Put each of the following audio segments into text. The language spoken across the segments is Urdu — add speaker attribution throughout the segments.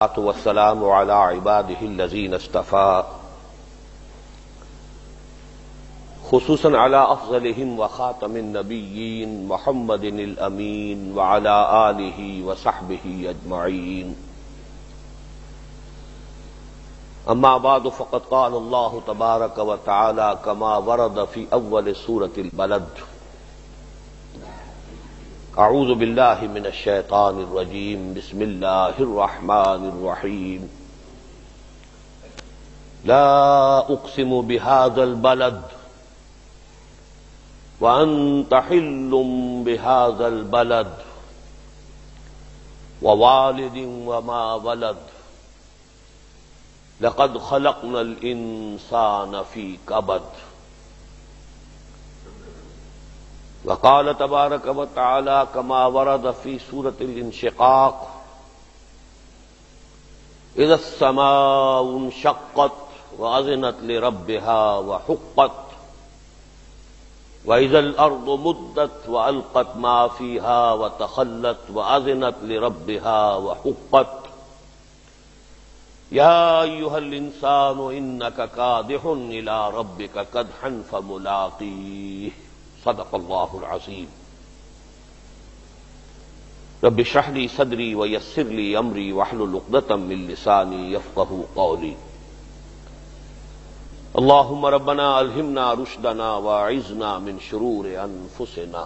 Speaker 1: والسلام على عباده الذين اصطفى خصوصا على أفضلهم وخاتم النبيين محمد الأمين وعلى آله وصحبه أجمعين. أما بعد فقد قال الله تبارك وتعالى كما ورد في أول سورة البلد: اعوذ باللہ من الشیطان الرجیم بسم اللہ الرحمن الرحیم لا اقسم بهذا البلد وانت حل بهذا البلد ووالد وما ولد لقد خلقنا الانسان في كبد. وقال تبارک وتعالی كما ورد في سورة الانشقاق: اذا السماء انشقت واذنت لربها وحقت واذا الارض مدت والقت ما فيها وتخلت واذنت لربها وحقت يا ايها الانسان انك كادح الى ربك كدحا فملاقيه. صدق اللہ العظیم. رب اشرح لي صدری ویسر لي امری واحلل عقدۃ من لسانی یفقہوا قولی. اللهم ربنا الہمنا رشدنا واعذنا من شرور انفسنا.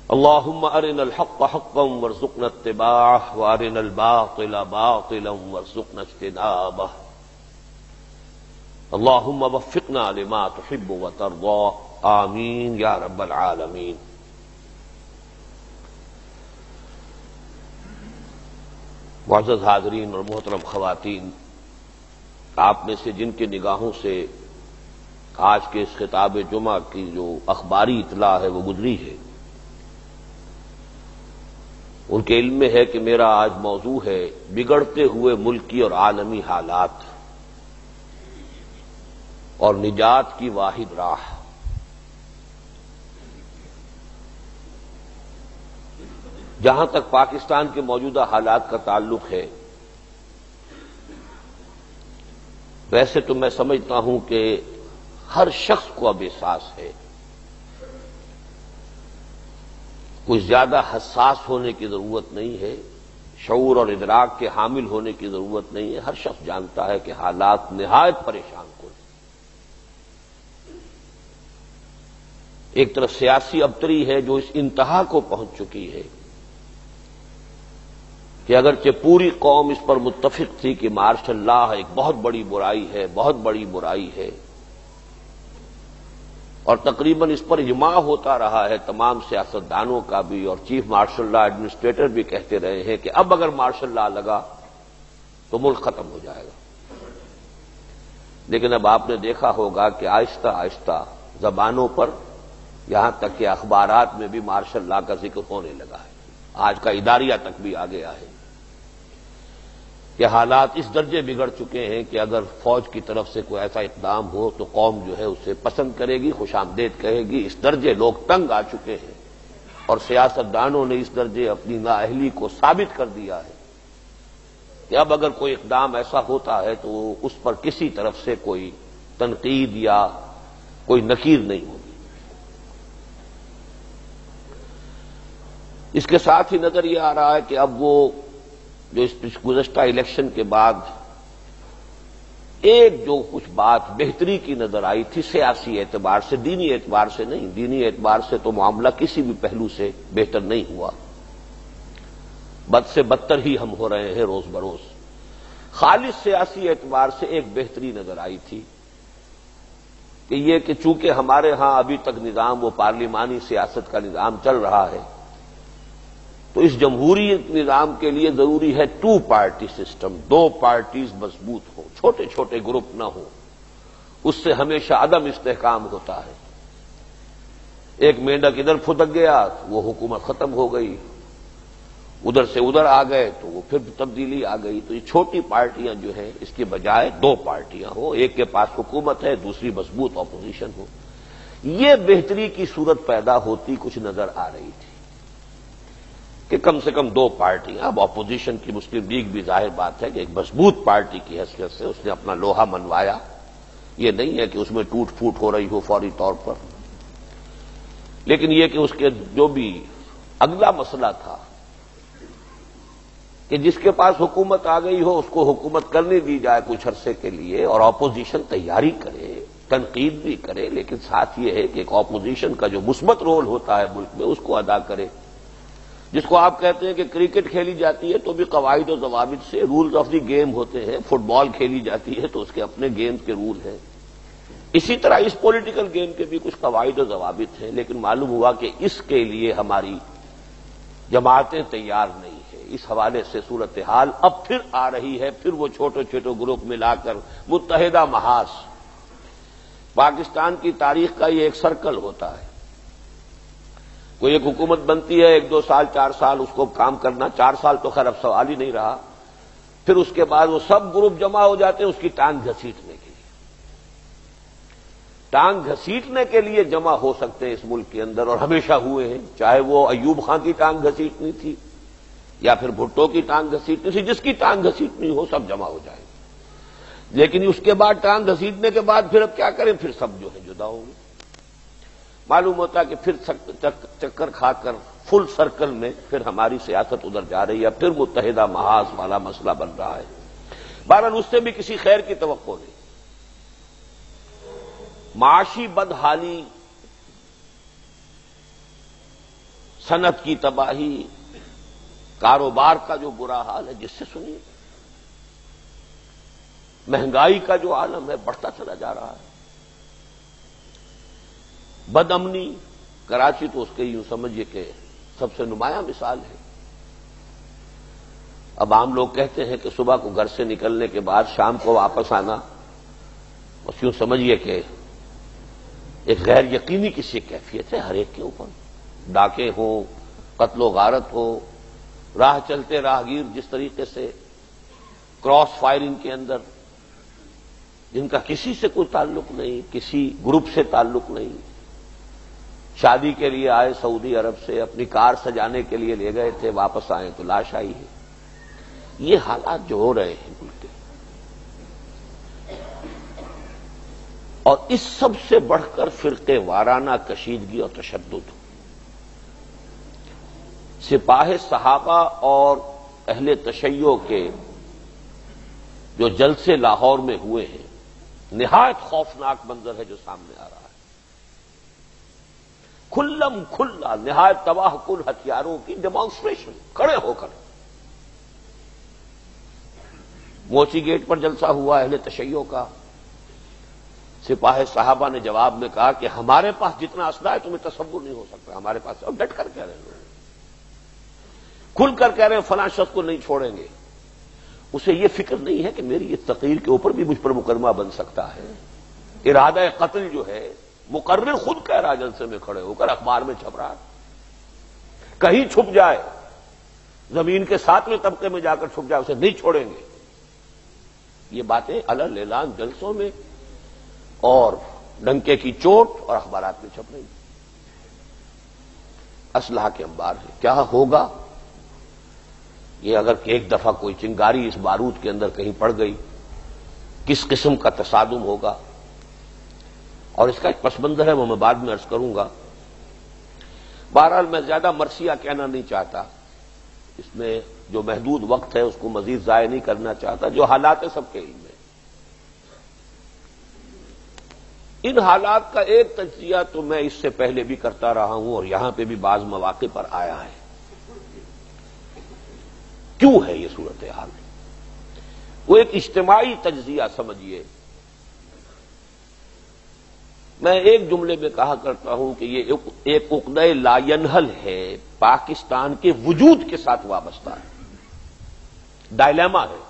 Speaker 1: اللهم ارنا الحق حقا وارزقنا اتباعه وارنا الباطل باطلا وارزقنا اجتنابه. اللهم وفقنا لما تحب وترضى آمین یا رب العالمین. معزز حاضرین اور محترم خواتین، آپ میں سے جن کی نگاہوں سے آج کے اس خطاب جمعہ کی جو اخباری اطلاع ہے وہ گزری ہے، ان کے علم میں ہے کہ میرا آج موضوع ہے بگڑتے ہوئے ملکی اور عالمی حالات اور نجات کی واحد راہ. جہاں تک پاکستان کے موجودہ حالات کا تعلق ہے، ویسے تو میں سمجھتا ہوں کہ ہر شخص کو اب احساس ہے، کچھ زیادہ حساس ہونے کی ضرورت نہیں ہے، شعور اور ادراک کے حامل ہونے کی ضرورت نہیں ہے. ہر شخص جانتا ہے کہ حالات نہایت پریشان کن. ایک طرف سیاسی ابتری ہے جو اس انتہا کو پہنچ چکی ہے کہ اگرچہ پوری قوم اس پر متفق تھی کہ مارشل لا ایک بہت بڑی برائی ہے، بہت بڑی برائی ہے، اور تقریباً اس پر اجماع ہوتا رہا ہے تمام سیاستدانوں کا بھی، اور چیف مارشل لا ایڈمنسٹریٹر بھی کہتے رہے ہیں کہ اب اگر مارشل لا لگا تو ملک ختم ہو جائے گا. لیکن اب آپ نے دیکھا ہوگا کہ آہستہ آہستہ زبانوں پر، یہاں تک کہ اخبارات میں بھی مارشل لا کا ذکر ہونے لگا ہے. آج کا اداریہ تک بھی آ گیا ہے کہ حالات اس درجے بگڑ چکے ہیں کہ اگر فوج کی طرف سے کوئی ایسا اقدام ہو تو قوم جو ہے اسے پسند کرے گی، خوش آمدید کہے گی. اس درجے لوگ تنگ آ چکے ہیں، اور سیاستدانوں نے اس درجے اپنی نااہلی کو ثابت کر دیا ہے کہ اب اگر کوئی اقدام ایسا ہوتا ہے تو اس پر کسی طرف سے کوئی تنقید یا کوئی نکیر نہیں ہوگی. اس کے ساتھ ہی نظر یہ آ رہا ہے کہ اب وہ جو اس گزشتہ الیکشن کے بعد ایک جو کچھ بات بہتری کی نظر آئی تھی سیاسی اعتبار سے، دینی اعتبار سے نہیں، دینی اعتبار سے تو معاملہ کسی بھی پہلو سے بہتر نہیں ہوا، بد سے بدتر ہی ہم ہو رہے ہیں روز بروز. خالص سیاسی اعتبار سے ایک بہتری نظر آئی تھی کہ یہ کہ چونکہ ہمارے ہاں ابھی تک نظام وہ پارلیمانی سیاست کا نظام چل رہا ہے، تو اس جمہوری نظام کے لیے ضروری ہے 2 پارٹی سسٹم، 2 پارٹیز مضبوط ہوں، چھوٹے چھوٹے گروپ نہ ہوں. اس سے ہمیشہ عدم استحکام ہوتا ہے. ایک مینڈک ادھر پھدک گیا وہ حکومت ختم ہو گئی، ادھر سے ادھر آ گئے تو وہ پھر تبدیلی آ گئی. تو یہ چھوٹی پارٹیاں جو ہیں اس کے بجائے 2 پارٹیاں ہوں، ایک کے پاس حکومت ہے، دوسری مضبوط اپوزیشن ہو. یہ بہتری کی صورت پیدا ہوتی کچھ نظر آ رہی تھی کہ کم سے کم دو پارٹیاں، اب اپوزیشن کی مسلم لیگ بھی ظاہر بات ہے کہ ایک مضبوط پارٹی کی حیثیت سے اس نے اپنا لوہا منوایا، یہ نہیں ہے کہ اس میں ٹوٹ پھوٹ ہو رہی ہو فوری طور پر، لیکن یہ کہ اس کے جو بھی اگلا مسئلہ تھا کہ جس کے پاس حکومت آ گئی ہو اس کو حکومت کرنے دی جائے کچھ عرصے کے لیے، اور اپوزیشن تیاری کرے، تنقید بھی کرے، لیکن ساتھ یہ ہے کہ ایک اپوزیشن کا جو مثبت رول ہوتا ہے ملک میں اس کو ادا کرے، جس کو آپ کہتے ہیں کہ کرکٹ کھیلی جاتی ہے تو بھی قواعد و ضوابط سے، رولز آف دی گیم ہوتے ہیں، فٹ بال کھیلی جاتی ہے تو اس کے اپنے گیم کے رول ہیں، اسی طرح اس پولیٹیکل گیم کے بھی کچھ قواعد و ضوابط ہیں، لیکن معلوم ہوا کہ اس کے لیے ہماری جماعتیں تیار نہیں ہیں۔ اس حوالے سے صورتحال اب پھر آ رہی ہے، پھر وہ چھوٹے چھوٹے گروپ ملا کر متحدہ محاذ، پاکستان کی تاریخ کا یہ ایک سرکل ہوتا ہے، کوئی ایک حکومت بنتی ہے، 1 2 سال 4 سال اس کو کام کرنا، 4 سال تو خیر اب سوال ہی نہیں رہا، پھر اس کے بعد وہ سب گروپ جمع ہو جاتے ہیں اس کی ٹانگ گھسیٹنے کے لیے۔ ٹانگ گھسیٹنے کے لیے جمع ہو سکتے ہیں اس ملک کے اندر، اور ہمیشہ ہوئے ہیں، چاہے وہ ایوب خان کی ٹانگ گھسیٹنی تھی یا پھر بھٹو کی ٹانگ گھسیٹنی تھی، جس کی ٹانگ گھسیٹنی ہو سب جمع ہو جائیں گے، لیکن اس کے بعد ٹانگ گھسیٹنے کے بعد پھر اب کیا کریں، پھر سب جو ہے جدا ہوں گے۔ معلوم ہوتا ہے کہ پھر چکر کھا کر فل سرکل میں پھر ہماری سیاست ادھر جا رہی ہے، پھر متحدہ محاذ والا مسئلہ بن رہا ہے۔ بہرحال اس سے بھی کسی خیر کی توقع نہیں۔ معاشی بدحالی، صنعت کی تباہی، کاروبار کا جو برا حال ہے جس سے سنیے، مہنگائی کا جو عالم ہے بڑھتا چلا جا رہا ہے، بد امنی، کراچی تو اس کے یوں سمجھیے کہ سب سے نمایاں مثال ہے۔ اب عام لوگ کہتے ہیں کہ صبح کو گھر سے نکلنے کے بعد شام کو واپس آنا، بس یوں سمجھیے کہ ایک غیر یقینی کسی کیفیت ہے ہر ایک کے اوپر، ڈاکے ہوں، قتل و غارت ہو، راہ چلتے راہگیر جس طریقے سے کراس فائرنگ کے اندر، جن کا کسی سے کوئی تعلق نہیں، کسی گروپ سے تعلق نہیں، شادی کے لیے آئے سعودی عرب سے، اپنی کار سجانے کے لیے لے گئے تھے، واپس آئے تو لاش آئی ہے۔ یہ حالات جو ہو رہے ہیں ملک کے، اور اس سب سے بڑھ کر فرقے وارانہ کشیدگی اور تشدد، سپاہ صحابہ اور اہل تشیع کے جو جلسے لاہور میں ہوئے ہیں، نہایت خوفناک منظر ہے جو سامنے آ رہا ہے، کھلم کھلا نہایت تباہ کن ہتھیاروں کی ڈیمانسٹریشن کھڑے ہو کر۔ موچی گیٹ پر جلسہ ہوا اہل تشیع کا، سپاہ صحابہ نے جواب میں کہا کہ ہمارے پاس جتنا اسلحہ ہے تمہیں تصور نہیں ہو سکتا، ہمارے پاس، اور ڈٹ کر کہہ رہے ہیں، کھل کر کہہ رہے ہیں فلاں شخص کو نہیں چھوڑیں گے۔ اسے یہ فکر نہیں ہے کہ میری اس تقریر کے اوپر بھی مجھ پر مقدمہ بن سکتا ہے۔ ارادہ قتل جو ہے مقرر خود کہہ رہا، جلسے میں کھڑے ہو کر اخبار میں چھپ رہا، کہیں چھپ جائے، زمین کے 7ویں طبقے میں جا کر چھپ جائے، اسے نہیں چھوڑیں گے۔ یہ باتیں الل اعلان جلسوں میں اور ڈنکے کی چوٹ اور اخبارات میں چھپ رہی، اسلحہ کے انبار ہے۔ کیا ہوگا یہ اگر ایک دفعہ کوئی چنگاری اس بارود کے اندر کہیں پڑ گئی، کس قسم کا تصادم ہوگا، اور اس کا ایک پس منظر ہے وہ میں بعد میں عرض کروں گا۔ بہرحال میں زیادہ مرثیہ کہنا نہیں چاہتا، اس میں جو محدود وقت ہے اس کو مزید ضائع نہیں کرنا چاہتا، جو حالات ہے سب کے علم میں۔ ان حالات کا ایک تجزیہ تو میں اس سے پہلے بھی کرتا رہا ہوں اور یہاں پہ بھی بعض مواقع پر آیا ہے۔ کیوں ہے یہ صورتحال؟ وہ ایک اجتماعی تجزیہ سمجھیے۔ میں ایک جملے میں کہا کرتا ہوں کہ یہ ایک عقدہ لا ینحل ہے، پاکستان کے وجود کے ساتھ وابستہ ہے، ڈائلیما ہے،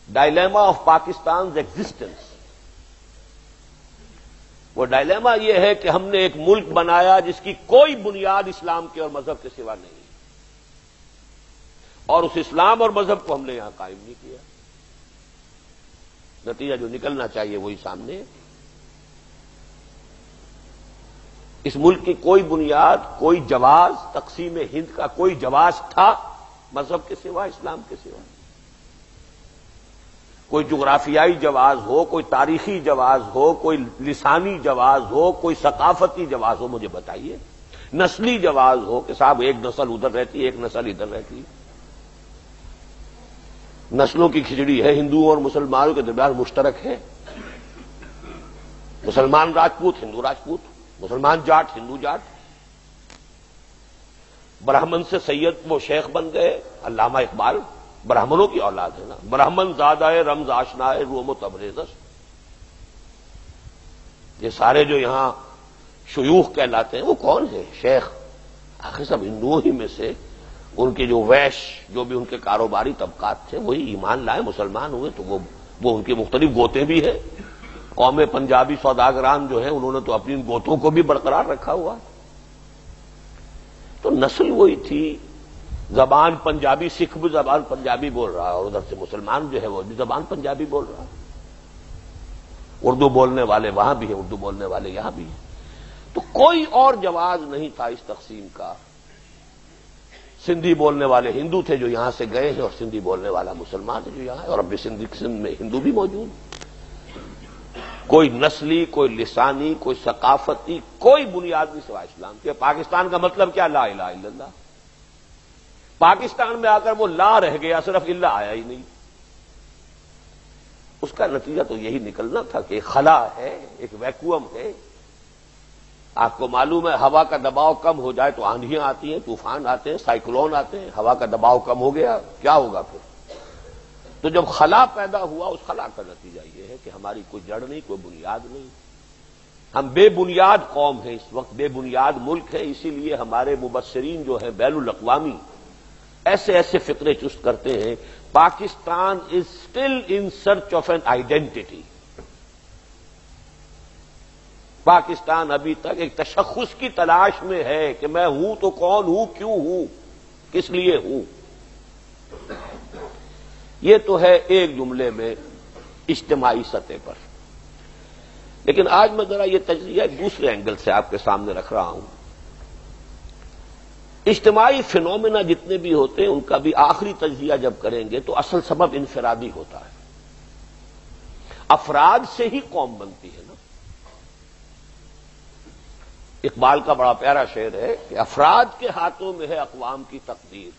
Speaker 1: ڈائلیما آف پاکستان ایگزسٹنس۔ وہ ڈائلیما یہ ہے کہ ہم نے ایک ملک بنایا جس کی کوئی بنیاد اسلام کے اور مذہب کے سوا نہیں، اور اس اسلام اور مذہب کو ہم نے یہاں قائم نہیں کیا۔ نتیجہ جو نکلنا چاہیے وہی سامنے ہے۔ اس ملک کی کوئی بنیاد، کوئی جواز، تقسیم ہند کا کوئی جواز تھا مذہب کے سوا، اسلام کے سوا؟ کوئی جغرافیائی جواز ہو، کوئی تاریخی جواز ہو، کوئی لسانی جواز ہو، کوئی ثقافتی جواز ہو، مجھے بتائیے۔ نسلی جواز ہو کہ صاحب ایک نسل ادھر رہتی ہے، ایک نسل ادھر رہتی ہے۔ نسلوں کی کھچڑی ہے، ہندوؤں اور مسلمانوں کے درمیان مشترک ہے۔ مسلمان راجپوت، ہندو راجپوت، مسلمان جاٹ، ہندو جاٹ۔ برہمن سے سید وہ شیخ بن گئے، علامہ اقبال برہمنوں کی اولاد ہے نا، برہمن زادہ رمز آشنا ہے روم و تبریزش۔ یہ سارے جو یہاں شیوخ کہلاتے ہیں وہ کون ہیں؟ شیخ، آخر سب ہندوؤں ہی میں سے ان کے جو ویش، جو بھی ان کے کاروباری طبقات تھے وہی ایمان لائے، مسلمان ہوئے، تو وہ ان کے مختلف گوتے بھی ہیں۔ قوم پنجابی سوداگران جو ہے انہوں نے تو اپنی ان گوتوں کو بھی برقرار رکھا ہوا۔ تو نسل وہی تھی، زبان پنجابی، سکھ بھی زبان پنجابی بول رہا ہے، اور ادھر سے مسلمان جو ہے وہ بھی زبان پنجابی بول رہا ہے۔ اردو بولنے والے وہاں بھی ہیں، اردو بولنے والے یہاں بھی ہیں۔ تو کوئی اور جواز نہیں تھا اس تقسیم کا۔ سندھی بولنے والے ہندو تھے جو یہاں سے گئے ہیں، اور سندھی بولنے والا مسلمان ہے جو یہاں ہے، اور اب بھی سندھ میں ہندو بھی موجود ہے۔ کوئی نسلی، کوئی لسانی، کوئی ثقافتی، کوئی بنیاد نہیں سوائے اسلام کے۔ پاکستان کا مطلب کیا؟ لا الہ الا اللہ۔ پاکستان میں آ کر وہ لا رہ گیا، صرف اللہ آیا ہی نہیں۔ اس کا نتیجہ تو یہی نکلنا تھا کہ ایک خلا ہے، ایک ویکوم ہے۔ آپ کو معلوم ہے ہوا کا دباؤ کم ہو جائے تو آندھیاں آتی ہیں، طوفان آتے ہیں، سائیکلون آتے ہیں۔ ہوا کا دباؤ کم ہو گیا، کیا ہوگا پھر؟ تو جب خلا پیدا ہوا، اس خلا کا نتیجہ یہ ہے کہ ہماری کوئی جڑ نہیں، کوئی بنیاد نہیں۔ ہم بے بنیاد قوم ہیں، اس وقت بے بنیاد ملک ہے۔ اسی لیے ہمارے مبصرین جو ہیں بین الاقوامی ایسے ایسے فکرے چست کرتے ہیں، Pakistan is still in search of an identity. Pakistan ابھی تک ایک تشخص کی تلاش میں ہے کہ میں ہوں تو کون ہوں، کیوں ہوں، کس لیے ہوں۔ یہ تو ہے ایک جملے میں اجتماعی سطح پر۔ لیکن آج میں ذرا یہ تجزیہ ایک دوسرے اینگل سے آپ کے سامنے رکھ رہا ہوں۔ اجتماعی فینومینا جتنے بھی ہوتے ہیں ان کا بھی آخری تجزیہ جب کریں گے تو اصل سبب انفرادی ہوتا ہے۔ افراد سے ہی قوم بنتی ہے نا۔ اقبال کا بڑا پیارا شعر ہے کہ افراد کے ہاتھوں میں ہے اقوام کی تقدیر،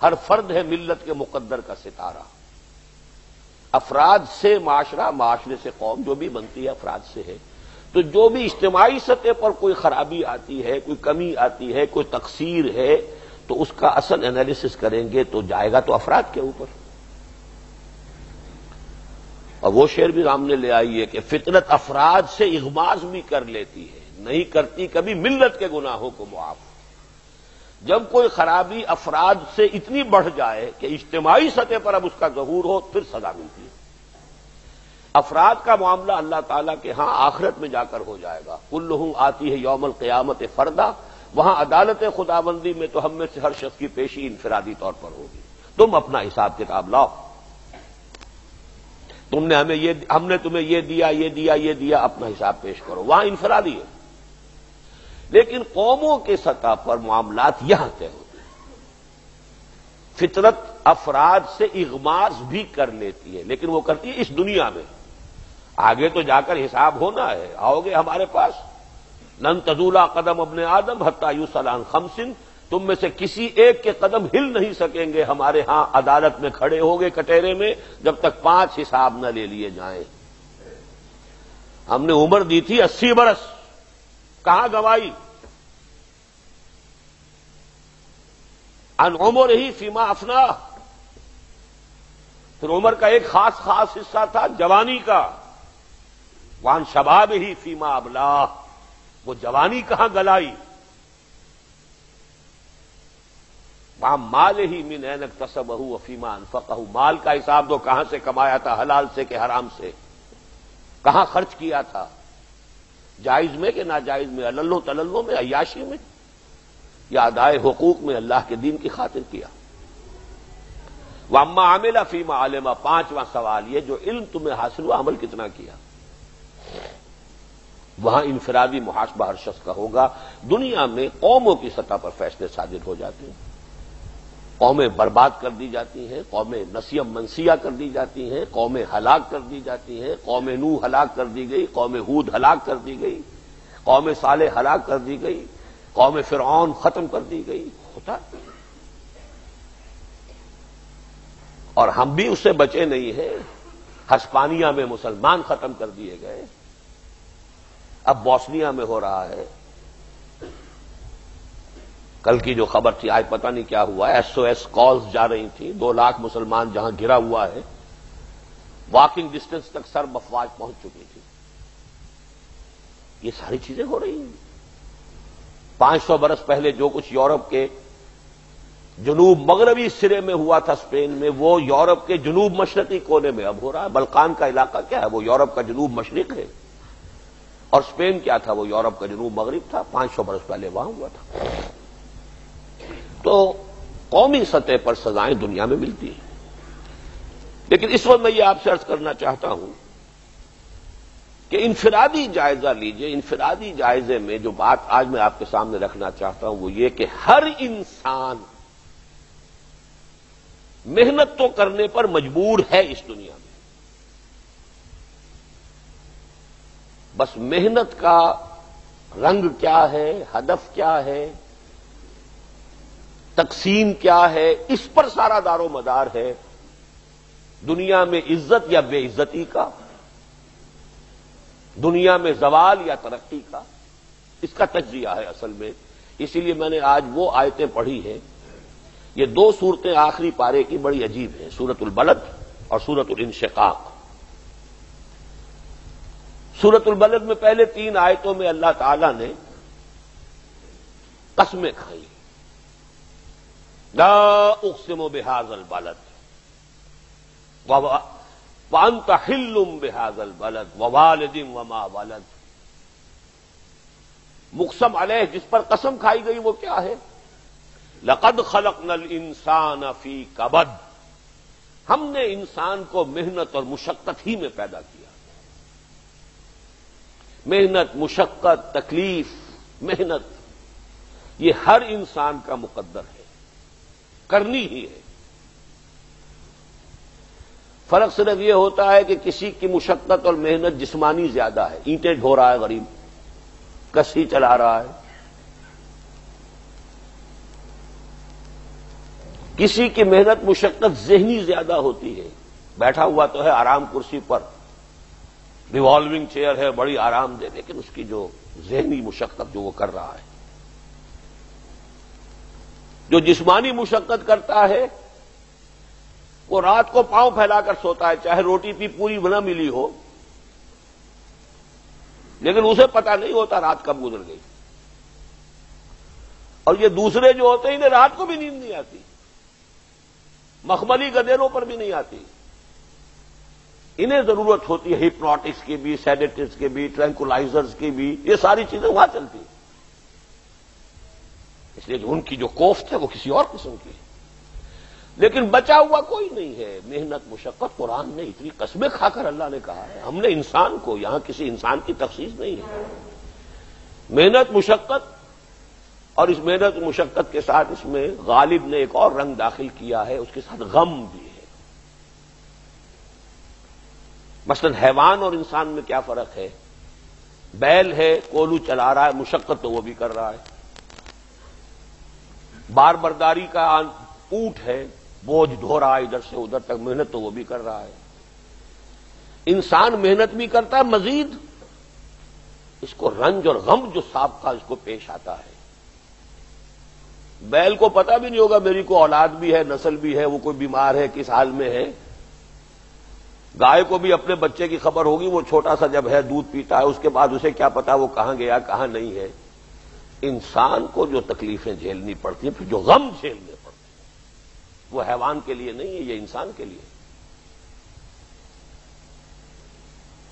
Speaker 1: ہر فرد ہے ملت کے مقدر کا ستارہ۔ افراد سے معاشرہ، معاشرے سے قوم، جو بھی بنتی ہے افراد سے ہے۔ تو جو بھی اجتماعی سطح پر کوئی خرابی آتی ہے، کوئی کمی آتی ہے، کوئی تقصیر ہے، تو اس کا اصل انالیسس کریں گے تو جائے گا تو افراد کے اوپر۔ اور وہ شعر بھی سامنے لے آئیے کہ فطرت افراد سے اغماز بھی کر لیتی ہے، نہیں کرتی کبھی ملت کے گناہوں کو معاف۔ جب کوئی خرابی افراد سے اتنی بڑھ جائے کہ اجتماعی سطح پر اب اس کا ظہور ہو، پھر سزا ملتی ہے۔ افراد کا معاملہ اللہ تعالیٰ کے ہاں آخرت میں جا کر ہو جائے گا۔ کلہم آتی ہے یوم القیامت فردا، وہاں عدالت خداوندی میں تو ہم میں سے ہر شخص کی پیشی انفرادی طور پر ہوگی۔ تم اپنا حساب کتاب لاؤ، ہم نے تمہیں یہ دیا، یہ دیا، یہ دیا، اپنا حساب پیش کرو۔ وہاں انفرادی ہے، لیکن قوموں کے سطح پر معاملات یہاں طے ہوتے ہیں۔ فطرت افراد سے اغماز بھی کر لیتی ہے، لیکن وہ کرتی ہے اس دنیا میں۔ آگے تو جا کر حساب ہونا ہے، آؤ گے ہمارے پاس۔ لن تزول قدم ابن آدم حتی یسأل عن خمس، تم میں سے کسی ایک کے قدم ہل نہیں سکیں گے ہمارے ہاں عدالت میں کھڑے ہوگے کٹہرے میں، جب تک 5 حساب نہ لے لیے جائیں۔ ہم نے عمر دی تھی 80 برس، کہاں گوائی؟ ان عمر ہی فیما افنا۔ پھر عمر کا ایک خاص حصہ تھا جوانی کا، وان شباب ہی فیما ابلا، وہ جوانی کہاں گلائی؟ وہاں مال ہی من این اکتسبہ وفیما انفقہ، مال کا حساب تو کہاں سے کمایا تھا، حلال سے کہ حرام سے، کہاں خرچ کیا تھا، جائز میں کہ ناجائز میں، عللو تللو میں، عیاشی میں، یا ادائے حقوق میں اللہ کے دین کی خاطر کیا۔ واما عمل فیما علم، 5واں سوال یہ جو علم تمہیں حاصل ہوا عمل کتنا کیا۔ وہاں انفرادی محاسبہ ہر شخص کا ہوگا. دنیا میں قوموں کی سطح پر فیصلے صادر ہو جاتے ہیں. قومیں برباد کر دی جاتی ہیں، قومیں نسیہ منسیہ کر دی جاتی ہیں، قومیں ہلاک کر دی جاتی ہیں. قوم نوح ہلاک کر دی گئی، قوم ہود ہلاک کر دی گئی، قوم صالح ہلاک کر دی گئی، قوم فرعون ختم کر دی گئی. ہوتا اور ہم بھی اس سے بچے نہیں ہیں. ہسپانیہ میں مسلمان ختم کر دیے گئے، اب بوسنیا میں ہو رہا ہے. کل کی جو خبر تھی، آج پتہ نہیں کیا ہوا، ایس او ایس کالز جا رہی تھیں. 2 لاکھ مسلمان جہاں گھرا ہوا ہے، واکنگ ڈسٹینس تک سرب افواج پہنچ چکی تھی. یہ ساری چیزیں ہو رہی ہیں. 500 برس پہلے جو کچھ یورپ کے جنوب مغربی سرے میں ہوا تھا اسپین میں، وہ یورپ کے جنوب مشرقی کونے میں اب ہو رہا ہے. بلقان کا علاقہ کیا ہے؟ وہ یورپ کا جنوب مشرق ہے. اور اسپین کیا تھا؟ وہ یورپ کا جنوب مغرب تھا. 500 برس پہلے وہاں ہوا تھا. تو قومی سطح پر سزائیں دنیا میں ملتی ہیں. لیکن اس وقت میں یہ آپ سے عرض کرنا چاہتا ہوں کہ انفرادی جائزہ لیجئے. انفرادی جائزے میں جو بات آج میں آپ کے سامنے رکھنا چاہتا ہوں وہ یہ کہ ہر انسان محنت تو کرنے پر مجبور ہے اس دنیا میں. بس محنت کا رنگ کیا ہے، ہدف کیا ہے، تقسیم کیا ہے، اس پر سارا دار و مدار ہے. دنیا میں عزت یا بے عزتی کا، دنیا میں زوال یا ترقی کا، اس کا تجزیہ ہے اصل میں. اسی لیے میں نے آج وہ آیتیں پڑھی ہیں. یہ 2 صورتیں آخری پارے کی بڑی عجیب ہیں، سورۃ البلد اور سورۃ الانشقاق. سورۃ البلد میں پہلے 3 آیتوں میں اللہ تعالی نے قسمیں کھائیں. لا اقسم بہذا البلد وانت حل بہذا البلد ووالد وما ولد. مقسم علیہ جس پر قسم کھائی گئی وہ کیا ہے؟ لقد خلقنا الانسان فی کبد. ہم نے انسان کو محنت اور مشقت ہی میں پیدا کیا. محنت، مشقت، تکلیف، محنت، یہ ہر انسان کا مقدر ہے، کرنی ہی ہے. فرق صرف یہ ہوتا ہے کہ کسی کی مشقت اور محنت جسمانی زیادہ ہے، اینٹیں ڈھو رہا ہے غریب، کشتی چلا رہا ہے. کسی کی محنت مشقت ذہنی زیادہ ہوتی ہے، بیٹھا ہوا تو ہے آرام کرسی پر، ریوالونگ چیئر ہے، بڑی آرام دہ، لیکن اس کی جو ذہنی مشقت جو وہ کر رہا ہے. جو جسمانی مشقت کرتا ہے وہ رات کو پاؤں پھیلا کر سوتا ہے، چاہے روٹی بھی پوری نہ ملی ہو، لیکن اسے پتہ نہیں ہوتا رات کب گزر گئی. اور یہ دوسرے جو ہوتے ہیں انہیں رات کو بھی نیند نہیں آتی، مخملی گدیروں پر بھی نہیں آتی. انہیں ضرورت ہوتی ہے ہپنوٹکس کی بھی، سیڈیٹیوز کی بھی، ٹرینکولائزرز کی بھی. یہ ساری چیزیں وہاں چلتی ہیں، اس لیے کہ ان کی جو کوفت ہے وہ کسی اور قسم کی ہے. لیکن بچا ہوا کوئی نہیں ہے. محنت، مشقت، قرآن نے اتنی قسمیں کھا کر اللہ نے کہا ہے. ہم نے انسان کو، یہاں کسی انسان کی تخصیص نہیں ہے. محنت، مشقت، اور اس محنت مشقت کے ساتھ اس میں غالب نے ایک اور رنگ داخل کیا ہے، اس کے ساتھ غم بھی ہے. مثلا حیوان اور انسان میں کیا فرق ہے؟ بیل ہے، کولو چلا رہا ہے، مشقت تو وہ بھی کر رہا ہے. بار برداری کا اونٹ ہے، بوجھ ڈھو رہا ہے ادھر سے ادھر تک، محنت تو وہ بھی کر رہا ہے. انسان محنت بھی کرتا ہے، مزید اس کو رنج اور غم جو سابقہ اس کو پیش آتا ہے. بیل کو پتہ بھی نہیں ہوگا میری کو اولاد بھی ہے، نسل بھی ہے، وہ کوئی بیمار ہے، کس حال میں ہے. گائے کو بھی اپنے بچے کی خبر ہوگی، وہ چھوٹا سا جب ہے دودھ پیتا ہے، اس کے بعد اسے کیا پتا وہ کہاں گیا کہاں نہیں ہے. انسان کو جو تکلیفیں جھیلنی پڑتی ہیں، پھر جو غم جھیلنے پڑتے ہیں، وہ حیوان کے لیے نہیں ہے، یہ انسان کے لیے.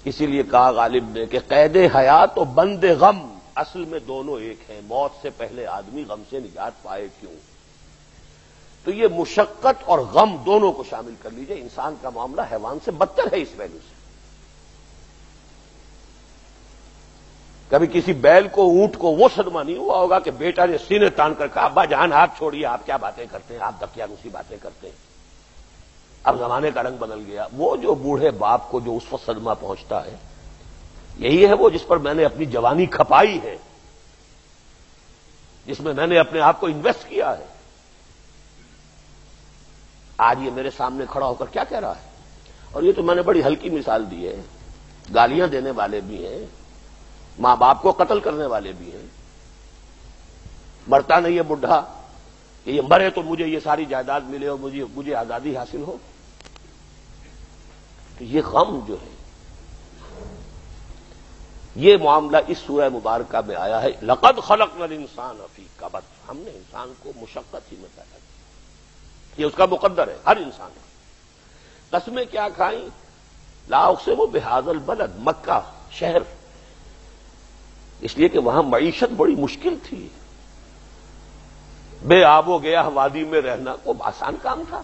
Speaker 1: اسی لیے کہا غالب نے کہ قید حیات و بند غم اصل میں دونوں ایک ہیں. موت سے پہلے آدمی غم سے نجات پائے کیوں؟ تو یہ مشقت اور غم دونوں کو شامل کر لیجئے. انسان کا معاملہ حیوان سے بدتر ہے اس پہلو سے. کبھی کسی بیل کو اونٹ کو وہ صدمہ نہیں ہوا ہوگا کہ بیٹا نے سینے تان کر کہا ابا جان آپ چھوڑیے، آپ کیا باتیں کرتے ہیں، آپ دقیانوسی باتیں کرتے ہیں۔ اب زمانے کا رنگ بدل گیا۔ وہ جو بوڑھے باپ کو جو اس وقت صدمہ پہنچتا ہے، یہی ہے وہ جس پر میں نے اپنی جوانی کھپائی ہے، جس میں میں نے اپنے آپ کو انویسٹ کیا ہے۔ آج یہ میرے سامنے کھڑا ہو کر کیا کہہ رہا ہے؟ اور یہ تو میں نے بڑی ہلکی مثال دی ہے، گالیاں دینے والے بھی ہیں، ماں باپ کو قتل کرنے والے بھی ہیں۔ مرتا نہیں ہے بڈھا کہ یہ مرے تو مجھے یہ ساری جائیداد ملے اور مجھے آزادی حاصل ہو۔ تو یہ غم جو ہے، یہ معاملہ اس سورہ مبارکہ میں آیا ہے، لقد خلقنا الانسان فی کبد، ہم نے انسان کو مشقت ہی میں پیدا کیا، یہ اس کا مقدر ہے، ہر انسان ہے۔ قسمیں کیا کھائیں؟ لا اقسم بہذا البلد، مکہ شہر، اس لیے کہ وہاں معیشت بڑی مشکل تھی، بے آب و گیا وادی میں رہنا کوئی آسان کام تھا۔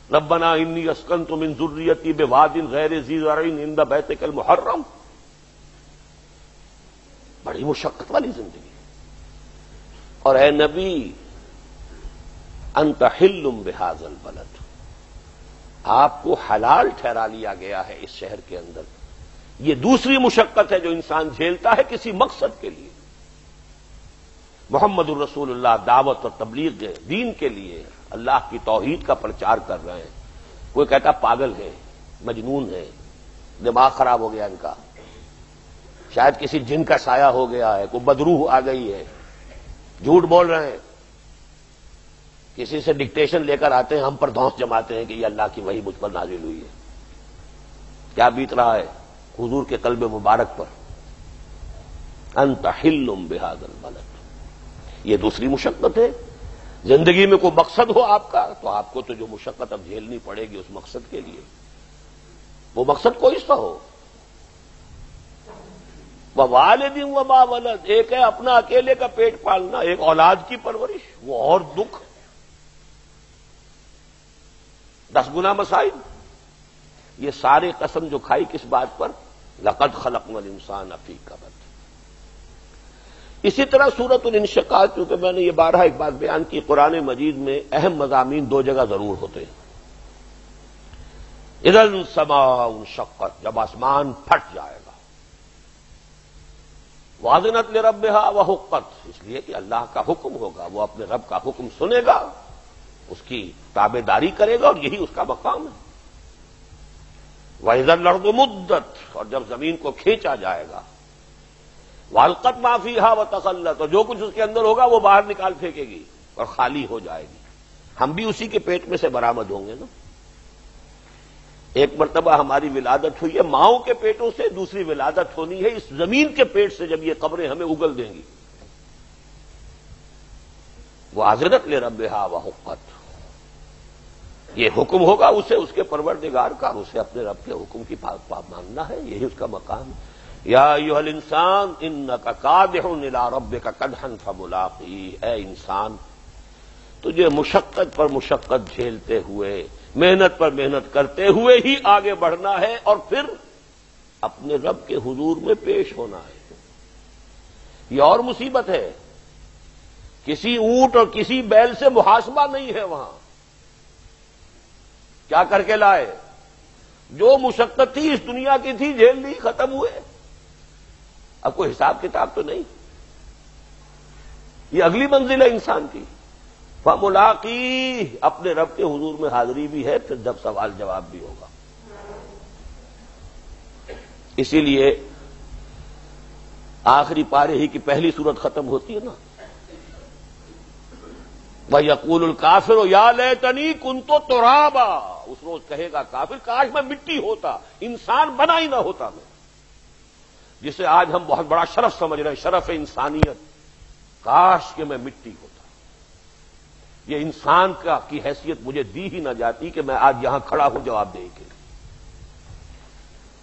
Speaker 1: ربنا انی اسکنت من ذریتی بواد غیر ذی زرع عند بیتک المحرم، بڑی مشقت والی زندگی۔ اور اے نبی انت حل بہذا البلد، آپ کو حلال ٹھہرا لیا گیا ہے اس شہر کے اندر۔ یہ دوسری مشقت ہے جو انسان جھیلتا ہے کسی مقصد کے لیے۔ محمد الرسول اللہ دعوت اور تبلیغ دین کے لیے اللہ کی توحید کا پرچار کر رہے ہیں۔ کوئی کہتا پاگل ہے، مجنون ہے، دماغ خراب ہو گیا ان کا، شاید کسی جن کا سایہ ہو گیا ہے، کوئی بدروح آ گئی ہے، جھوٹ بول رہے ہیں، کسی سے ڈکٹیشن لے کر آتے ہیں، ہم پر دھونس جماتے ہیں کہ یہ اللہ کی وحی مجھ پر نازل ہوئی ہے۔ کیا بیت رہا ہے حضور کے قلب مبارک پر؟ انت حل بہذا البلد، یہ دوسری مشقت ہے۔ زندگی میں کوئی مقصد ہو آپ کا تو آپ کو تو جو مشقت اب جھیلنی پڑے گی اس مقصد کے لیے، وہ مقصد کوئی سا ہو۔ ووالد وما ولد، ایک ہے اپنا اکیلے کا پیٹ پالنا، ایک اولاد کی پرورش، وہ اور دکھ، 10 گنا مسائل۔ یہ سارے قسم جو کھائی کس بات پر؟ لقد خلقنا الانسان فی کبد۔ اسی طرح سورۃ الانشقاق، کیونکہ میں نے یہ بارہا ایک بات بیان کی، قرآن مجید میں اہم مضامین 2 جگہ ضرور ہوتے ہیں۔ اذا السماء انشقت، جب آسمان پھٹ جائے گا، واذنت لربها وحقت، اس لیے کہ اللہ کا حکم ہوگا، وہ اپنے رب کا حکم سنے گا، اس کی تابع داری کرے گا، اور یہی اس کا مقام ہے۔ وَإِذَا الْأَرْضُ مُدَّتْ، اور جب زمین کو کھینچا جائے گا، وَأَلْقَتْ مَا فِيهَا وَتَخَلَّتْ، اور جو کچھ اس کے اندر ہوگا وہ باہر نکال پھینکے گی اور خالی ہو جائے گی۔ ہم بھی اسی کے پیٹ میں سے برآمد ہوں گے نا۔ ایک مرتبہ ہماری ولادت ہوئی ہے ماؤں کے پیٹوں سے، دوسری ولادت ہونی ہے اس زمین کے پیٹ سے جب یہ قبریں ہمیں اگل دیں گی۔ وَأَذِنَتْ لِرَبِّهَا وَحُقَّتْ، یہ حکم ہوگا اسے اس کے پروردگار کا، اسے اپنے رب کے حکم کی ماننا ہے، یہی اس کا مقام ہے۔ یا ایھا الانسان انک کادح الی ربک کدحا فملاقیہ، اے انسان تجھے مشقت پر مشقت جھیلتے ہوئے، محنت پر محنت کرتے ہوئے ہی آگے بڑھنا ہے، اور پھر اپنے رب کے حضور میں پیش ہونا ہے۔ یہ اور مصیبت ہے، کسی اونٹ اور کسی بیل سے محاسبہ نہیں ہے وہاں۔ کیا کر کے لائے؟ جو مشقت تھی اس دنیا کی تھی، جھیل لی، ختم ہوئے، اب کوئی حساب کتاب تو نہیں۔ یہ اگلی منزل ہے انسان کی، فملاقی، اپنے رب کے حضور میں حاضری بھی ہے، پھر جب سوال جواب بھی ہوگا۔ اسی لیے آخری پارے ہی کی پہلی سورت ختم ہوتی ہے نا، وَيَقُولُ الْكَافِرُ يَا لَيْتَنِي كُنتُ تُرَابًا، اس روز کہے گا کافر کاش میں مٹی ہوتا، انسان بنا ہی نہ ہوتا میں، جسے آج ہم بہت بڑا شرف سمجھ رہے ہیں، شرف انسانیت، کاش کہ میں مٹی ہوتا، یہ انسان کی حیثیت مجھے دی ہی نہ جاتی کہ میں آج یہاں کھڑا ہوں جواب دے کے۔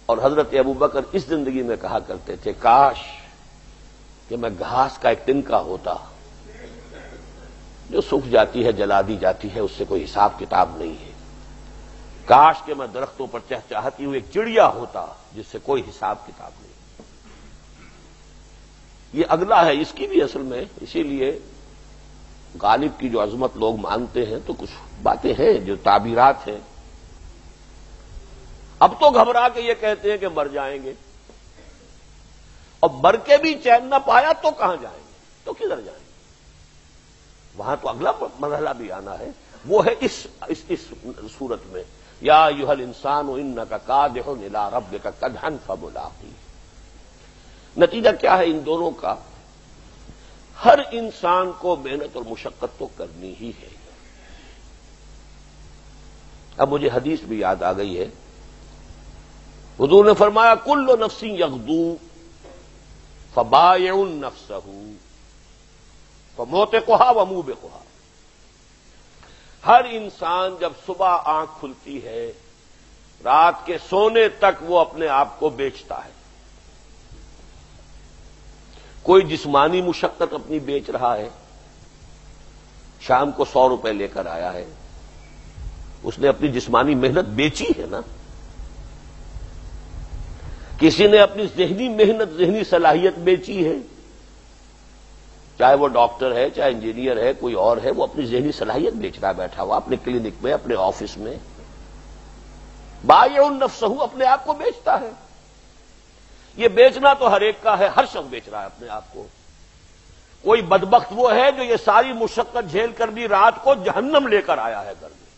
Speaker 1: اور حضرت ابوبکر اس زندگی میں کہا کرتے تھے کاش کہ میں گھاس کا ایک تنکا ہوتا جو سوکھ جاتی ہے، جلا دی جاتی ہے، اس سے کوئی حساب کتاب نہیں ہے، کاش کہ میں درختوں پر چہچہاتی ہوئی ایک چڑیا ہوتا جس سے کوئی حساب کتاب نہیں۔ یہ اگلا ہے، اس کی بھی اصل میں اسی لیے غالب کی جو عظمت لوگ مانتے ہیں تو کچھ باتیں ہیں جو تعبیرات ہیں. اب تو گھبرا کے یہ کہتے ہیں کہ مر جائیں گے، اور مر کے بھی چین نہ پایا تو کہاں جائیں گے، تو کدھر جائیں گے؟ وہاں تو اگلا مرحلہ بھی آنا ہے، وہ ہے اس صورت میں یا ایھا الانسان انک کادح الی ربک کدحا فملاقیہ. نتیجہ کیا ہے ان دونوں کا؟ ہر انسان کو محنت اور مشقت تو کرنی ہی ہے. اب مجھے حدیث بھی یاد آ گئی ہے. حضور نے فرمایا کل نفس یغدو فبائع نفسہ فموتقھا وموبقھا. ہر انسان جب صبح آنکھ کھلتی ہے رات کے سونے تک وہ اپنے آپ کو بیچتا ہے. کوئی جسمانی مشقت اپنی بیچ رہا ہے، شام کو 100 روپے لے کر آیا ہے، اس نے اپنی جسمانی محنت بیچی ہے نا. کسی نے اپنی ذہنی محنت، ذہنی صلاحیت بیچی ہے، چاہے وہ ڈاکٹر ہے، چاہے انجینئر ہے، کوئی اور ہے، وہ اپنی ذہنی صلاحیت بیچ رہا ہے بیٹھا ہوا اپنے کلینک میں، اپنے آفس میں. بائع نفسہ، اپنے آپ کو بیچتا ہے. یہ بیچنا تو ہر ایک کا ہے، ہر شخص بیچ رہا ہے اپنے آپ کو. کوئی بدبخت وہ ہے جو یہ ساری مشقت جھیل کر بھی رات کو جہنم لے کر آیا ہے گھر میں.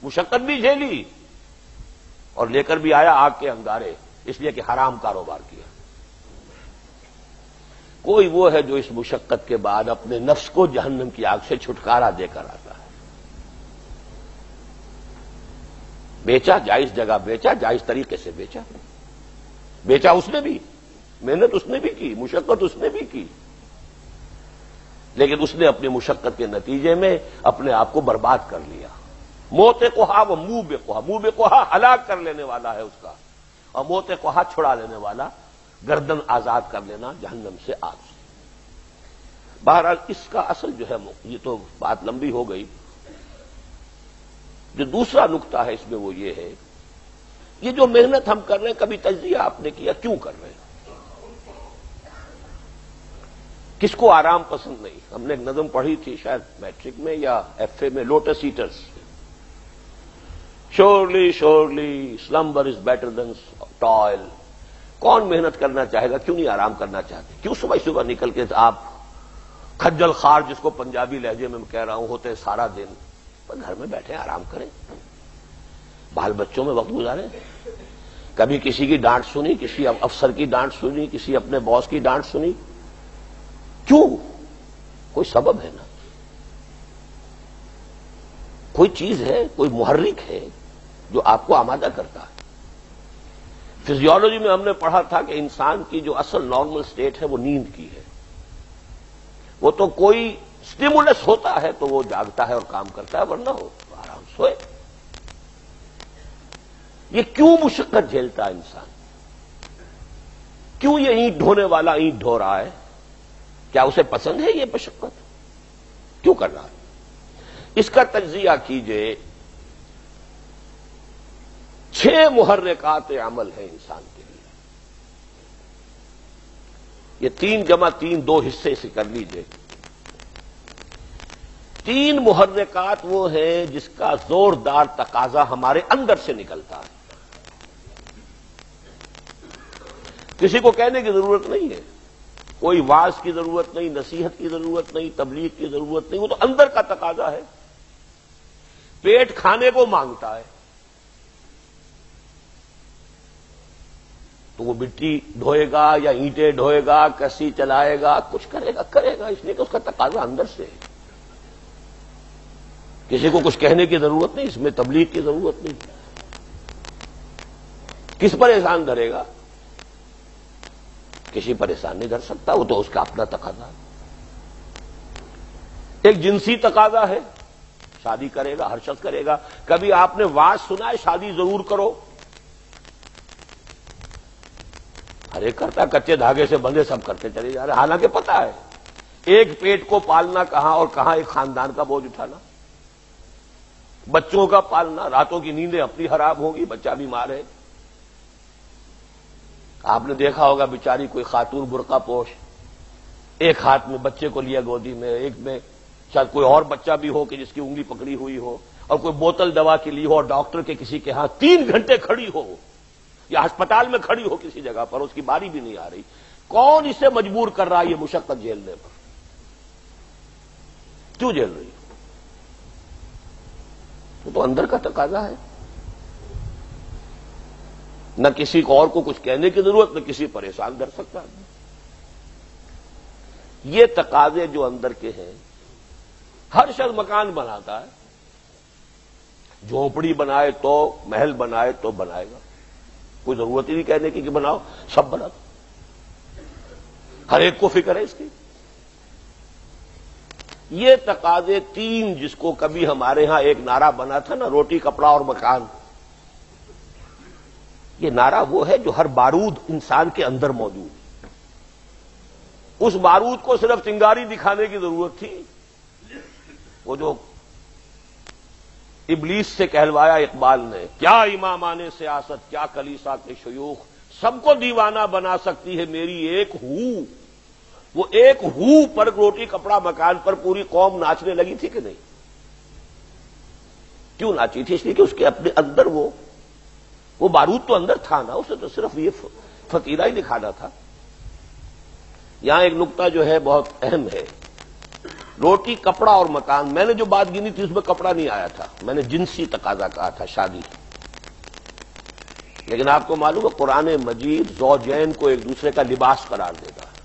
Speaker 1: مشقت بھی جھیلی اور لے کر بھی آیا آگ کے انگارے، اس لیے کہ حرام کاروبار کیا. کوئی وہ ہے جو اس مشقت کے بعد اپنے نفس کو جہنم کی آگ سے چھٹکارا دے کر آتا ہے. بیچا، جائز جگہ بیچا، جائز طریقے سے بیچا. بیچا اس نے بھی، محنت اس نے بھی کی، مشقت اس نے بھی کی، لیکن اس نے اپنی مشقت کے نتیجے میں اپنے آپ کو برباد کر لیا. موتقھا و موبقھا، موبقھا ہلاک کر لینے والا ہے اس کا، اور موتقھا چھڑا لینے والا، گردن آزاد کر لینا جہنم سے، آگ سے. بہرحال اس کا اصل جو ہے، یہ تو بات لمبی ہو گئی. جو دوسرا نقطہ ہے اس میں وہ یہ ہے، یہ جو محنت ہم کر رہے ہیں، کبھی تجزیہ آپ نے کیا کیوں کر رہے ہیں؟ کس کو آرام پسند نہیں؟ ہم نے ایک نظم پڑھی تھی شاید میٹرک میں یا ایف اے میں، lotus eaters. Surely surely slumber is better than toil. کون محنت کرنا چاہے گا؟ کیوں نہیں آرام کرنا چاہتے؟ کیوں صبح صبح نکل کے آپ کھجل خار، جس کو پنجابی لہجے میں کہہ رہا ہوں، ہوتے سارا دن پر گھر میں بیٹھے آرام کریں، بال بچوں میں وقت گزاریں. کبھی کسی کی ڈانٹ سنی، کسی افسر کی ڈانٹ سنی، کسی اپنے باس کی ڈانٹ سنی؟ کیوں؟ کوئی سبب ہے نا، کوئی چیز ہے، کوئی محرک ہے جو آپ کو آمادہ کرتا ہے. فزیولوجی میں ہم نے پڑھا تھا کہ انسان کی جو اصل نارمل سٹیٹ ہے وہ نیند کی ہے. وہ تو کوئی سٹیمولس ہوتا ہے تو وہ جاگتا ہے اور کام کرتا ہے، ورنہ ہو آرام سوئے. یہ کیوں مشقت جھیلتا ہے انسان؟ کیوں یہ اینٹ ڈھونے والا اینٹ ڈھو رہا ہے؟ کیا اسے پسند ہے یہ مشقت؟ کیوں کر رہا ہے؟ اس کا تجزیہ کیجئے. 6 محرکات عمل ہیں انسان کے لیے. یہ 3 جمع 3 2 حصے سے کر لیجئے. 3 محرکات وہ ہیں جس کا زوردار تقاضا ہمارے اندر سے نکلتا ہے. کسی کو کہنے کی ضرورت نہیں ہے، کوئی وعظ کی ضرورت نہیں، نصیحت کی ضرورت نہیں، تبلیغ کی ضرورت نہیں، وہ تو اندر کا تقاضا ہے. پیٹ کھانے کو مانگتا ہے تو وہ مٹی ڈھوئے گا یا اینٹیں ڈھوئے گا، کسی چلائے گا، کچھ کرے گا، اس لیے کہ اس کا تقاضا اندر سے ہے. کسی کو کچھ کہنے کی ضرورت نہیں، اس میں تبلیغ کی ضرورت نہیں. کس پر احسان دھرے گا؟ کسی پر احسان نہیں دھر سکتا، وہ تو اس کا اپنا تقاضا ہے. ایک جنسی تقاضا ہے، شادی کرے گا، ہر شخص کرے گا. کبھی آپ نے وعظ سنا ہے شادی ضرور کرو؟ ہر ایک کرتا ہے، کچے دھاگے سے بندھے سب کرتے چلے جا رہے ہیں، حالانکہ پتا ہے ایک پیٹ کو پالنا کہاں اور کہاں ایک خاندان کا بوجھ اٹھانا. بچوں کا پالنا، راتوں کی نیندیں اپنی خراب ہوگی، بچہ بیمار ہے. آپ نے دیکھا ہوگا بیچاری کوئی خاتون برقع پوش، ایک ہاتھ میں بچے کو لیا گودی میں، ایک میں شاید کوئی اور بچہ بھی ہو کہ جس کی انگلی پکڑی ہوئی ہو، اور کوئی بوتل دوا کی لی ہو اور ڈاکٹر کے کسی کے ہاں 3 گھنٹے کھڑی ہو یا ہسپتال میں کھڑی ہو کسی جگہ پر، اس کی باری بھی نہیں آ رہی. کون اسے مجبور کر رہا ہے یہ مشقت جھیلنے پر؟ کیوں جھیل رہی ہے؟ وہ تو اندر کا تقاضا ہے. نہ کسی کو اور کو کچھ کہنے کی ضرورت، نہ کسی پریشان کر سکتا ہے. یہ تقاضے جو اندر کے ہیں، ہر شخص مکان بناتا ہے، جھونپڑی بنائے تو، محل بنائے تو بنائے گا. کوئی ضرورت ہی نہیں کہنے کی کہ بناؤ، سب بنا دو. ہر ایک کو فکر ہے اس کی. یہ تقاضے 3 جس کو کبھی ہمارے ہاں ایک نعرہ بنا تھا نا، روٹی کپڑا اور مکان، یہ نعرہ وہ ہے جو ہر بارود انسان کے اندر موجود ہے. اس بارود کو صرف چنگاری دکھانے کی ضرورت تھی. وہ جو ابلیس سے کہلوایا اقبال نے، کیا امامان سیاست، کیا کلیسا کے شیوخ، سب کو دیوانہ بنا سکتی ہے میری ایک ہو. وہ ایک ہو پر روٹی کپڑا مکان پر پوری قوم ناچنے لگی تھی کہ نہیں؟ کیوں ناچی تھی؟ اس لیے کہ اس کے اپنے اندر وہ بارود تو اندر تھا نا، اسے تو صرف یہ فتیلہ ہی دکھانا تھا. یہاں ایک نقطہ جو ہے بہت اہم ہے، روٹی کپڑا اور مکان. میں نے جو بات گنی تھی اس میں کپڑا نہیں آیا تھا، میں نے جنسی تقاضا کہا تھا، شادی. لیکن آپ کو معلوم ہے قرآن مجید زوجین کو ایک دوسرے کا لباس قرار دیتا ہے.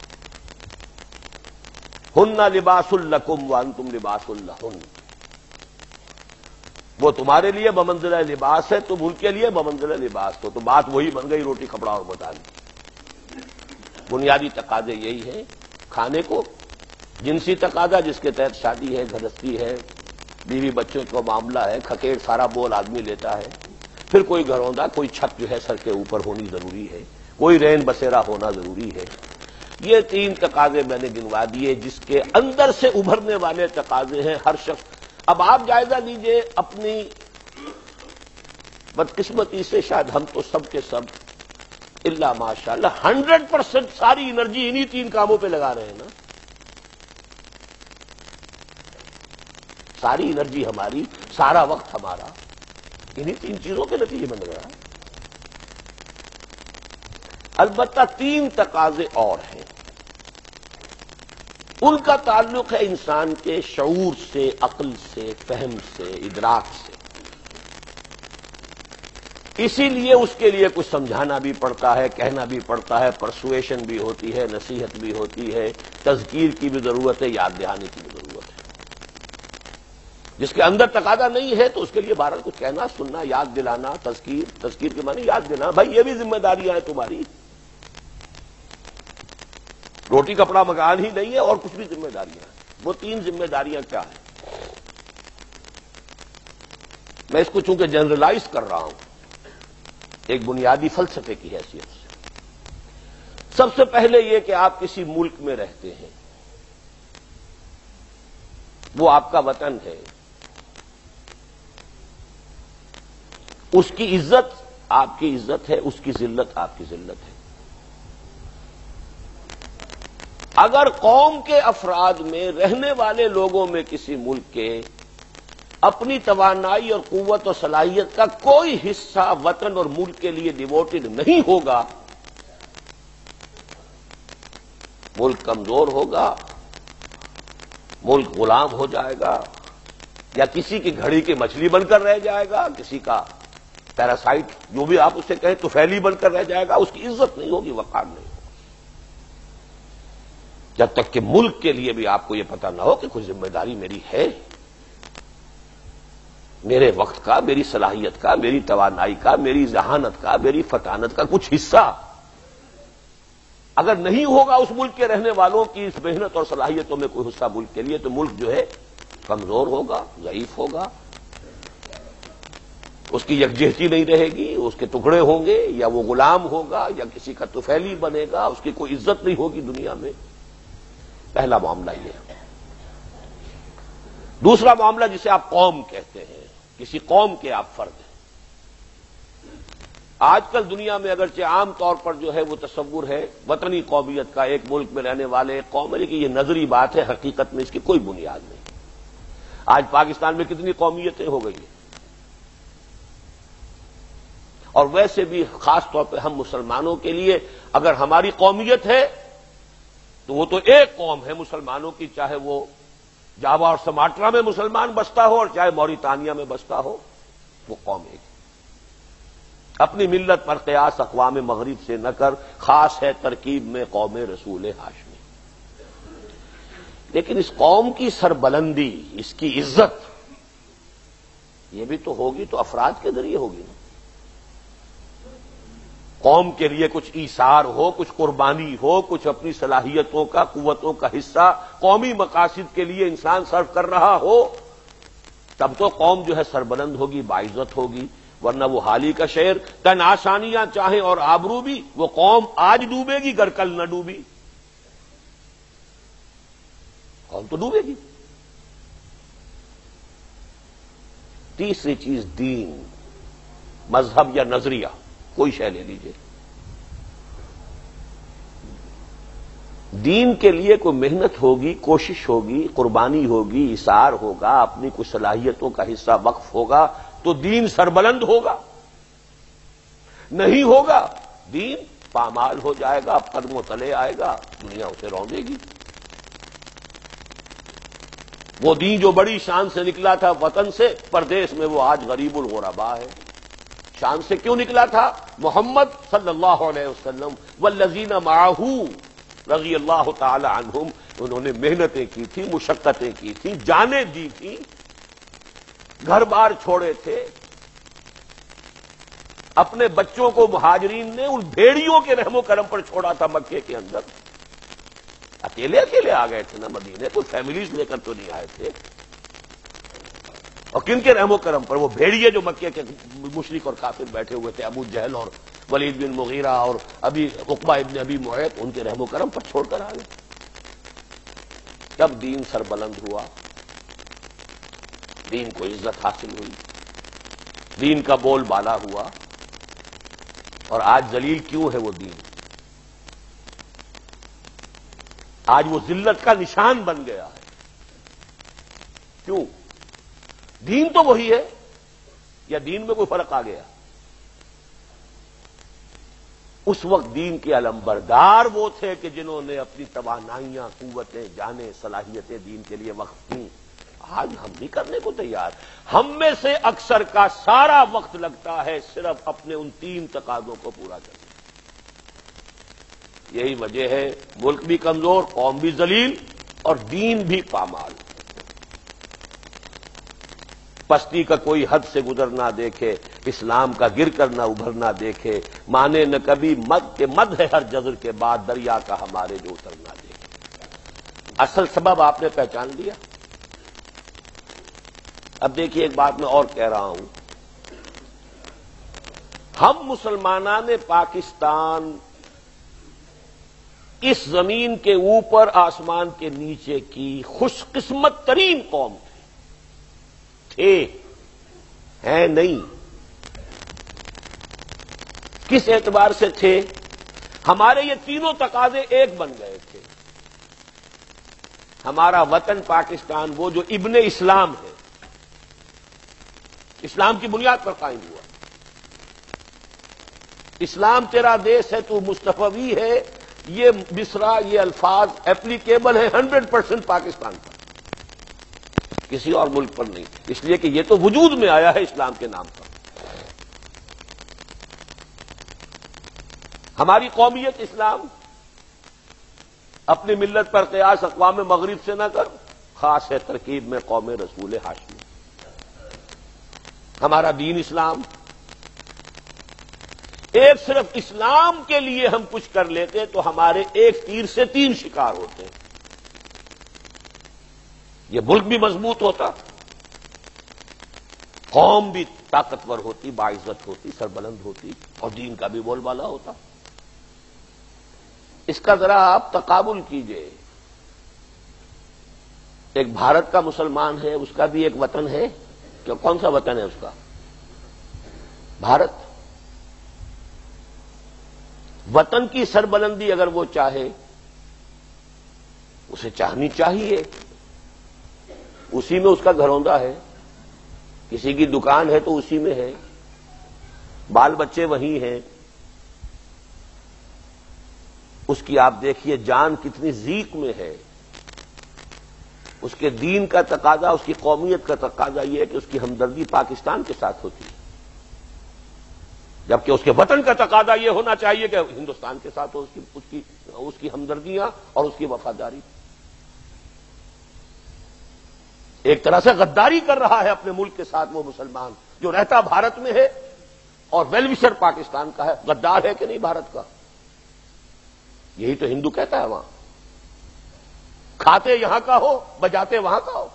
Speaker 1: ہن لباس لکم وانتم لباس لہن. وہ تمہارے لیے بمنزلہ لباس ہے، تم ان کے لیے بمنزلہ لباس ہو. تو بات وہی بن گئی روٹی کپڑا اور مکان کی. بنیادی تقاضے یہی ہیں. کھانے کو جنسی تقاضا جس کے تحت شادی ہے، گھرستی ہے، بیوی بچوں کا معاملہ ہے، کھکیڑ سارا بول آدمی لیتا ہے. پھر کوئی گھروندا، کوئی چھت جو ہے سر کے اوپر ہونی ضروری ہے، کوئی رین بسیرا ہونا ضروری ہے. یہ 3 تقاضے میں نے گنوا دیے جس کے اندر سے ابھرنے والے تقاضے ہیں ہر شخص. اب آپ جائزہ لیجئے اپنی بدقسمتی سے، شاید ہم تو سب کے سب الا ماشاءاللہ 100% ساری انرجی انہی 3 کاموں پہ لگا رہے ہیں نا. ساری انرجی ہماری، سارا وقت ہمارا انہی 3 چیزوں کے نتیجے میں لگ رہا ہے. البتہ 3 تقاضے اور ہیں. ان کا تعلق ہے انسان کے شعور سے، عقل سے، فہم سے، ادراک سے. اسی لیے اس کے لیے کچھ سمجھانا بھی پڑتا ہے، کہنا بھی پڑتا ہے، پرسویشن بھی ہوتی ہے، نصیحت بھی ہوتی ہے، تذکیر کی بھی ضرورت ہے، یاد دہانی کی بھی ضرورت ہے. جس کے اندر تقاضا نہیں ہے تو اس کے لیے بہرحال کچھ کہنا، سننا، یاد دلانا. تذکیر کے معنی یاد دلانا. بھائی یہ بھی ذمہ داریاں ہیں تمہاری. روٹی کپڑا مکان ہی نہیں ہے اور کچھ بھی ذمہ داریاں ہیں. وہ 3 ذمہ داریاں کیا ہیں؟ میں اس کو چونکہ جنرلائز کر رہا ہوں ایک بنیادی فلسفے کی حیثیت سے. سب سے پہلے یہ کہ آپ کسی ملک میں رہتے ہیں، وہ آپ کا وطن ہے، اس کی عزت آپ کی عزت ہے، اس کی ذلت آپ کی ذلت ہے. اگر قوم کے افراد میں، رہنے والے لوگوں میں کسی ملک کے اپنی توانائی اور قوت اور صلاحیت کا کوئی حصہ وطن اور ملک کے لیے ڈیووٹڈ نہیں ہوگا، ملک کمزور ہوگا، ملک غلام ہو جائے گا، یا کسی کی گھڑی کی مچھلی بن کر رہ جائے گا، کسی کا پیراسائٹ جو بھی آپ اسے کہیں طفیلی بن کر رہ جائے گا. اس کی عزت نہیں ہوگی، وقار نہیں ہوگی. جب تک کہ ملک کے لیے بھی آپ کو یہ پتہ نہ ہو کہ کوئی ذمہ داری میری ہے، میرے وقت کا، میری صلاحیت کا، میری توانائی کا، میری ذہانت کا، میری فطانت کا کچھ حصہ اگر نہیں ہوگا اس ملک کے رہنے والوں کی اس محنت اور صلاحیتوں میں کوئی حصہ ملک کے لیے، تو ملک جو ہے کمزور ہوگا، ضعیف ہوگا، اس کی یکجہتی نہیں رہے گی، اس کے ٹکڑے ہوں گے، یا وہ غلام ہوگا، یا کسی کا طفیلی بنے گا، اس کی کوئی عزت نہیں ہوگی دنیا میں. پہلا معاملہ یہ ہے. دوسرا معاملہ جسے آپ قوم کہتے ہیں، کسی قوم کے آپ فرد ہیں. آج کل دنیا میں اگرچہ عام طور پر جو ہے وہ تصور ہے وطنی قومیت کا، ایک ملک میں رہنے والے ایک قوم ہے، لیکن یہ نظری بات ہے، حقیقت میں اس کی کوئی بنیاد نہیں۔ آج پاکستان میں کتنی قومیتیں ہو گئی ہیں، اور ویسے بھی خاص طور پہ ہم مسلمانوں کے لیے اگر ہماری قومیت ہے تو وہ تو ایک قوم ہے مسلمانوں کی، چاہے وہ جاوا اور سماٹرا میں مسلمان بستا ہو اور چاہے موریتانیہ میں بستا ہو، وہ قوم ایک ہے۔ اپنی ملت پر قیاس اقوام مغرب سے نہ کر، خاص ہے ترکیب میں قوم رسول ہاشمی۔ لیکن اس قوم کی سربلندی، اس کی عزت، یہ بھی تو ہوگی تو افراد کے ذریعے ہوگی نا۔ قوم کے لیے کچھ ایثار ہو، کچھ قربانی ہو، کچھ اپنی صلاحیتوں کا، قوتوں کا حصہ قومی مقاصد کے لیے انسان صرف کر رہا ہو، تب تو قوم جو ہے سربلند ہوگی، باعزت ہوگی، ورنہ وہ حالی کا شعر، تن آسانیاں چاہیں اور آبرو بھی، وہ قوم آج ڈوبے گی گر کل نہ ڈوبی۔ قوم تو ڈوبے گی۔ تیسری چیز دین، مذہب یا نظریہ، کوئی شے لے لیجیے، دین کے لیے کوئی محنت ہوگی، کوشش ہوگی، قربانی ہوگی، ایثار ہوگا، اپنی کچھ صلاحیتوں کا حصہ وقف ہوگا تو دین سربلند ہوگا۔ نہیں ہوگا دین پامال ہو جائے گا، قدموں تلے آئے گا، دنیا اسے روندے گی۔ وہ دین جو بڑی شان سے نکلا تھا وطن سے، پردیس میں وہ آج غریب الغرباء ہے۔ شان سے کیوں نکلا تھا؟ محمد صلی اللہ علیہ وسلم والذین معہ رضی اللہ تعالی عنہم، انہوں نے محنتیں کی تھی، مشقتیں کی تھی، جانیں دی تھی، گھر بار چھوڑے تھے، اپنے بچوں کو مہاجرین نے ان بھیڑیوں کے رحم و کرم پر چھوڑا تھا مکے کے اندر۔ اکیلے اکیلے آ گئے تھے نا مدینے، کوئی فیملیز لے کر تو نہیں آئے تھے۔ اور کن کے رحم و کرم پر؟ وہ بھیڑیے جو مکے کے مشرک اور کافر بیٹھے ہوئے تھے، ابو جہل اور ولید بن مغیرہ اور ابھی عقبہ ابن ابی معیط، ان کے رحم و کرم پر چھوڑ کر آ گئے۔ تب دین سربلند ہوا، دین کو عزت حاصل ہوئی، دین کا بول بالا ہوا۔ اور آج ذلیل کیوں ہے وہ دین؟ آج وہ ذلت کا نشان بن گیا ہے۔ کیوں؟ دین تو وہی ہے، یا دین میں کوئی فرق آ گیا؟ اس وقت دین کے علمبردار وہ تھے کہ جنہوں نے اپنی توانائیاں، قوتیں، جانیں، صلاحیتیں دین کے لیے وقف کی۔ آج ہم بھی کرنے کو تیار۔ ہم میں سے اکثر کا سارا وقت لگتا ہے صرف اپنے ان 3 تقاضوں کو پورا کرنے۔ یہی وجہ ہے ملک بھی کمزور، قوم بھی ذلیل اور دین بھی پامال۔ پستی کا کوئی حد سے گزر نہ دیکھے، اسلام کا گر کر نہ ابھر نہ دیکھے، مانے نہ کبھی مد کے مد ہے ہر جزر کے بعد، دریا کا ہمارے جو اتر نہ دیکھے۔ اصل سبب آپ نے پہچان لیا۔ اب دیکھیے ایک بات میں اور کہہ رہا ہوں، ہم مسلمانان پاکستان اس زمین کے اوپر آسمان کے نیچے کی خوش قسمت ترین قوم تھے، ہیں نہیں۔ کس اعتبار سے تھے؟ ہمارے یہ تینوں تقاضے ایک بن گئے تھے۔ ہمارا وطن پاکستان وہ جو ابن اسلام ہے، اسلام کی بنیاد پر قائم ہوا۔ اسلام تیرا دیس ہے، تو مصطفی ہے، یہ مصرع، یہ الفاظ ایپلیکیبل ہیں 100% پاکستان پر، کسی اور ملک پر نہیں، اس لیے کہ یہ تو وجود میں آیا ہے اسلام کے نام پر۔ ہماری قومیت اسلام، اپنی ملت پر قیاس اقوام مغرب سے نہ کر، خاص ہے ترکیب میں قوم رسول ہاشمی۔ ہمارا دین اسلام، ایک صرف اسلام کے لیے ہم کچھ کر لیتے تو ہمارے ایک تیر سے 3 شکار ہوتے۔ یہ ملک بھی مضبوط ہوتا، قوم بھی طاقتور ہوتی، باعزت ہوتی، سربلند ہوتی، اور دین کا بھی بول بالا ہوتا۔ اس کا ذرا آپ تقابل کیجئے، ایک بھارت کا مسلمان ہے، اس کا بھی ایک وطن ہے، کون سا وطن ہے اس کا؟ بھارت۔ وطن کی سربلندی اگر وہ چاہے اسے چاہنی چاہیے، اسی میں اس کا گھروندا ہے، کسی کی دکان ہے تو اسی میں ہے، بال بچے وہی ہیں، اس کی آپ دیکھیے جان کتنی ضیق میں ہے، اس کے دین کا تقاضا، اس کی قومیت کا تقاضا یہ ہے کہ اس کی ہمدردی پاکستان کے ساتھ ہوتی ہے، جبکہ اس کے وطن کا تقاضا یہ ہونا چاہیے کہ ہندوستان کے ساتھ ہو اس کی ہمدردیاں اور اس کی وفاداری۔ ایک طرح سے غداری کر رہا ہے اپنے ملک کے ساتھ وہ مسلمان جو رہتا بھارت میں ہے اور ویلوشر پاکستان کا ہے، غدار ہے کہ نہیں بھارت کا؟ یہی تو ہندو کہتا ہے وہاں، کھاتے یہاں کا ہو بجاتے وہاں کا ہو۔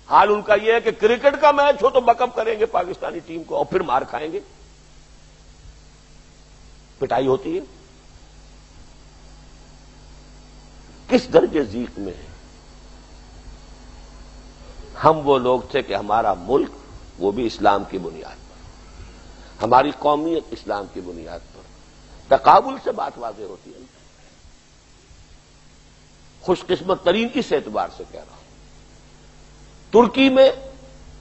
Speaker 1: حال ان کا یہ ہے کہ کرکٹ کا میچ ہو تو بیک اپ کریں گے پاکستانی ٹیم کو اور پھر مار کھائیں گے، پٹائی ہوتی ہے۔ کس درجے ضیق میں ہے؟ ہم وہ لوگ تھے کہ ہمارا ملک وہ بھی اسلام کی بنیاد پر، ہماری قومیت اسلام کی بنیاد پر، تقابل سے بات واضح ہوتی ہے۔ خوش قسمت ترین اس اعتبار سے کہہ رہا ہوں، ترکی میں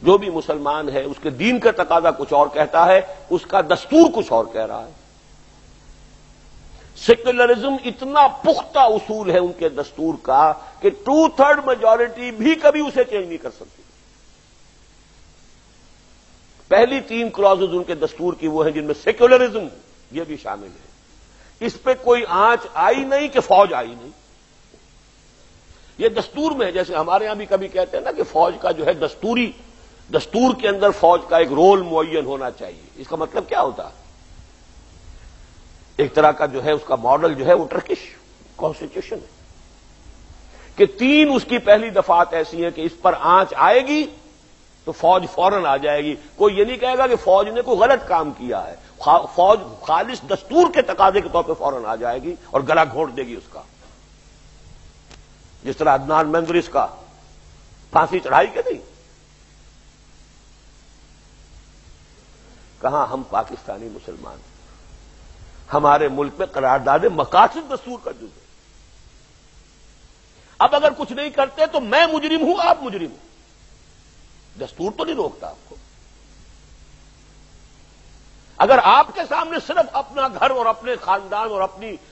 Speaker 1: جو بھی مسلمان ہے اس کے دین کا تقاضا کچھ اور کہتا ہے، اس کا دستور کچھ اور کہہ رہا ہے۔ سیکولرزم اتنا پختہ اصول ہے ان کے دستور کا کہ 2/3 میجورٹی بھی کبھی اسے چینج نہیں کر سکتی۔ پہلی 3 کلازز ان کے دستور کی وہ ہیں جن میں سیکولرزم یہ بھی شامل ہے، اس پہ کوئی آنچ آئی نہیں کہ فوج آئی نہیں۔ یہ دستور میں ہے، جیسے ہمارے ہاں بھی کبھی کہتے ہیں نا کہ فوج کا جو ہے دستور کے اندر فوج کا ایک رول معین ہونا چاہیے۔ اس کا مطلب کیا ہوتا ہے؟ ایک طرح کا جو ہے اس کا ماڈل جو ہے وہ ٹرکش کانسٹیٹیوشن ہے کہ 3 اس کی پہلی دفعات ایسی ہیں کہ اس پر آنچ آئے گی تو فوج فوراً آ جائے گی۔ کوئی یہ نہیں کہے گا کہ فوج نے کوئی غلط کام کیا ہے، فوج خالص دستور کے تقاضے کے طور پہ فوراً آ جائے گی اور گلا گھونٹ دے گی اس کا، جس طرح عدنان مینگرس کا پھانسی چڑھائی کہ نہیں۔ کہاں ہم پاکستانی مسلمان، ہمارے ملک میں قرارداد مقاصد دستور کا جز ہے۔ اب اگر کچھ نہیں کرتے تو میں مجرم ہوں، آپ مجرم ہوں، دستور تو نہیں روکتا آپ کو۔ اگر آپ کے سامنے صرف اپنا گھر اور اپنے خاندان اور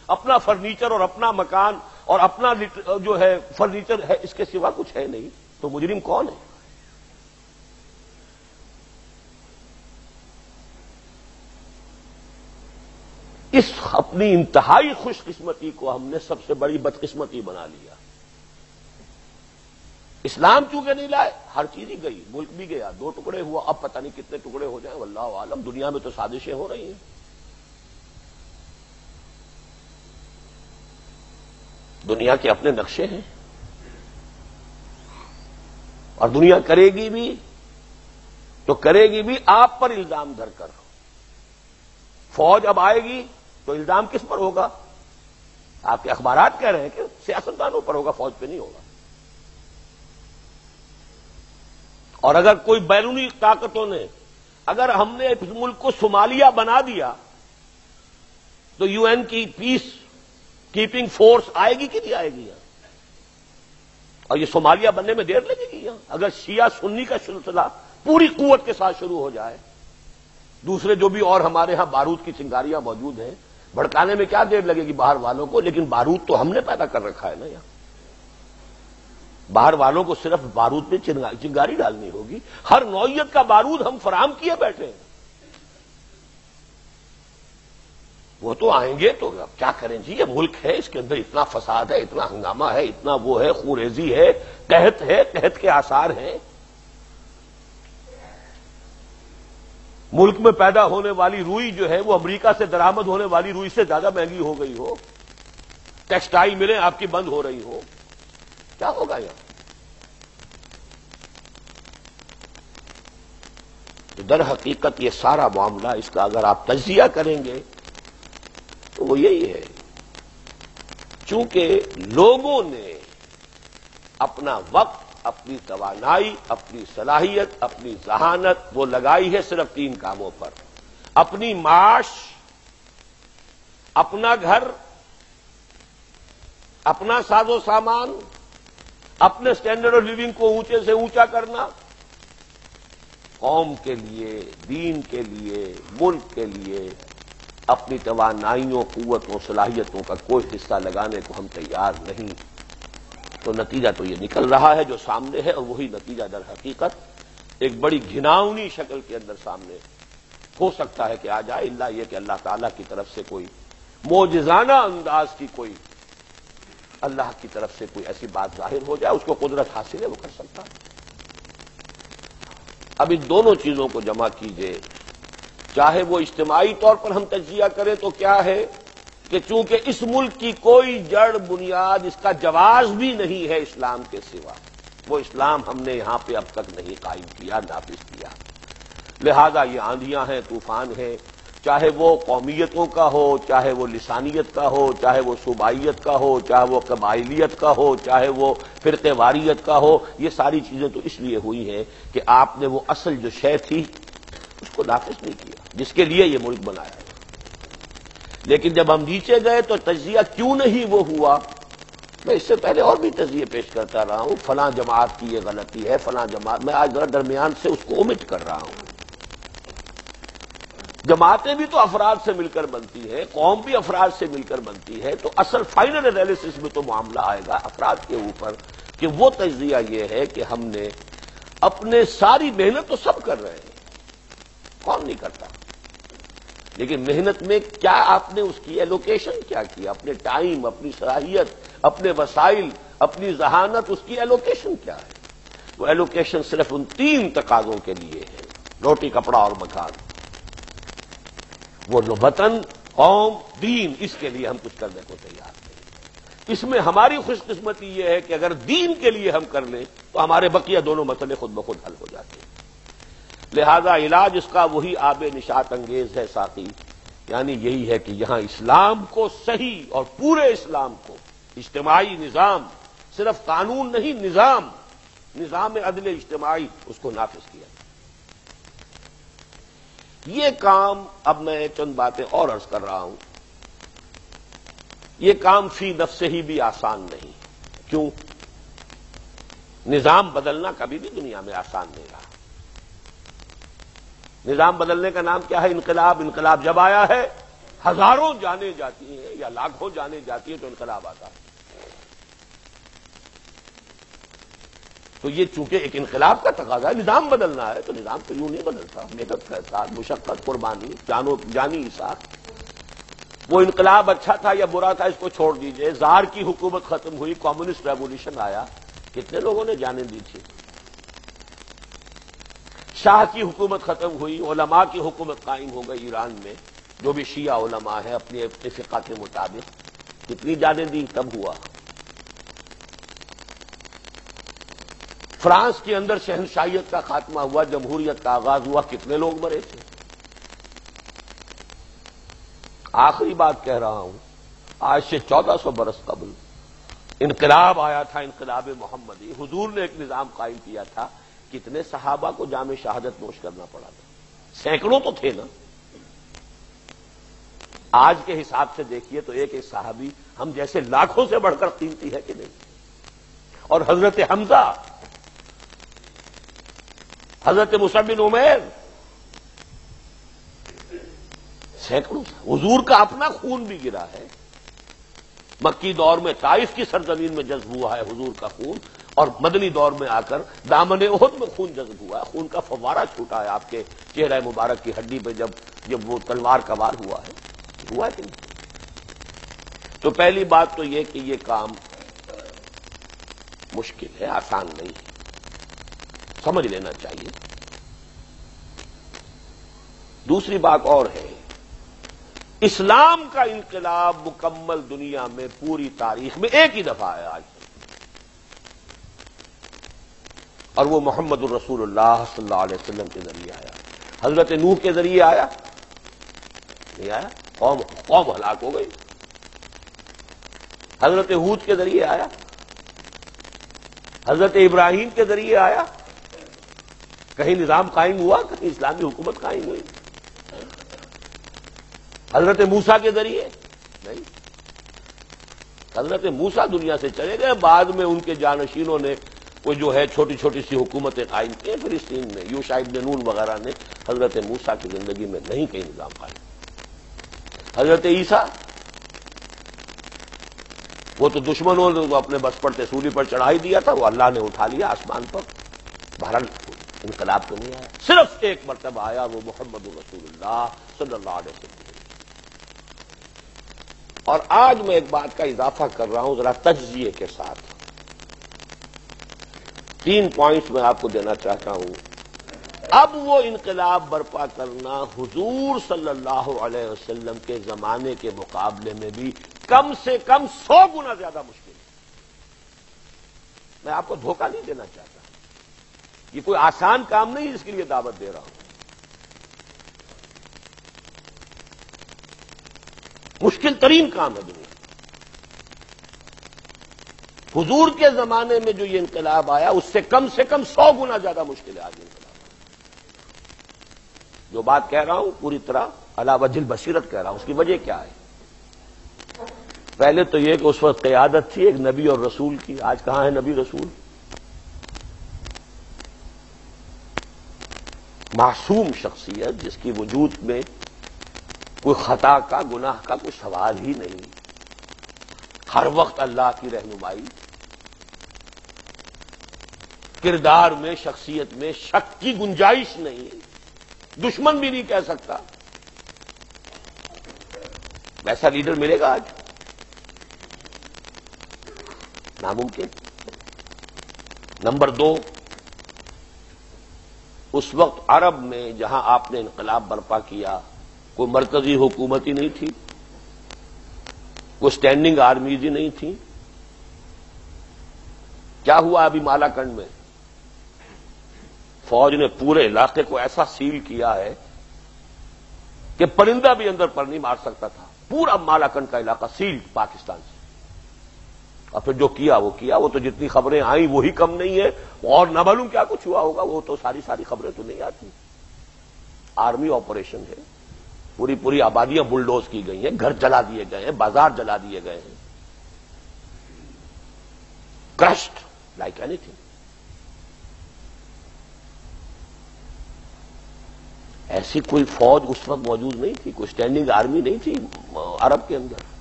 Speaker 1: اپنا فرنیچر اور اپنا مکان اور اپنا جو ہے فرنیچر ہے، اس کے سوا کچھ ہے نہیں، تو مجرم کون ہے؟ اس اپنی انتہائی خوش قسمتی کو ہم نے سب سے بڑی بدقسمتی بنا لیا۔ اسلام چونکہ نہیں لائے، ہر چیز ہی گئی، ملک بھی گیا، 2 ٹکڑے ہوا، اب پتہ نہیں کتنے ٹکڑے ہو جائیں، واللہ عالم۔ دنیا میں تو سازشیں ہو رہی ہیں، دنیا کے اپنے نقشے ہیں، اور دنیا کرے گی بھی تو کرے گی بھی آپ پر الزام دھر کر۔ فوج اب آئے گی تو الزام کس پر ہوگا؟ آپ کے اخبارات کہہ رہے ہیں کہ سیاستدانوں پر ہوگا، فوج پہ نہیں ہوگا۔ اور اگر کوئی بیرونی طاقتوں نے، اگر ہم نے اس ملک کو صومالیہ بنا دیا تو یو این کی پیس کیپنگ فورس آئے گی کہ نہیں آئے گی یہاں؟ اور یہ صومالیہ بننے میں دیر لگے گی یہاں، اگر شیعہ سنی کا سلسلہ پوری قوت کے ساتھ شروع ہو جائے۔ دوسرے جو بھی اور ہمارے ہاں بارود کی چنگاریاں موجود ہیں، بھڑکانے میں کیا دیر لگے گی باہر والوں کو، لیکن بارود تو ہم نے پیدا کر رکھا ہے نا یہاں۔ باہر والوں کو صرف بارود پہ چنگاری ڈالنی ہوگی، ہر نوعیت کا بارود ہم فراہم کیے بیٹھے ہیں۔ وہ تو آئیں گے تو اب کیا کریں جی، یہ ملک ہے، اس کے اندر اتنا فساد ہے، اتنا ہنگامہ ہے، اتنا وہ ہے، خونریزی ہے، قحط کے آثار ہیں۔ ملک میں پیدا ہونے والی روئی جو ہے وہ امریکہ سے درآمد ہونے والی روئی سے زیادہ مہنگی ہو گئی ہو، ٹیکسٹائل ملیں آپ کی بند ہو رہی ہو، کیا ہوگا یہاں؟ در حقیقت یہ سارا معاملہ، اس کا اگر آپ تجزیہ کریں گے تو وہ یہی ہے، چونکہ لوگوں نے اپنا وقت، اپنی توانائی، اپنی صلاحیت، اپنی ذہانت وہ لگائی ہے صرف 3 کاموں پر: اپنی معاش، اپنا گھر، اپنا ساز و سامان، اپنے اسٹینڈرڈ آف لیونگ کو اونچے سے اونچا کرنا، قوم کے لیے، دین کے لیے، ملک کے لیے اپنی توانائیوں، قوتوں، صلاحیتوں کا کوئی حصہ لگانے کو ہم تیار نہیں، تو نتیجہ تو یہ نکل رہا ہے جو سامنے ہے، اور وہی نتیجہ در حقیقت ایک بڑی گھناؤنی شکل کے اندر سامنے ہو سکتا ہے کہ آ جائے، الا یہ کہ اللہ تعالیٰ کی طرف سے کوئی معجزانہ انداز کی کوئی اللہ کی طرف سے کوئی ایسی بات ظاہر ہو جائے، اس کو قدرت حاصل ہے، وہ کر سکتا ہے۔ اب ان دونوں چیزوں کو جمع کیجئے، چاہے وہ اجتماعی طور پر ہم تجزیہ کریں تو کیا ہے کہ چونکہ اس ملک کی کوئی جڑ بنیاد، اس کا جواز بھی نہیں ہے اسلام کے سوا، وہ اسلام ہم نے یہاں پہ اب تک نہیں قائم کیا، نافذ کیا، لہذا یہ آندھیاں ہیں، طوفان ہیں، چاہے وہ قومیتوں کا ہو، چاہے وہ لسانیت کا ہو، چاہے وہ صوبائیت کا ہو، چاہے وہ قبائلیت کا ہو، چاہے وہ فرقے واریت کا ہو، یہ ساری چیزیں تو اس لیے ہوئی ہیں کہ آپ نے وہ اصل جو شے تھی اس کو نافذ نہیں کیا جس کے لیے یہ ملک بنایا ہے۔ لیکن جب ہم نیچے گئے تو تجزیہ کیوں نہیں وہ ہوا، میں اس سے پہلے اور بھی تجزیے پیش کرتا رہا ہوں، فلاں جماعت کی یہ غلطی ہے، فلاں جماعت، میں آج ذرا درمیان سے اس کو اومٹ کر رہا ہوں۔ جماعتیں بھی تو افراد سے مل کر بنتی ہیں، قوم بھی افراد سے مل کر بنتی ہے، تو اصل فائنل انالیسس میں تو معاملہ آئے گا افراد کے اوپر کہ وہ تجزیہ یہ ہے کہ ہم نے اپنے ساری محنت تو سب کر رہے ہیں، کون نہیں کرتا، لیکن محنت میں کیا آپ نے اس کی ایلوکیشن کیا کی، اپنے ٹائم، اپنی صلاحیت، اپنے وسائل، اپنی ذہانت، اس کی ایلوکیشن کیا ہے؟ وہ ایلوکیشن صرف ان 3 تقاضوں کے لیے ہے، روٹی، کپڑا اور مکان، وہ وطن، قوم، دین، اس کے لیے ہم کچھ کرنے کو تیار نہیں۔ اس میں ہماری خوش قسمتی یہ ہے کہ اگر دین کے لیے ہم کر لیں تو ہمارے بقیہ دونوں مسئلے خود بخود حل ہو جاتے ہیں۔ لہذا علاج اس کا وہی آب نشاط انگیز ہے ساقی، یعنی یہی ہے کہ یہاں اسلام کو صحیح اور پورے اسلام کو، اجتماعی نظام، صرف قانون نہیں، نظام عدل اجتماعی، اس کو نافذ کیا۔ یہ کام، اب میں چند باتیں اور عرض کر رہا ہوں، یہ کام فی نفسہ ہی بھی آسان نہیں۔ کیوں؟ نظام بدلنا کبھی بھی دنیا میں آسان نہیں رہا۔ نظام بدلنے کا نام کیا ہے؟ انقلاب۔ انقلاب جب آیا ہے، ہزاروں جانیں جاتی ہیں یا لاکھوں جانیں جاتی ہیں تو انقلاب آتا ہے۔ تو یہ چونکہ ایک انقلاب کا تقاضا ہے، نظام بدلنا ہے، تو نظام تو یوں نہیں بدلتا، محنت کے ساتھ، مشقت، قربانی، جانی ایثار۔ وہ انقلاب اچھا تھا یا برا تھا اس کو چھوڑ دیجئے، زار کی حکومت ختم ہوئی، کمیونسٹ ریولیوشن آیا، کتنے لوگوں نے جانیں دی تھی؟ شاہ کی حکومت ختم ہوئی، علماء کی حکومت قائم ہو گئی ایران میں، جو بھی شیعہ علماء ہیں اپنے فقہ کے مطابق، کتنی جانیں دی تب ہوا۔ فرانس کے اندر شہنشاہیت کا خاتمہ ہوا، جمہوریت کا آغاز ہوا، کتنے لوگ مرے تھے۔ آخری بات کہہ رہا ہوں، آج سے 1400 برس قبل انقلاب آیا تھا، انقلاب محمدی، حضور نے ایک نظام قائم کیا تھا، کتنے صحابہ کو جام شہادت نوش کرنا پڑا تھا؟ سینکڑوں تو تھے نا۔ آج کے حساب سے دیکھیے تو ایک ایک صحابی ہم جیسے لاکھوں سے بڑھ کر قیمتی ہے کہ نہیں؟ اور حضرت حمزہ، حضرت مصعب بن عمیر، سینکڑوں، حضور کا اپنا خون بھی گرا ہے۔ مکی دور میں طائف کی سرزمین میں جذب ہوا ہے حضور کا خون، اور مدنی دور میں آ کر دامن احد میں خون جذب ہوا ہے، خون کا فوارہ چھوٹا ہے آپ کے چہرہ مبارک کی ہڈی پہ جب وہ تلوار کا وار ہوا ہے کہ نہیں؟ تو پہلی بات تو یہ کہ یہ کام مشکل ہے، آسان نہیں ہے، سمجھ لینا چاہیے۔ دوسری بات اور ہے، اسلام کا انقلاب مکمل دنیا میں پوری تاریخ میں ایک ہی دفعہ ہے آج، اور وہ محمد الرسول اللہ صلی اللہ علیہ وسلم کے ذریعے آیا۔ حضرت نوح کے ذریعے آیا نہیں آیا، قوم ہلاک ہو گئی۔ حضرت ہود کے ذریعے آیا، حضرت ابراہیم کے ذریعے آیا، کہیں نظام قائم ہوا، کہیں اسلامی حکومت قائم ہوئی۔ حضرت موسیٰ کے ذریعے نہیں، حضرت موسیٰ دنیا سے چلے گئے، بعد میں ان کے جانشینوں نے وہ جو ہے چھوٹی چھوٹی سی حکومتیں قائم کی فلسطین میں، یوشع ابن نون وغیرہ نے حضرت موسیٰ کی زندگی میں نہیں کئی نظام قائم۔ حضرت عیسیٰ وہ تو دشمنوں نے تو اپنے بس پڑتے سولی پر چڑھا ہی دیا تھا، وہ اللہ نے اٹھا لیا آسمان پر، بہرحال انقلاب تو نہیں آیا، صرف ایک مرتبہ آیا، وہ محمد رسول اللہ صلی اللہ علیہ وسلم۔ اور آج میں ایک بات کا اضافہ کر رہا ہوں ذرا تجزیے کے ساتھ، 3 پوائنٹس میں آپ کو دینا چاہتا ہوں۔ اب وہ انقلاب برپا کرنا حضور صلی اللہ علیہ وسلم کے زمانے کے مقابلے میں بھی کم سے کم 100 گنا زیادہ مشکل ہے۔ میں آپ کو دھوکہ نہیں دینا چاہتا، یہ کوئی آسان کام نہیں جس کے لیے دعوت دے رہا ہوں، مشکل ترین کام ہے دنیا۔ حضور کے زمانے میں جو یہ انقلاب آیا اس سے کم 100 گنا زیادہ مشکل ہے آج انقلاب۔ جو بات کہہ رہا ہوں پوری طرح علی وجہ البصیرت کہہ رہا ہوں، اس کی وجہ کیا ہے؟ پہلے تو یہ کہ اس وقت قیادت تھی ایک نبی اور رسول کی، آج کہاں ہے نبی رسول؟ معصوم شخصیت جس کی وجود میں کوئی خطا کا گناہ کا کوئی سوال ہی نہیں، ہر وقت اللہ کی رہنمائی، کردار میں شخصیت میں شک کی گنجائش نہیں، دشمن بھی نہیں کہہ سکتا، ویسا لیڈر ملے گا آج؟ ناممکن۔ نمبر 2، اس وقت عرب میں جہاں آپ نے انقلاب برپا کیا کوئی مرکزی حکومت ہی نہیں تھی، کوئی اسٹینڈنگ آرمیز ہی نہیں تھی۔ کیا ہوا ابھی مالاکنڈ میں؟ فوج نے پورے علاقے کو ایسا سیل کیا ہے کہ پرندہ بھی اندر پر نہیں مار سکتا تھا، پورا مالاکنڈ کا علاقہ سیل پاکستان سے۔ اور پھر جو کیا وہ تو جتنی خبریں آئیں وہی کم نہیں ہے، اور نہ معلوم کیا کچھ ہوا ہوگا، وہ تو ساری خبریں تو نہیں آتی۔ آرمی آپریشن ہے، پوری آبادیاں بلڈوز کی گئی ہیں، گھر جلا دیے گئے ہیں، بازار جلا دیے گئے ہیں، کرشڈ لائک اینی تھنگ۔ ایسی کوئی فوج اس وقت موجود نہیں تھی، کوئی اسٹینڈنگ آرمی نہیں تھی عرب کے اندر۔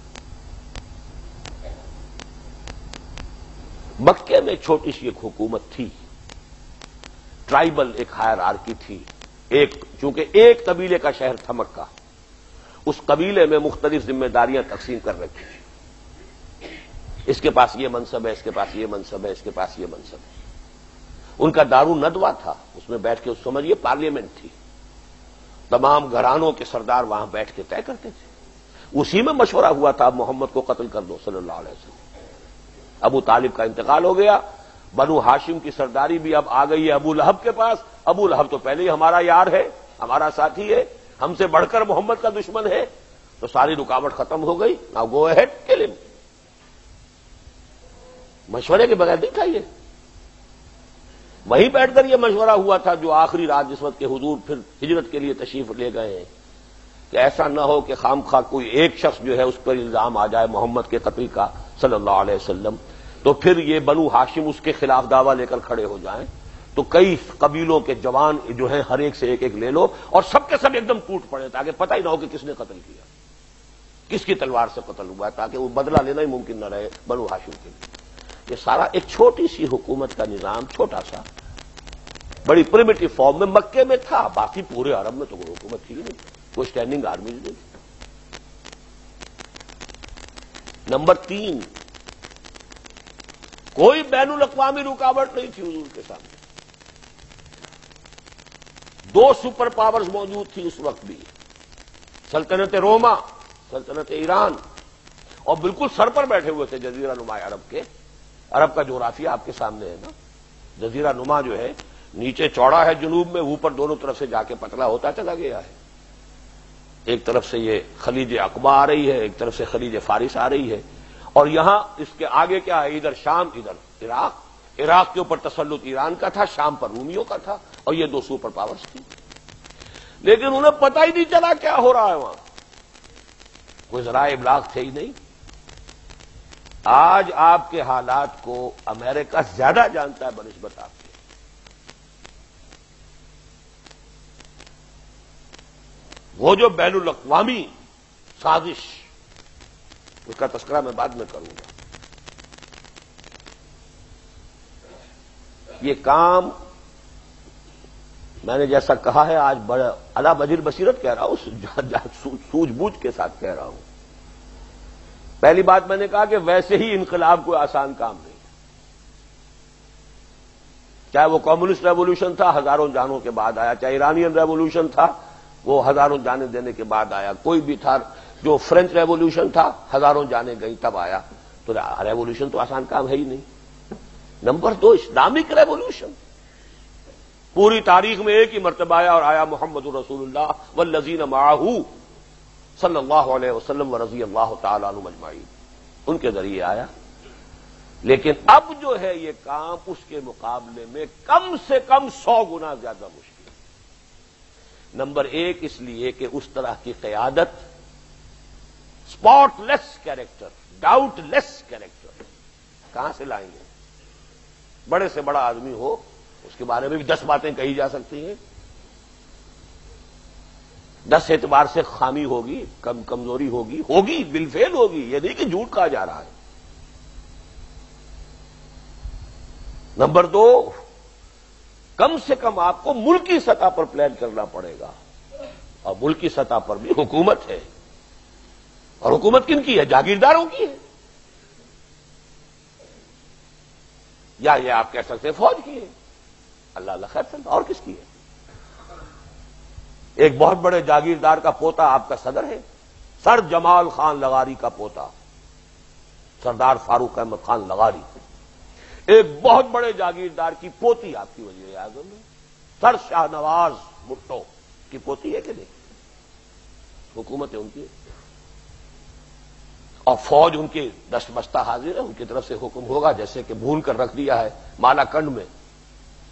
Speaker 1: مکے میں چھوٹی سی ایک حکومت تھی، ٹرائبل ایک ہائرارکی تھی، چونکہ ایک قبیلے کا شہر تھا مکہ، اس قبیلے میں مختلف ذمہ داریاں تقسیم کر رکھی تھی، اس کے پاس یہ منصب ہے، اس کے پاس یہ منصب ہے، اس کے پاس یہ منصب ہے۔ ان کا دارالندوہ تھا، اس میں بیٹھ کے سمجھیے پارلیمنٹ تھی، تمام گھرانوں کے سردار وہاں بیٹھ کے طے کرتے تھے، اسی میں مشورہ ہوا تھا اب محمد کو قتل کر دو صلی اللہ علیہ وسلم۔ ابو طالب کا انتقال ہو گیا، بنو ہاشم کی سرداری بھی اب آ گئی ہے ابو لہب کے پاس۔ ابو لہب تو پہلے ہی ہمارا یار ہے، ہمارا ساتھی ہے، ہم سے بڑھ کر محمد کا دشمن ہے، تو ساری رکاوٹ ختم ہو گئی۔ ناؤ گو اہیڈ کل ہم۔ مشورے کے بغیر نہیں تھا یہ، وہیں بیٹھ کر یہ مشورہ ہوا تھا جو آخری رات جس وقت کے حضور پھر ہجرت کے لیے تشریف لے گئے ہیں، کہ ایسا نہ ہو کہ خام خواہ کوئی ایک شخص جو ہے اس پر الزام آ جائے محمد کے قتل کا صلی اللہ علیہ وسلم، تو پھر یہ بنو ہاشم اس کے خلاف دعویٰ لے کر کھڑے ہو جائیں، تو کئی قبیلوں کے جوان جو ہیں ہر ایک سے ایک لے لو اور سب کے سب ایک دم ٹوٹ پڑے، تاکہ پتہ ہی نہ ہو کہ کس نے قتل کیا، کس کی تلوار سے قتل ہوا ہے، تاکہ وہ بدلہ لینا ہی ممکن نہ رہے بنو ہاشم کے لیے۔ یہ سارا ایک چھوٹی سی حکومت کا نظام، چھوٹا سا، بڑی پریمیٹو فارم میں مکے میں تھا، باقی پورے عرب میں تو کوئی حکومت تھی نہیں، کوئی اسٹینڈنگ آرمی نہیں تھی۔ نمبر 3، کوئی بین الاقوامی رکاوٹ نہیں تھی حضور کے سامنے۔ 2 سپر پاورز موجود تھی اس وقت بھی، سلطنت روما، سلطنت ایران، اور بالکل سر پر بیٹھے ہوئے تھے جزیرہ نما عرب کے۔ عرب کا جغرافیہ آپ کے سامنے ہے نا، جزیرہ نما جو ہے نیچے چوڑا ہے جنوب میں، اوپر دونوں طرف سے جا کے پتلا ہوتا چلا گیا ہے، ایک طرف سے یہ خلیج عقبہ آ رہی ہے، ایک طرف سے خلیج فارس آ رہی ہے، اور یہاں اس کے آگے کیا ہے، ادھر شام ادھر عراق کے اوپر تسلط ایران کا تھا، شام پر رومیوں کا تھا، اور یہ 2 سپر پاورز تھی، لیکن انہیں پتہ ہی نہیں چلا کیا ہو رہا ہے وہاں، کوئی ذرائع ابلاغ تھے ہی نہیں. آج آپ کے حالات کو امریکہ زیادہ جانتا ہے بنسبت آپ کے. وہ جو بین الاقوامی سازش، اس کا تذکرہ میں بعد میں کروں گا. یہ کام میں نے جیسا کہا ہے آج بڑا علی وجہ بصیرت کہہ رہا ہوں، سوجھ بوجھ کے ساتھ کہہ رہا ہوں. پہلی بات میں نے کہا کہ ویسے ہی انقلاب کوئی آسان کام نہیں. چاہے وہ کمیونسٹ ریولوشن تھا، ہزاروں جانوں کے بعد آیا. چاہے ایرانین ریولوشن تھا، وہ ہزاروں جانیں دینے کے بعد آیا. کوئی بھی تھا، جو فرینچ ریولوشن تھا، ہزاروں جانیں گئی تب آیا. تو ریولوشن تو آسان کام ہے ہی نہیں. نمبر 2، اسلامک ریولوشن پوری تاریخ میں ایک ہی مرتبہ آیا، اور آیا محمد رسول اللہ والذین معہ صلی اللہ علیہ وسلم ورضی اللہ تعالی عنہم اجمعین، ان کے ذریعے آیا. لیکن اب جو ہے یہ کام اس کے مقابلے میں کم سے کم 100 گنا زیادہ مشکل ہے. نمبر 1 اس لیے کہ اس طرح کی قیادت، اسپاٹ لیس کیریکٹر، ڈاؤٹ لیس کیریکٹر کہاں سے لائیں گے؟ بڑے سے بڑا آدمی ہو، اس کے بارے میں بھی 10 باتیں کہی جا سکتی ہیں، 10 اعتبار سے خامی ہوگی، کمزوری ہوگی بالفعل ہوگی. یہ نہیں کہ جھوٹ کہا جا رہا ہے. نمبر 2، کم سے کم آپ کو ملکی سطح پر پلان کرنا پڑے گا، اور ملکی سطح پر بھی حکومت ہے. اور حکومت کن کی ہے؟ جاگیرداروں کی ہے. یا یہ آپ کہہ سکتے ہیں فوج کی ہے. اللہ اللہ خیر سمجھا. اور کس کی ہے؟ ایک بہت بڑے جاگیردار کا پوتا آپ کا صدر ہے، سر جمال خان لغاری کا پوتا، سردار فاروق احمد خان لغاری. ایک بہت بڑے جاگیردار کی پوتی آپ کی وزیر اعظم ہے، سر شاہ نواز بھٹو کی پوتی ہے کہ نہیں؟ حکومت ہے ان کی، اور فوج ان کی دست بستہ حاضر ہے. ان کی طرف سے حکم ہوگا، جیسے کہ بھون کر رکھ دیا ہے مالا کنڈ میں،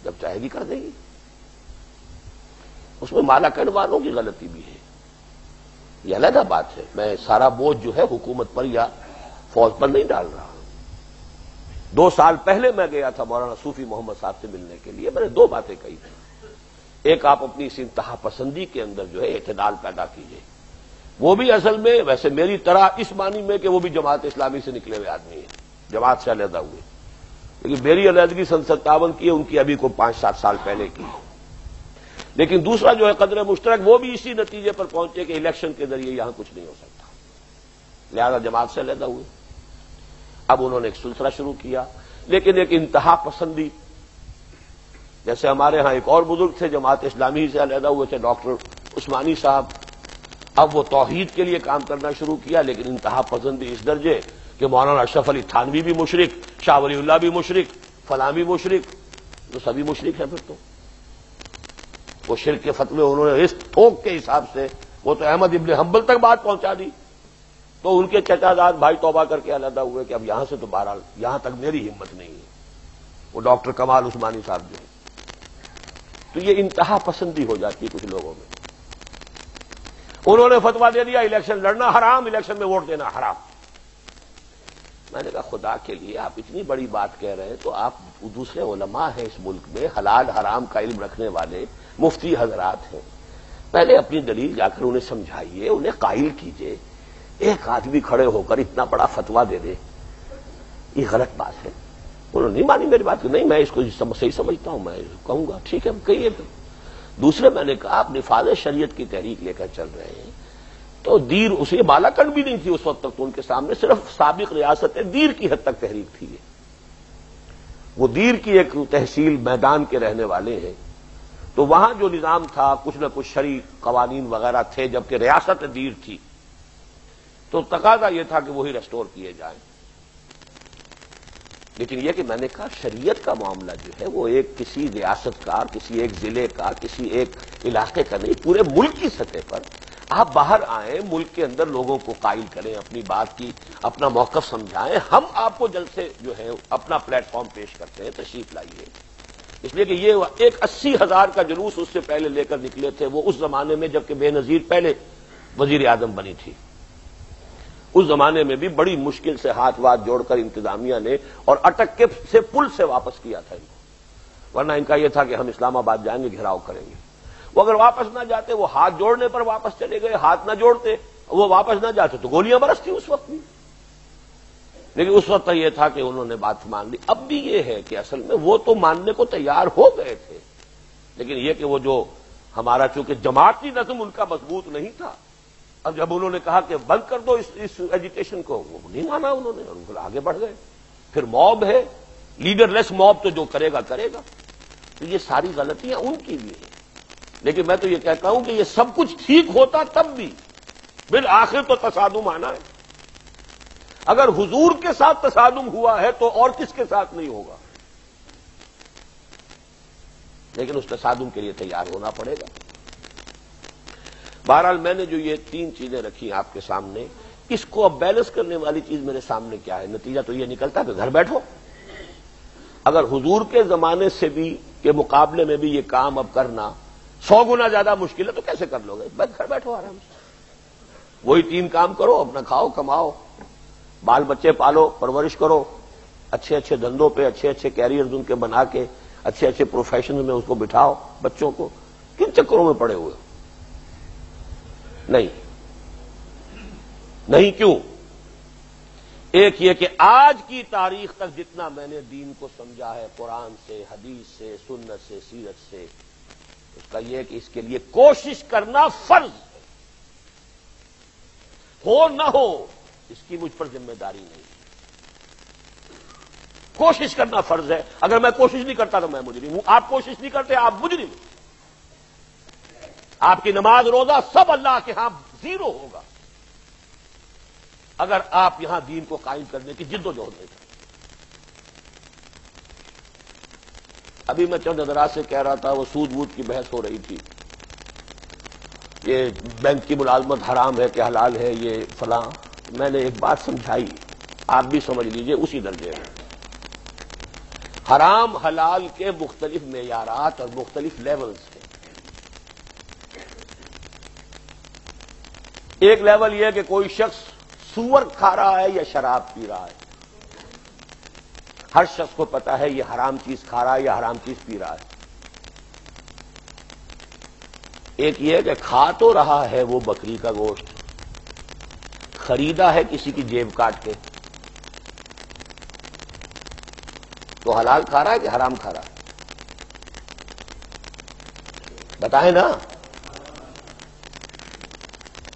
Speaker 1: جب چاہے گی کر دے گی. اس میں مالا کنڈ والوں کی غلطی بھی ہے، یہ علیحدہ بات ہے. میں سارا بوجھ جو ہے حکومت پر یا فوج پر نہیں ڈال رہا. 2 سال پہلے میں گیا تھا مولانا صوفی محمد صاحب سے ملنے کے لیے. میں نے 2 باتیں کہی تھیں. ایک، آپ اپنی اس انتہا پسندی کے اندر جو ہے اعتدال پیدا کیجیے. وہ بھی اصل میں ویسے میری طرح اس معنی میں کہ وہ بھی جماعت اسلامی سے نکلے ہوئے آدمی ہیں، جماعت سے علیحدہ ہوئے. لیکن میری علیحدگی 57 کی ہے، ان کی ابھی کو 5-7 سال پہلے کی. لیکن دوسرا جو ہے قدر مشترک، وہ بھی اسی نتیجے پر پہنچے کہ الیکشن کے ذریعے یہاں کچھ نہیں ہو سکتا، لہذا جماعت سے علیحدہ ہوئے. اب انہوں نے ایک سلسلہ شروع کیا، لیکن ایک انتہا پسندی، جیسے ہمارے ہاں ایک اور بزرگ تھے جماعت اسلامی سے علیحدہ ہوئے تھے، ڈاکٹر عثمانی صاحب. اب وہ توحید کے لیے کام کرنا شروع کیا، لیکن انتہا پسندی اس درجے کہ مولانا اشرف علی تھانوی بھی مشرک، شاہ ولی اللہ بھی مشرک، فلاں بھی مشرک، تو سبھی مشرک ہیں. پھر تو وہ شرک کے فتوے انہوں نے اس تھوک کے حساب سے، وہ تو احمد ابن حنبل تک بات پہنچا دی. تو ان کے چچا داد بھائی توبہ کر کے علیحدہ ہوئے کہ اب یہاں سے تو بہرحال یہاں تک میری ہمت نہیں ہے. وہ ڈاکٹر کمال عثمانی صاحب جو ہیں، تو یہ انتہا پسندی ہو جاتی ہے کچھ لوگوں میں. انہوں نے فتویٰ دے دیا الیکشن لڑنا حرام، الیکشن میں ووٹ دینا حرام. میں نے کہا خدا کے لیے آپ اتنی بڑی بات کہہ رہے ہیں تو آپ دوسرے علماء ہیں اس ملک میں، حلال حرام کا علم رکھنے والے مفتی حضرات ہیں، پہلے اپنی دلیل جا کر انہیں سمجھائیے، انہیں قائل کیجیے. ایک آدمی کھڑے ہو کر اتنا بڑا فتویٰ دے دے، یہ غلط بات ہے. انہوں نے نہیں مانی میری بات کہ نہیں میں اس کو صحیح سمجھتا ہوں، میں کہوں گا ٹھیک ہے کہیے. دوسرے میں نے کہا آپ نفاذ شریعت کی تحریک لے کر چل رہے ہیں، تو دیر اسے بالا کنڈ بھی نہیں تھی اس وقت تک، تو ان کے سامنے صرف سابق ریاست دیر کی حد تک تحریک تھی. وہ دیر کی ایک تحصیل میدان کے رہنے والے ہیں، تو وہاں جو نظام تھا کچھ نہ کچھ شرعی قوانین وغیرہ تھے، جبکہ ریاست دیر تھی، تو تقاضا یہ تھا کہ وہی ریسٹور کیے جائیں. لیکن یہ کہ میں نے کہا شریعت کا معاملہ جو ہے وہ ایک کسی ریاست کا، کسی ایک ضلع کا، کسی ایک علاقے کا نہیں، پورے ملک کی سطح پر آپ باہر آئیں، ملک کے اندر لوگوں کو قائل کریں، اپنی بات کی اپنا موقف سمجھائیں. ہم آپ کو جلد سے جو ہے اپنا پلیٹ فارم پیش کرتے ہیں، تشریف لائیے. اس لیے کہ یہ ایک 80,000 کا جلوس اس سے پہلے لے کر نکلے تھے، وہ اس زمانے میں جبکہ بے نظیر پہلے وزیر اعظم بنی تھی. اس زمانے میں بھی بڑی مشکل سے ہاتھ واتھ جوڑ کر انتظامیہ نے اور اٹک کے سے پل سے واپس کیا تھا ان کو، ورنہ ان کا یہ تھا کہ ہم اسلام آباد جائیں گے، گھیراؤ کریں گے۔ وہ اگر واپس نہ جاتے، وہ ہاتھ جوڑنے پر واپس چلے گئے، ہاتھ نہ جوڑتے وہ واپس نہ جاتے تو گولیاں برستی اس وقت بھی۔ لیکن اس وقت یہ تھا کہ انہوں نے بات مان لی۔ اب بھی یہ ہے کہ اصل میں وہ تو ماننے کو تیار ہو گئے تھے، لیکن یہ کہ وہ جو ہمارا چونکہ جماعتی نظم ان کا مضبوط نہیں تھا، اب جب انہوں نے کہا کہ بند کر دو اس ایجیٹیشن کو، وہ نہیں مانا انہوں نے، اور آگے بڑھ گئے۔ پھر موب ہے، لیڈر لیس موب، تو جو کرے گا کرے گا۔ تو یہ ساری غلطیاں ان کی بھی ہیں، لیکن میں تو یہ کہتا ہوں کہ یہ سب کچھ ٹھیک ہوتا تب بھی بالآخر تو تصادم آنا ہے۔ اگر حضور کے ساتھ تصادم ہوا ہے تو اور کس کے ساتھ نہیں ہوگا، لیکن اس تصادم کے لیے تیار ہونا پڑے گا۔ بہرحال میں نے جو یہ 3 چیزیں رکھی آپ کے سامنے، اس کو اب بیلنس کرنے والی چیز میرے سامنے کیا ہے؟ نتیجہ تو یہ نکلتا ہے کہ گھر بیٹھو۔ اگر حضور کے زمانے سے بھی کے مقابلے میں بھی یہ کام اب کرنا 100 گنا زیادہ مشکل ہے تو کیسے کر لو گے؟ بس گھر بیٹھو آرام سے، وہی 3 کام کرو، اپنا کھاؤ کماؤ، بال بچے پالو پرورش کرو، اچھے اچھے دھندوں پہ اچھے اچھے کیریئرز ان کے بنا کے اچھے اچھے پروفیشن میں اس کو بٹھاؤ بچوں کو۔ کن چکروں میں پڑے ہوئے؟ نہیں کیوں؟ ایک یہ کہ آج کی تاریخ تک جتنا میں نے دین کو سمجھا ہے، قرآن سے، حدیث سے، سنت سے، سیرت سے، اس کا یہ کہ اس کے لیے کوشش کرنا فرض ہے، ہو نہ ہو اس کی مجھ پر ذمہ داری نہیں۔ کوشش کرنا فرض ہے، اگر میں کوشش نہیں کرتا تو میں مجرم ہوں، آپ کوشش نہیں کرتے آپ مجرم ہیں۔ آپ کی نماز روزہ سب اللہ کے ہاں 0 ہوگا اگر آپ یہاں دین کو قائم کرنے کی جد و جہد نہیں کریں۔ ابھی میں چند حضرات سے کہہ رہا تھا، وہ سود وود کی بحث ہو رہی تھی، یہ بینک کی ملازمت حرام ہے کہ حلال ہے، یہ فلاں۔ میں نے ایک بات سمجھائی، آپ بھی سمجھ لیجئے اسی درجے میں۔ حرام حلال کے مختلف معیارات اور مختلف لیولز ہیں۔ ایک لیول یہ کہ کوئی شخص سور کھا رہا ہے یا شراب پی رہا ہے، ہر شخص کو پتا ہے یہ حرام چیز کھا رہا ہے یا حرام چیز پی رہا ہے۔ ایک یہ کہ کھا تو رہا ہے وہ بکری کا گوشت، خریدا ہے کسی کی جیب کاٹ کے، تو حلال کھا رہا ہے کہ حرام کھا رہا ہے؟ بتائیں نا۔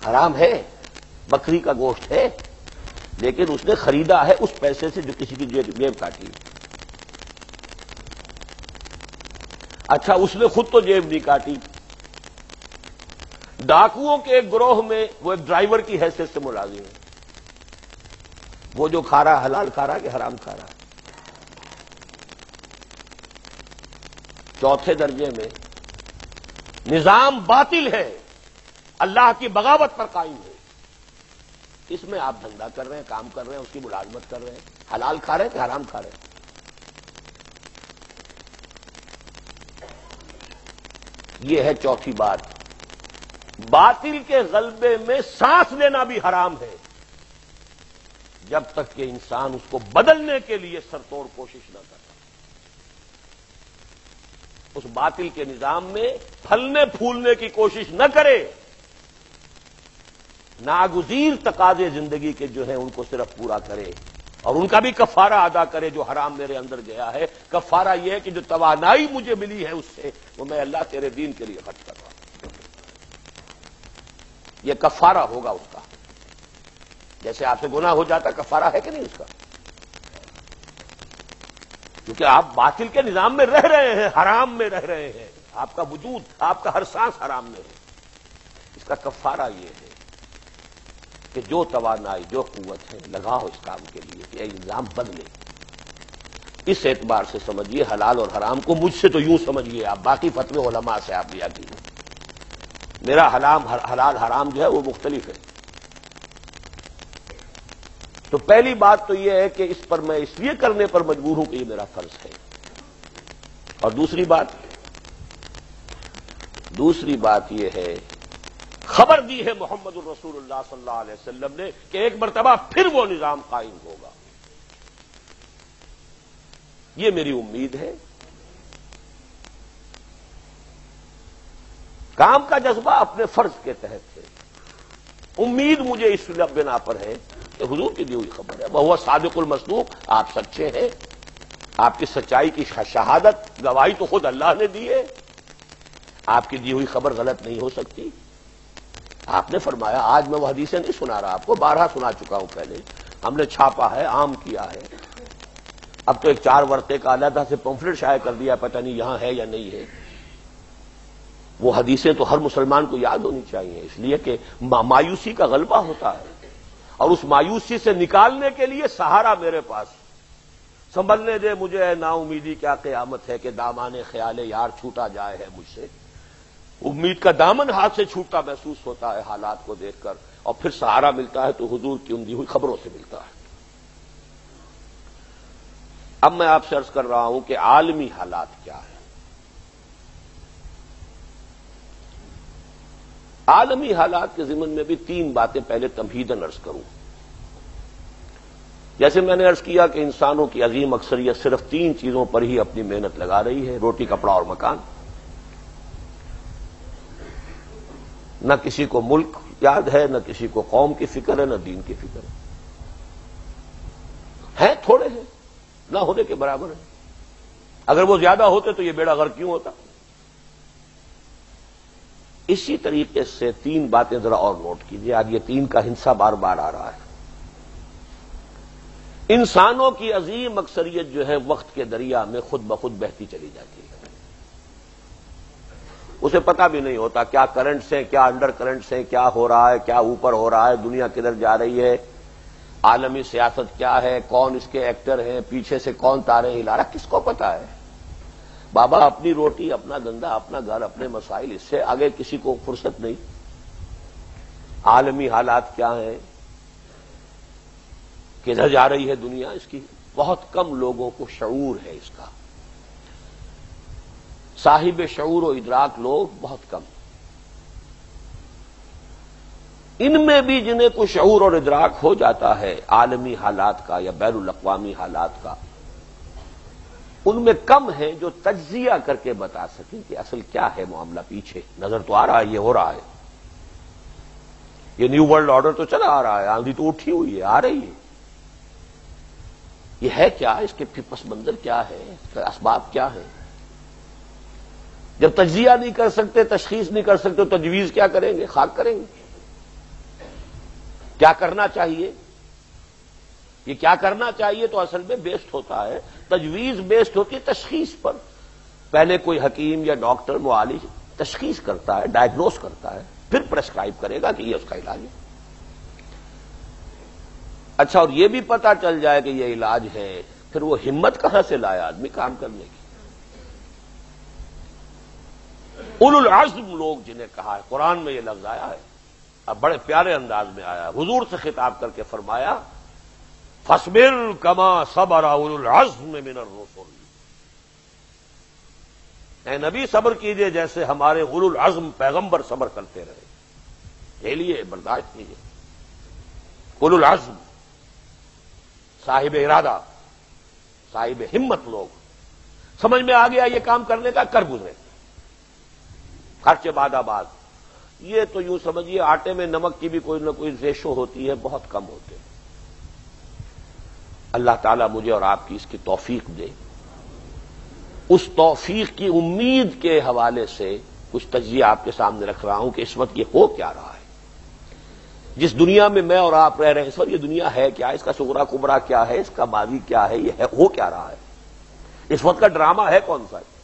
Speaker 1: حرام ہے، بکری کا گوشت ہے، لیکن اس نے خریدا ہے اس پیسے سے جو کسی کی جیب کاٹی۔ اچھا، اس نے خود تو جیب نہیں کاٹی، ڈاکوؤں کے ایک گروہ میں وہ ایک ڈرائیور کی حیثیت سے ملازم ہے، وہ جو کھا رہا ہے حلال کھا رہا ہے کہ حرام کھا رہا ہے؟ چوتھے درجے میں نظام باطل ہے، اللہ کی بغاوت پر قائم ہے، اس میں آپ دھندا کر رہے ہیں، کام کر رہے ہیں، اس کی ملازمت کر رہے ہیں، حلال کھا رہے ہیں کہ حرام کھا رہے ہیں؟ یہ ہے چوتھی بات۔ باطل کے غلبے میں سانس لینا بھی حرام ہے جب تک کہ انسان اس کو بدلنے کے لیے سرتوڑ کوشش نہ کرتا، اس باطل کے نظام میں پھلنے پھولنے کی کوشش نہ کرے، ناگزیر تقاضے زندگی کے جو ہیں ان کو صرف پورا کرے اور ان کا بھی کفارہ ادا کرے۔ جو حرام میرے اندر گیا ہے، کفارہ یہ ہے کہ جو توانائی مجھے ملی ہے اس سے وہ میں اللہ تیرے دین کے لیے خرچ کر رہا ہوں، یہ کفارہ ہوگا اس کا۔ جیسے آپ سے گناہ ہو جاتا، کفارہ ہے کہ نہیں اس کا؟ کیونکہ آپ باطل کے نظام میں رہ رہے ہیں، حرام میں رہ رہے ہیں، آپ کا وجود، آپ کا ہر سانس حرام میں ہے۔ اس کا کفارہ یہ ہے کہ جو توانائی، جو قوت ہے لگاؤ اس کام کے لیے کہ یہ نظام بدلے۔ اس اعتبار سے سمجھیے حلال اور حرام کو، مجھ سے تو یوں سمجھیے آپ، باقی فتوے علماء سے آپ لیا کیجیے، میرا حلال حرام جو ہے وہ مختلف ہے۔ تو پہلی بات تو یہ ہے کہ اس پر میں اس لیے کرنے پر مجبور ہوں کہ یہ میرا فرض ہے، اور دوسری بات یہ ہے خبر دی ہے محمد الرسول اللہ صلی اللہ علیہ وسلم نے کہ ایک مرتبہ پھر وہ نظام قائم ہوگا. یہ میری امید ہے. کام کا جذبہ اپنے فرض کے تحت ہے. امید مجھے اس بنا پر ہے کہ حضور کی دی ہوئی خبر ہے. وہ صادق المصدوق، آپ سچے ہیں. آپ کی سچائی کی شہادت گواہی تو خود اللہ نے دی ہے. آپ کی دی ہوئی خبر غلط نہیں ہو سکتی. آپ نے فرمایا، آج میں وہ حدیثیں نہیں سنا رہا آپ کو، بارہا سنا چکا ہوں پہلے. ہم نے چھاپا ہے، عام کیا ہے. اب تو ایک 4 ورقے کا علیحدہ سے پمفلٹ شائع کر دیا، پتہ نہیں یہاں ہے یا نہیں ہے. وہ حدیثیں تو ہر مسلمان کو یاد ہونی چاہیے، اس لیے کہ مایوسی کا غلبہ ہوتا ہے، اور اس مایوسی سے نکالنے کے لیے سہارا میرے پاس. سنبھلنے دے مجھے اے نا امیدی، کیا قیامت ہے کہ دامان خیال یار چھوٹا جائے ہے مجھ سے. امید کا دامن ہاتھ سے چھوٹتا محسوس ہوتا ہے حالات کو دیکھ کر، اور پھر سہارا ملتا ہے تو حضور کی دی ہوئی خبروں سے ملتا ہے. اب میں آپ سے عرض کر رہا ہوں کہ عالمی حالات کیا ہیں. عالمی حالات کے ضمن میں بھی 3 باتیں پہلے تمہیداً عرض کروں. جیسے میں نے عرض کیا کہ انسانوں کی عظیم اکثریت صرف 3 چیزوں پر ہی اپنی محنت لگا رہی ہے: روٹی، کپڑا اور مکان. نہ کسی کو ملک یاد ہے، نہ کسی کو قوم کی فکر ہے، نہ دین کی فکر ہے. تھوڑے ہیں، نہ ہونے کے برابر ہے. اگر وہ زیادہ ہوتے تو یہ بیڑا غرق کیوں ہوتا. اسی طریقے سے 3 باتیں ذرا اور نوٹ کیجیے. آج یہ 3 کا ہنسا بار بار آ رہا ہے. انسانوں کی عظیم اکثریت جو ہے وقت کے دریا میں خود بخود بہتی چلی جاتی ہے. اسے پتہ بھی نہیں ہوتا کیا کرنٹس ہیں، کیا انڈر کرنٹس ہیں، کیا ہو رہا ہے، کیا اوپر ہو رہا ہے، دنیا کدھر جا رہی ہے، عالمی سیاست کیا ہے، کون اس کے ایکٹر ہیں، پیچھے سے کون تاریں ہلا رہا، کس کو پتا ہے. بابا اپنی روٹی، اپنا دھندا، اپنا گھر، اپنے مسائل، اس سے آگے کسی کو فرصت نہیں. عالمی حالات کیا ہیں، کدھر جا رہی ہے دنیا، اس کی بہت کم لوگوں کو شعور ہے. اس کا صاحب شعور و ادراک لوگ بہت کم. ان میں بھی جنہیں کوئی شعور اور ادراک ہو جاتا ہے عالمی حالات کا یا بین الاقوامی حالات کا، ان میں کم ہیں جو تجزیہ کر کے بتا سکیں کہ اصل کیا ہے معاملہ. پیچھے نظر تو آ رہا ہے یہ ہو رہا ہے، یہ نیو ورلڈ آرڈر تو چلا آ رہا ہے، آندھی تو اٹھی ہوئی ہے، آ رہی ہے. یہ ہے کیا، اس کے پس منظر کیا ہے، اس کے اسباب کیا ہے. جب تجزیہ نہیں کر سکتے، تشخیص نہیں کر سکتے، تو تجویز کیا کریں گے، خاک کریں گے. کیا کرنا چاہیے، یہ کیا کرنا چاہیے تو اصل میں بیسڈ ہوتا ہے، تجویز بیسڈ ہوتی ہے تشخیص پر. پہلے کوئی حکیم یا ڈاکٹر معالج تشخیص کرتا ہے، ڈائگنوز کرتا ہے، پھر پرسکرائب کرے گا کہ یہ اس کا علاج ہے. اچھا، اور یہ بھی پتا چل جائے کہ یہ علاج ہے، پھر وہ ہمت کہاں سے لائے آدمی کام کرنے کی. اولو العزم لوگ جنہیں کہا ہے، قرآن میں یہ لفظ آیا ہے، اب بڑے پیارے انداز میں آیا. حضور سے خطاب کر کے فرمایا، فاصبر کما صبر اولو العزم من الرسل. اے نبی صبر کیجئے جیسے ہمارے اولو العزم پیغمبر صبر کرتے رہے، جھیلیے، برداشت کیجئے. اولو العزم صاحب ارادہ، صاحب ہمت لوگ، سمجھ میں آ گیا یہ کام کرنے کا، کر گزرے. خرچ بعد آباد، یہ تو یوں سمجھیے آٹے میں نمک کی بھی کوئی نہ کوئی ریشو ہوتی ہے، بہت کم ہوتے ہیں. اللہ تعالیٰ مجھے اور آپ کی اس کی توفیق دے. اس توفیق کی امید کے حوالے سے کچھ تجزیہ آپ کے سامنے رکھ رہا ہوں کہ اس وقت یہ ہو کیا رہا ہے. جس دنیا میں میں اور آپ رہ رہے ہیں اس وقت، یہ دنیا ہے کیا، اس کا صغرا کبرا کیا ہے، اس کا ماضی کیا ہے، یہ ہو کیا رہا ہے، اس وقت کا ڈرامہ ہے کون سا ہے.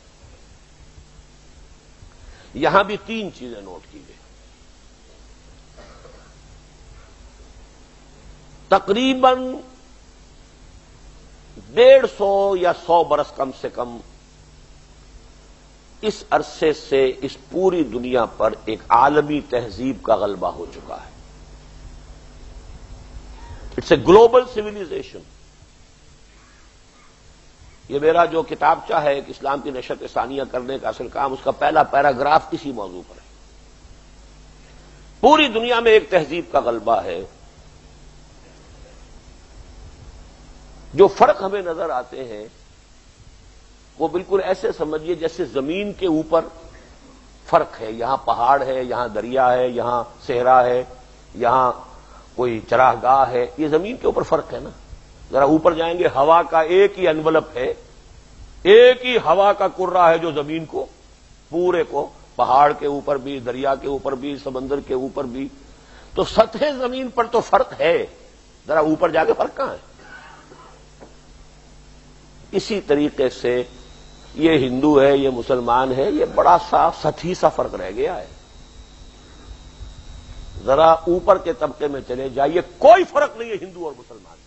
Speaker 1: یہاں بھی 3 چیزیں نوٹ کی گئی. تقریباً 150 یا 100 برس کم سے کم اس عرصے سے اس پوری دنیا پر ایک عالمی تہذیب کا غلبہ ہو چکا ہے. It's a global civilization. یہ میرا جو کتابچہ ہے ایک اسلام کی نشت ثانیہ کرنے کا اصل کام، اس کا پہلا پیراگراف اسی موضوع پر ہے. پوری دنیا میں ایک تہذیب کا غلبہ ہے. جو فرق ہمیں نظر آتے ہیں وہ بالکل ایسے سمجھیے جیسے زمین کے اوپر فرق ہے. یہاں پہاڑ ہے، یہاں دریا ہے، یہاں صحرا ہے، یہاں کوئی چراہ گاہ ہے. یہ زمین کے اوپر فرق ہے نا. ذرا اوپر جائیں گے، ہوا کا ایک ہی انولپ ہے، ایک ہی ہوا کا کرہ ہے جو زمین کو پورے کو، پہاڑ کے اوپر بھی، دریا کے اوپر بھی، سمندر کے اوپر بھی. تو سطح زمین پر تو فرق ہے، ذرا اوپر جا کے فرق کہاں ہے؟ اسی طریقے سے یہ ہندو ہے، یہ مسلمان ہے، یہ بڑا سا سطحی سا فرق رہ گیا ہے. ذرا اوپر کے طبقے میں چلے جائیے، کوئی فرق نہیں ہے ہندو اور مسلمان میں.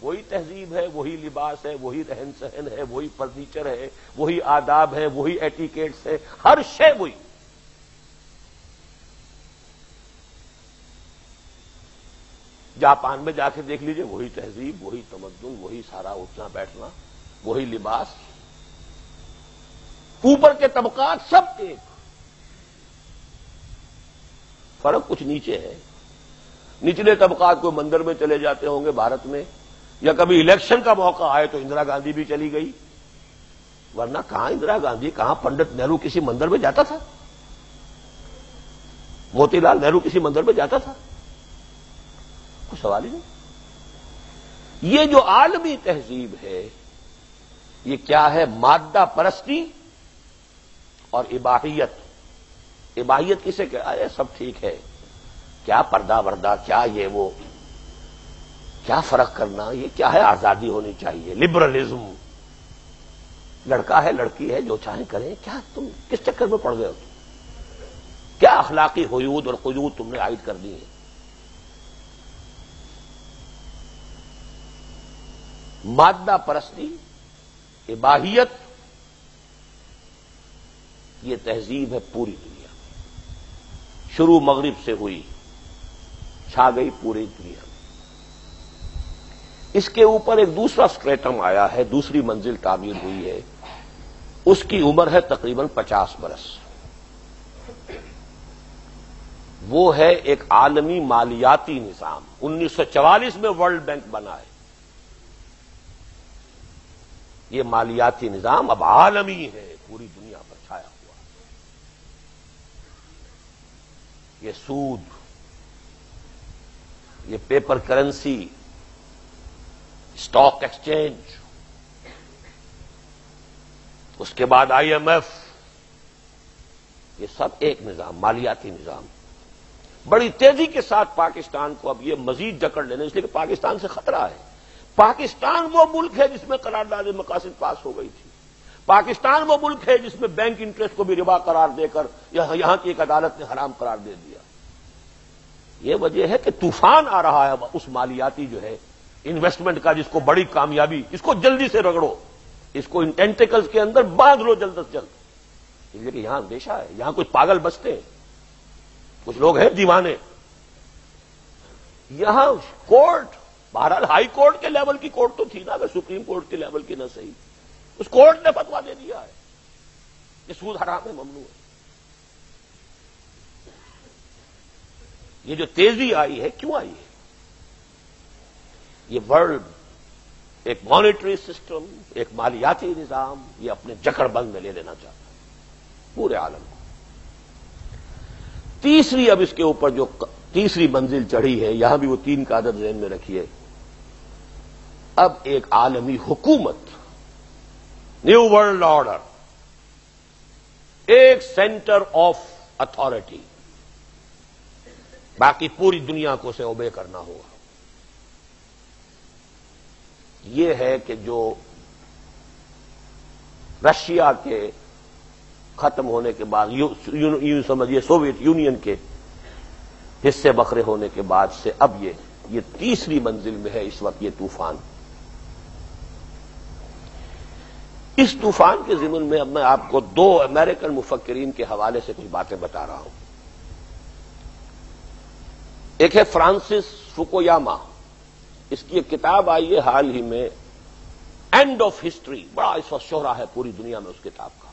Speaker 1: وہی تہذیب ہے، وہی لباس ہے، وہی رہن سہن ہے، وہی فرنیچر ہے، وہی آداب ہے، وہی ایٹیکیٹس ہے، ہر شے وہی. جاپان میں جا کے دیکھ لیجئے، وہی تہذیب، وہی تمدن، وہی سارا اٹھنا بیٹھنا، وہی لباس. اوپر کے طبقات سب ایک، فرق کچھ نیچے ہے. نچلے طبقات کو مندر میں چلے جاتے ہوں گے بھارت میں، یا کبھی الیکشن کا موقع آئے تو اندرا گاندھی بھی چلی گئی. ورنہ کہاں اندرا گاندھی، کہاں پنڈت نہرو کسی مندر میں جاتا تھا؟ موتی لال نہرو کسی مندر میں جاتا تھا؟ کوئی سوال ہی نہیں. یہ جو عالمی تہذیب ہے یہ کیا ہے؟ مادہ پرستی اور اباحیت. اباحیت کسے کہا ہے؟ سب ٹھیک ہے، کیا پردہ وردہ، کیا یہ وہ، کیا فرق کرنا، یہ کیا ہے؟ آزادی ہونی چاہیے، لبرلزم. لڑکا ہے لڑکی ہے جو چاہیں کریں. کیا تم کس چکر میں پڑ گئے ہو؟ کیا اخلاقی حدود اور قیود تم نے عائد کر دی ہیں؟ مادہ پرستی، اباحیت، یہ تہذیب ہے پوری دنیا میں. شروع مغرب سے ہوئی، چھا گئی پوری دنیا میں. اس کے اوپر ایک دوسرا سٹریٹم آیا ہے، دوسری منزل تعمیر ہوئی ہے. اس کی عمر ہے تقریباً 50 برس. وہ ہے ایک عالمی مالیاتی نظام. 1944 میں ورلڈ بینک بنا ہے. یہ مالیاتی نظام اب عالمی ہے، پوری دنیا پر چھایا ہوا. یہ سود، یہ پیپر کرنسی، اسٹاک ایکسچینج، اس کے بعد IMF، یہ سب ایک نظام، مالیاتی نظام. بڑی تیزی کے ساتھ پاکستان کو اب یہ مزید جکڑ لینا، اس لیے کہ پاکستان سے خطرہ ہے. پاکستان وہ ملک ہے جس میں قرارداد مقاصد پاس ہو گئی تھی. پاکستان وہ ملک ہے جس میں بینک انٹرسٹ کو بھی ربا قرار دے کر یہاں کی ایک عدالت نے حرام قرار دے دیا. یہ وجہ ہے کہ طوفان آ رہا ہے اس مالیاتی جو ہے انویسٹمنٹ کا، جس کو بڑی کامیابی، اس کو جلدی سے رگڑو، اس کو ان ٹینٹیکلز کے اندر باندھ لو جلد از جلد. اس لیے کہ یہاں اندیشہ ہے، یہاں کچھ پاگل بستے ہیں، کچھ لوگ ہیں دیوانے. یہاں کورٹ، بہرحال ہائی کورٹ کے لیول کی کورٹ تو تھی نا، اگر سپریم کورٹ کے لیول کی نہ صحیح، اس کورٹ نے فتویٰ دے دیا ہے کہ سود حرام ہے، ممنوع ہے. یہ جو تیزی آئی ہے کیوں آئی ہے؟ یہ ورلڈ ایک مانیٹری سسٹم، ایک مالیاتی نظام، یہ اپنے جکڑ بند میں لے لینا چاہتا ہے پورے عالم کو. تیسری، اب اس کے اوپر جو تیسری منزل چڑھی ہے، یہاں بھی وہ 3 کا عدد ذہن میں رکھیے. اب ایک عالمی حکومت، نیو ورلڈ آرڈر، ایک سینٹر آف اتھارٹی، باقی پوری دنیا کو اسے اوبے کرنا ہوگا. یہ ہے کہ جو رشیا کے ختم ہونے کے بعد، یوں سمجھیے سوویت یونین کے حصے بکھرے ہونے کے بعد سے اب یہ تیسری منزل میں ہے اس وقت یہ طوفان. اس طوفان کے ضمن میں اب میں آپ کو 2 امریکن مفکرین کے حوالے سے کچھ باتیں بتا رہا ہوں. ایک ہے فرانسس فوکویاما، اس کی ایک کتاب آئی ہے حال ہی میں، اینڈ آف ہسٹری. بڑا اس وقت شہرا ہے پوری دنیا میں اس کتاب کا.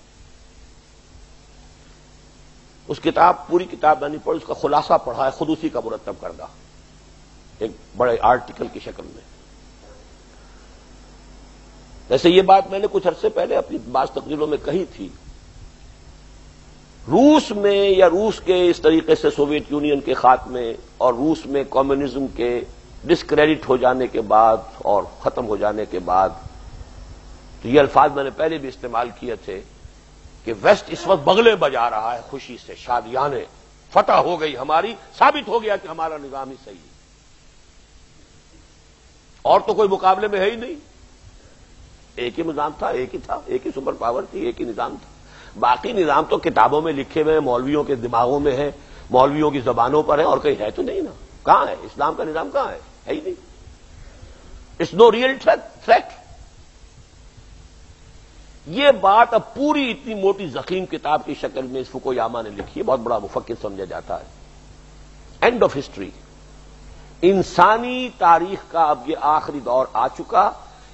Speaker 1: اس کتاب پوری کتاب نہیں پڑھی، اس کا خلاصہ پڑھا ہے، خود اسی کا مرتب کردہ ایک بڑے آرٹیکل کی شکل میں. ویسے یہ بات میں نے کچھ عرصے پہلے اپنی بعض تقریروں میں کہی تھی. روس میں یا روس کے اس طریقے سے سوویت یونین کے خاتمے اور روس میں کمیونزم کے ڈسکریڈٹ ہو جانے کے بعد اور ختم ہو جانے کے بعد، تو یہ الفاظ میں نے پہلے بھی استعمال کیے تھے کہ ویسٹ اس وقت بغلے بجا رہا ہے خوشی سے، شادیانے فتح ہو گئی ہماری، ثابت ہو گیا کہ ہمارا نظام ہی صحیح ہے، اور تو کوئی مقابلے میں ہے ہی نہیں. ایک ہی نظام تھا، ایک ہی تھا، ایک ہی سپر پاور تھی، ایک ہی نظام تھا. باقی نظام تو کتابوں میں لکھے ہوئے ہیں، مولویوں کے دماغوں میں ہے، مولویوں کی زبانوں پر ہے، اور کہیں ہے تو نہیں نا. کہاں ہے اسلام کا نظام؟ کہاں ہے ہی نہیں. It's no real threat. یہ بات اب پوری اتنی موٹی ضخیم کتاب کی شکل میں اس فوکویاما نے لکھی ہے، بہت بڑا مفکر سمجھا جاتا ہے. And of history. انسانی تاریخ کا اب یہ آخری دور آ چکا.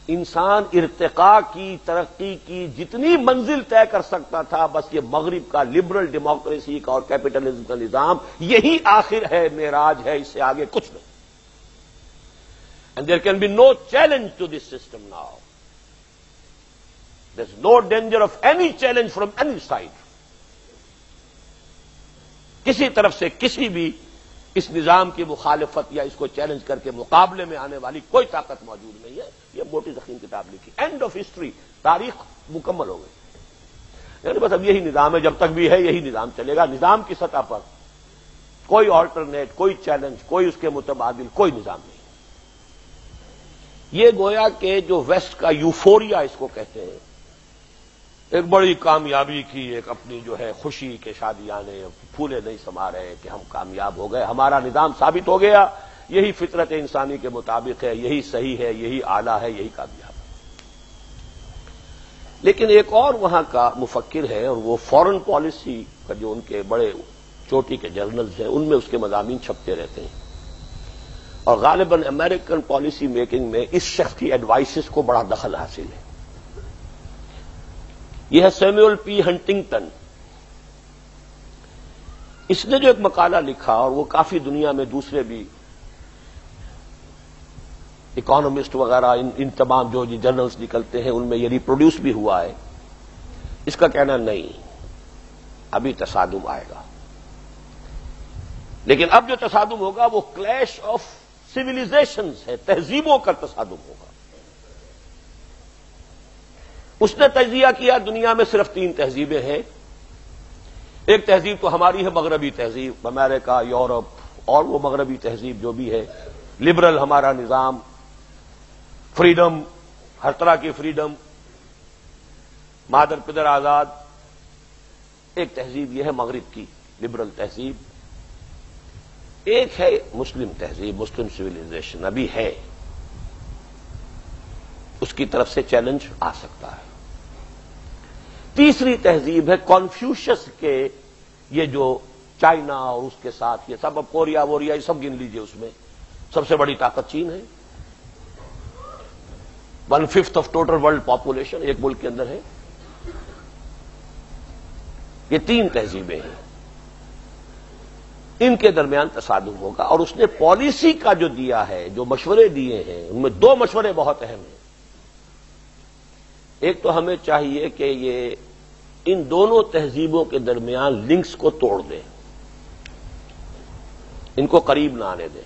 Speaker 1: انسان ارتقاء کی، ترقی کی جتنی منزل طے کر سکتا تھا، بس یہ مغرب کا لبرل ڈیموکریسی کا اور کیپٹلزم کا نظام یہی آخر ہے، معراج ہے، اس سے آگے کچھ نہیں. And there can be no challenge to this system now. There is no danger of any challenge from any side. کسی طرف سے کسی بھی اس نظام کی مخالفت یا اس کو چیلنج کر کے مقابلے میں آنے والی کوئی طاقت موجود نہیں ہے. یہ موٹی ضخیم کتاب لکھی. And of history. تاریخ مکمل ہو گئی. یعنی بس اب یہی نظام ہے، جب تک بھی ہے یہی نظام چلے گا. نظام کی سطح پر کوئی آلٹرنیٹ، کوئی چیلنج، کوئی اس کے متبادل کوئی نظام نہیں. یہ گویا کہ جو ویسٹ کا یوفوریا اس کو کہتے ہیں، ایک بڑی کامیابی کی ایک اپنی جو ہے خوشی کے شادیانے پھولے نہیں سما رہے کہ ہم کامیاب ہو گئے، ہمارا نظام ثابت ہو گیا، یہی فطرت انسانی کے مطابق ہے، یہی صحیح ہے، یہی اعلیٰ ہے، یہی کامیاب ہے. لیکن ایک اور وہاں کا مفکر ہے، اور وہ فورن پالیسی کا جو ان کے بڑے چوٹی کے جرنلز ہیں ان میں اس کے مضامین چھپتے رہتے ہیں، اور غالباً امریکن پالیسی میکنگ میں اس شخص کی ایڈوائسز کو بڑا دخل حاصل ہے. یہ ہے سیموئل پی ہنٹنگٹن. اس نے جو ایک مقالہ لکھا، اور وہ کافی دنیا میں دوسرے بھی اکانومسٹ وغیرہ ان تمام جو جرنلز نکلتے ہیں ان میں یہ ریپروڈیوس بھی ہوا ہے. اس کا کہنا نہیں، ابھی تصادم آئے گا، لیکن اب جو تصادم ہوگا وہ کلیش آف سیویلائزیشنز ہے، تہذیبوں کا تصادم ہوگا. اس نے تجزیہ کیا دنیا میں صرف 3 تہذیبیں ہیں. ایک تہذیب تو ہماری ہے، مغربی تہذیب، امریکہ، یورپ، اور وہ مغربی تہذیب جو بھی ہے، لبرل ہمارا نظام، فریڈم، ہر طرح کی فریڈم، مادر پدر آزاد. ایک تہذیب یہ ہے مغرب کی لبرل تہذیب. ایک ہے مسلم تہذیب، مسلم سویلائزیشن ابھی ہے، اس کی طرف سے چیلنج آ سکتا ہے. تیسری تہذیب ہے کنفیوشس کے، یہ جو چائنا اور اس کے ساتھ یہ سب، اب کوریا ووریا یہ سب گن لیجئے، اس میں سب سے بڑی طاقت چین ہے. 1/5 آف ٹوٹل ورلڈ پاپولیشن ایک ملک کے اندر ہے. یہ 3 تہذیبیں ہیں، ان کے درمیان تصادم ہوگا. اور اس نے پالیسی کا جو دیا ہے، جو مشورے دیے ہیں، ان میں 2 مشورے بہت اہم ہیں. ایک تو ہمیں چاہیے کہ یہ ان دونوں تہذیبوں کے درمیان لنکس کو توڑ دیں، ان کو قریب نہ آنے دیں.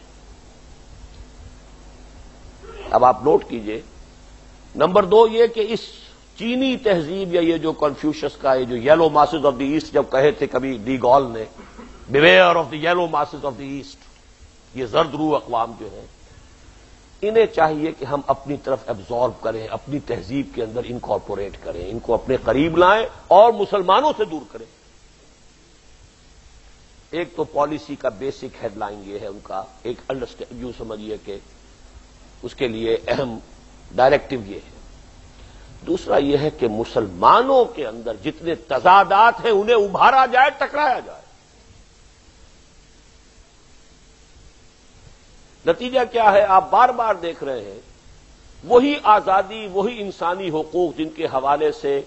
Speaker 1: اب آپ نوٹ کیجئے، نمبر 2 یہ کہ اس چینی تہذیب یا یہ جو کنفیوشس کا یہ جو yellow masses of the east جب کہے تھے کبھی ڈی گال نے، beware of the yellow masses of the east, یہ زرد روح اقوام جو ہیں، انہیں چاہیے کہ ہم اپنی طرف ایبزارب کریں، اپنی تہذیب کے اندر انکارپوریٹ کریں، ان کو اپنے قریب لائیں اور مسلمانوں سے دور کریں. ایک تو پالیسی کا بیسک ہیڈ لائن یہ ہے ان کا، ایک انڈرسٹینڈ یوں سمجھیے کہ اس کے لیے اہم ڈائریکٹو یہ ہے. دوسرا یہ ہے کہ مسلمانوں کے اندر جتنے تضادات ہیں انہیں ابھارا جائے، ٹکرایا جائے. نتیجہ کیا ہے؟ آپ بار بار دیکھ رہے ہیں وہی آزادی، وہی انسانی حقوق جن کے حوالے سے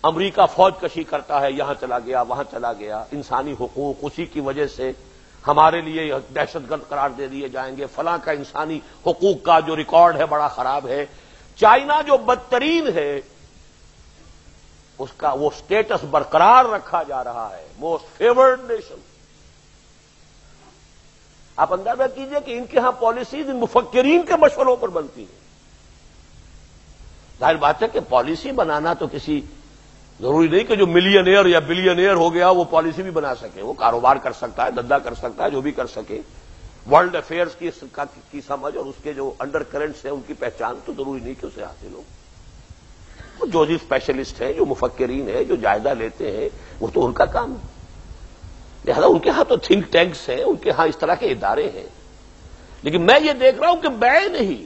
Speaker 1: امریکہ فوج کشی کرتا ہے، یہاں چلا گیا وہاں چلا گیا، انسانی حقوق اسی کی وجہ سے ہمارے لیے دہشت گرد قرار دے دیے جائیں گے، فلاں کا انسانی حقوق کا جو ریکارڈ ہے بڑا خراب ہے۔ چائنا جو بدترین ہے اس کا وہ سٹیٹس برقرار رکھا جا رہا ہے، موسٹ فیورڈ نیشن۔ آپ اندازہ کیجئے کہ ان کے ہاں پالیسیز ان مفکرین کے مشوروں پر بنتی ہیں۔ ظاہر بات ہے کہ پالیسی بنانا تو کسی ضروری نہیں کہ جو ملینئر یا بلینئر ہو گیا وہ پالیسی بھی بنا سکے، وہ کاروبار کر سکتا ہے، دھندا کر سکتا ہے، جو بھی کر سکے۔ ورلڈ افیئرز کی سمجھ اور اس کے جو انڈر کرنٹس ہیں ان کی پہچان تو ضروری نہیں کہ اسے حاصل ہو۔ وہ جو بھی اسپیشلسٹ ہیں، جو مفکرین ہیں، جو جائزہ لیتے ہیں، وہ تو ان کا کام ہے۔ لہذا ان کے ہاں تو تھنک ٹینکس ہیں، ان کے ہاں اس طرح کے ادارے ہیں، لیکن میں یہ دیکھ رہا ہوں کہ میں نہیں،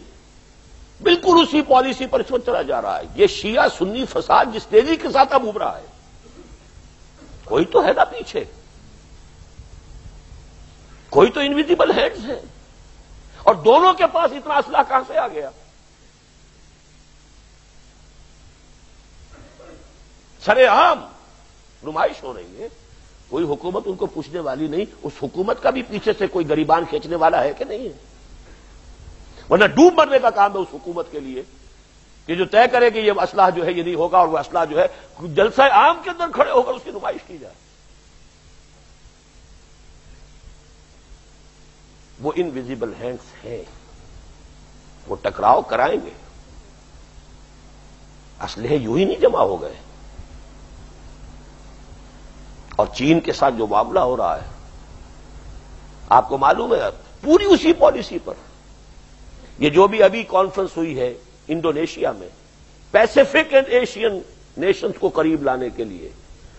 Speaker 1: بالکل اسی پالیسی پر اس وقت چلا جا رہا ہے۔ یہ شیعہ سنی فساد جس تیزی کے ساتھ اب ابھرا ہے، کوئی تو ہے نا پیچھے، کوئی تو انویزیبل ہینڈز ہے، اور دونوں کے پاس اتنا اسلحہ کہاں سے آ گیا؟ سرے عام نمائش ہو رہی ہے، کوئی حکومت ان کو پوچھنے والی نہیں۔ اس حکومت کا بھی پیچھے سے کوئی گریبان کھینچنے والا ہے کہ نہیں ہے؟ ورنہ ڈوب مرنے کا کام ہے اس حکومت کے لیے کہ جو طے کرے کہ یہ اسلحہ جو ہے یہ نہیں ہوگا، اور وہ اسلحہ جو ہے جلسہ عام کے اندر کھڑے ہو کر اس کی نمائش کی جائے۔ وہ انویزیبل ہینڈز ہیں، وہ ٹکراؤ کرائیں گے۔ اسلحے یوں ہی نہیں جمع ہو گئے، اور چین کے ساتھ جو معاملہ ہو رہا ہے آپ کو معلوم ہے، پوری اسی پالیسی پر۔ یہ جو بھی ابھی کانفرنس ہوئی ہے انڈونیشیا میں پیسیفک اینڈ ایشین نیشنز کو قریب لانے کے لیے،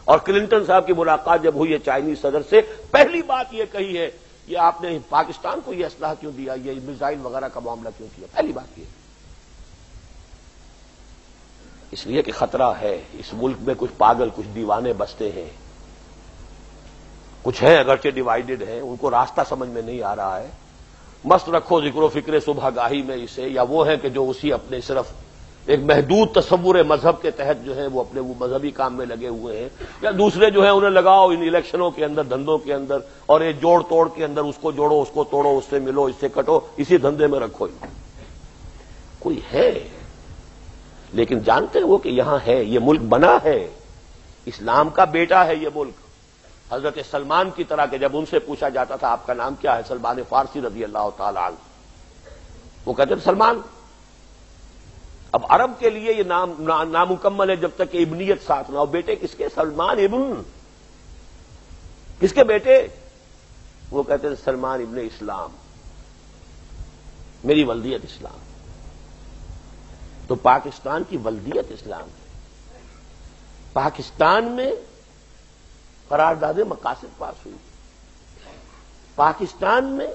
Speaker 1: اور کلنٹن صاحب کی ملاقات جب ہوئی ہے چائنیز صدر سے، پہلی بات یہ کہی ہے کہ آپ نے پاکستان کو یہ اسلحہ کیوں دیا، یہ میزائل وغیرہ کا معاملہ کیوں کیا؟ پہلی بات یہ اس لیے کہ خطرہ ہے، اس ملک میں کچھ پاگل کچھ دیوانے بستے ہیں، کچھ ہیں اگرچہ ڈیوائیڈڈ ہیں، ان کو راستہ سمجھ میں نہیں آ رہا ہے۔ مست رکھو ذکر و فکر صبح گاہی میں اسے، یا وہ ہیں کہ جو اسی اپنے صرف ایک محدود تصور مذہب کے تحت جو ہے وہ اپنے وہ مذہبی کام میں لگے ہوئے ہیں، یا دوسرے جو ہیں انہیں لگاؤ ان الیکشنوں کے اندر، دھندوں کے اندر، اور یہ جوڑ توڑ کے اندر اس کو جوڑو اس کو توڑو، اس سے ملو اس سے کٹو، اسی دھندے میں رکھو۔ کوئی ہے، لیکن جانتے ہو کہ یہاں ہے، یہ ملک بنا ہے، اسلام کا بیٹا ہے یہ ملک۔ حضرت سلمان کی طرح کہ جب ان سے پوچھا جاتا تھا آپ کا نام کیا ہے، سلمان فارسی رضی اللہ تعالی عنہ، وہ کہتے تھے سلمان۔ اب عرب کے لیے یہ نام نامکمل ہے جب تک کہ ابنیت ساتھ نہ ہو۔ بیٹے کس کے؟ سلمان ابن، کس کے بیٹے؟ وہ کہتے تھے سلمان ابن اسلام، میری ولدیت اسلام۔ تو پاکستان کی ولدیت اسلام ہے۔ پاکستان میں قرارداد مقاصد پاس ہوئی، پاکستان میں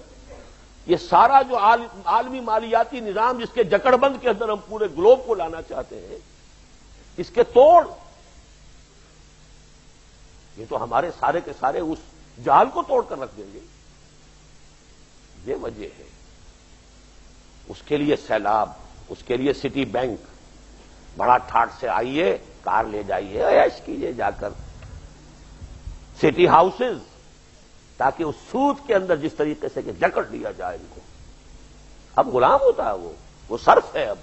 Speaker 1: یہ سارا جو عالمی مالیاتی نظام جس کے جکڑ بند کے اندر ہم پورے گلوب کو لانا چاہتے ہیں، اس کے توڑ، یہ تو ہمارے سارے کے سارے اس جال کو توڑ کر رکھ دیں گے۔ یہ وجہ ہے، اس کے لیے سیلاب، اس کے لیے سٹی بینک، بڑا ٹھاٹ سے آئیے، کار لے جائیے، عیش کیجیے جا کر، سٹی ہاؤسز، تاکہ اس سود کے اندر جس طریقے سے کہ جکڑ لیا جائے ان کو۔ اب غلام ہوتا ہے وہ صرف ہے۔ اب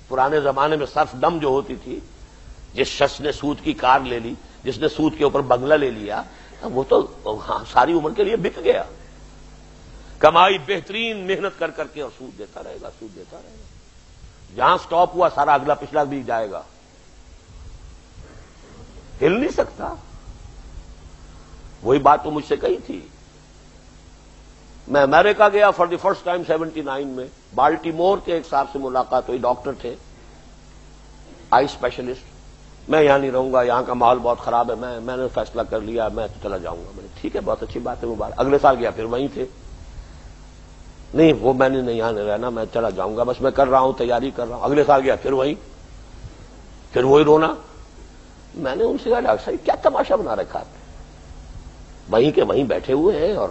Speaker 1: پرانے زمانے میں صرف دم جو ہوتی تھی، جس شخص نے سود کی کار لے لی، جس نے سود کے اوپر بنگلہ لے لیا، وہ تو ساری عمر کے لیے بک گیا، کمائی بہترین محنت کر کر کے، اور سود دیتا رہے گا، سود دیتا رہے گا، جہاں سٹاپ ہوا سارا اگلا پچھلا بھی جائے گا، ہل نہیں سکتا۔ وہی بات تو مجھ سے کہی تھی، میں امریکہ گیا فار دی فرسٹ ٹائم 79 میں، بالٹیمور کے ایک صاحب سے ملاقات ہوئی، ڈاکٹر تھے، آئی اسپیشلسٹ۔ میں یہاں نہیں رہوں گا، یہاں کا ماحول بہت خراب ہے، میں نے فیصلہ کر لیا، میں تو چلا جاؤں گا۔ میں نے ٹھیک ہے، بہت اچھی بات ہے، مبارک۔ اگلے سال گیا پھر وہیں تھے، نہیں وہ میں نے نہیں یہاں نہیں رہنا، میں چلا جاؤں گا، بس میں کر رہا ہوں، تیاری کر رہا ہوں۔ اگلے سال گیا پھر وہی رونا۔ میں نے ان سے کہا ڈاکٹر صاحب کیا تماشا بنا رکھا آپ نے؟ وہیں کے وہیں بیٹھے ہوئے ہیں اور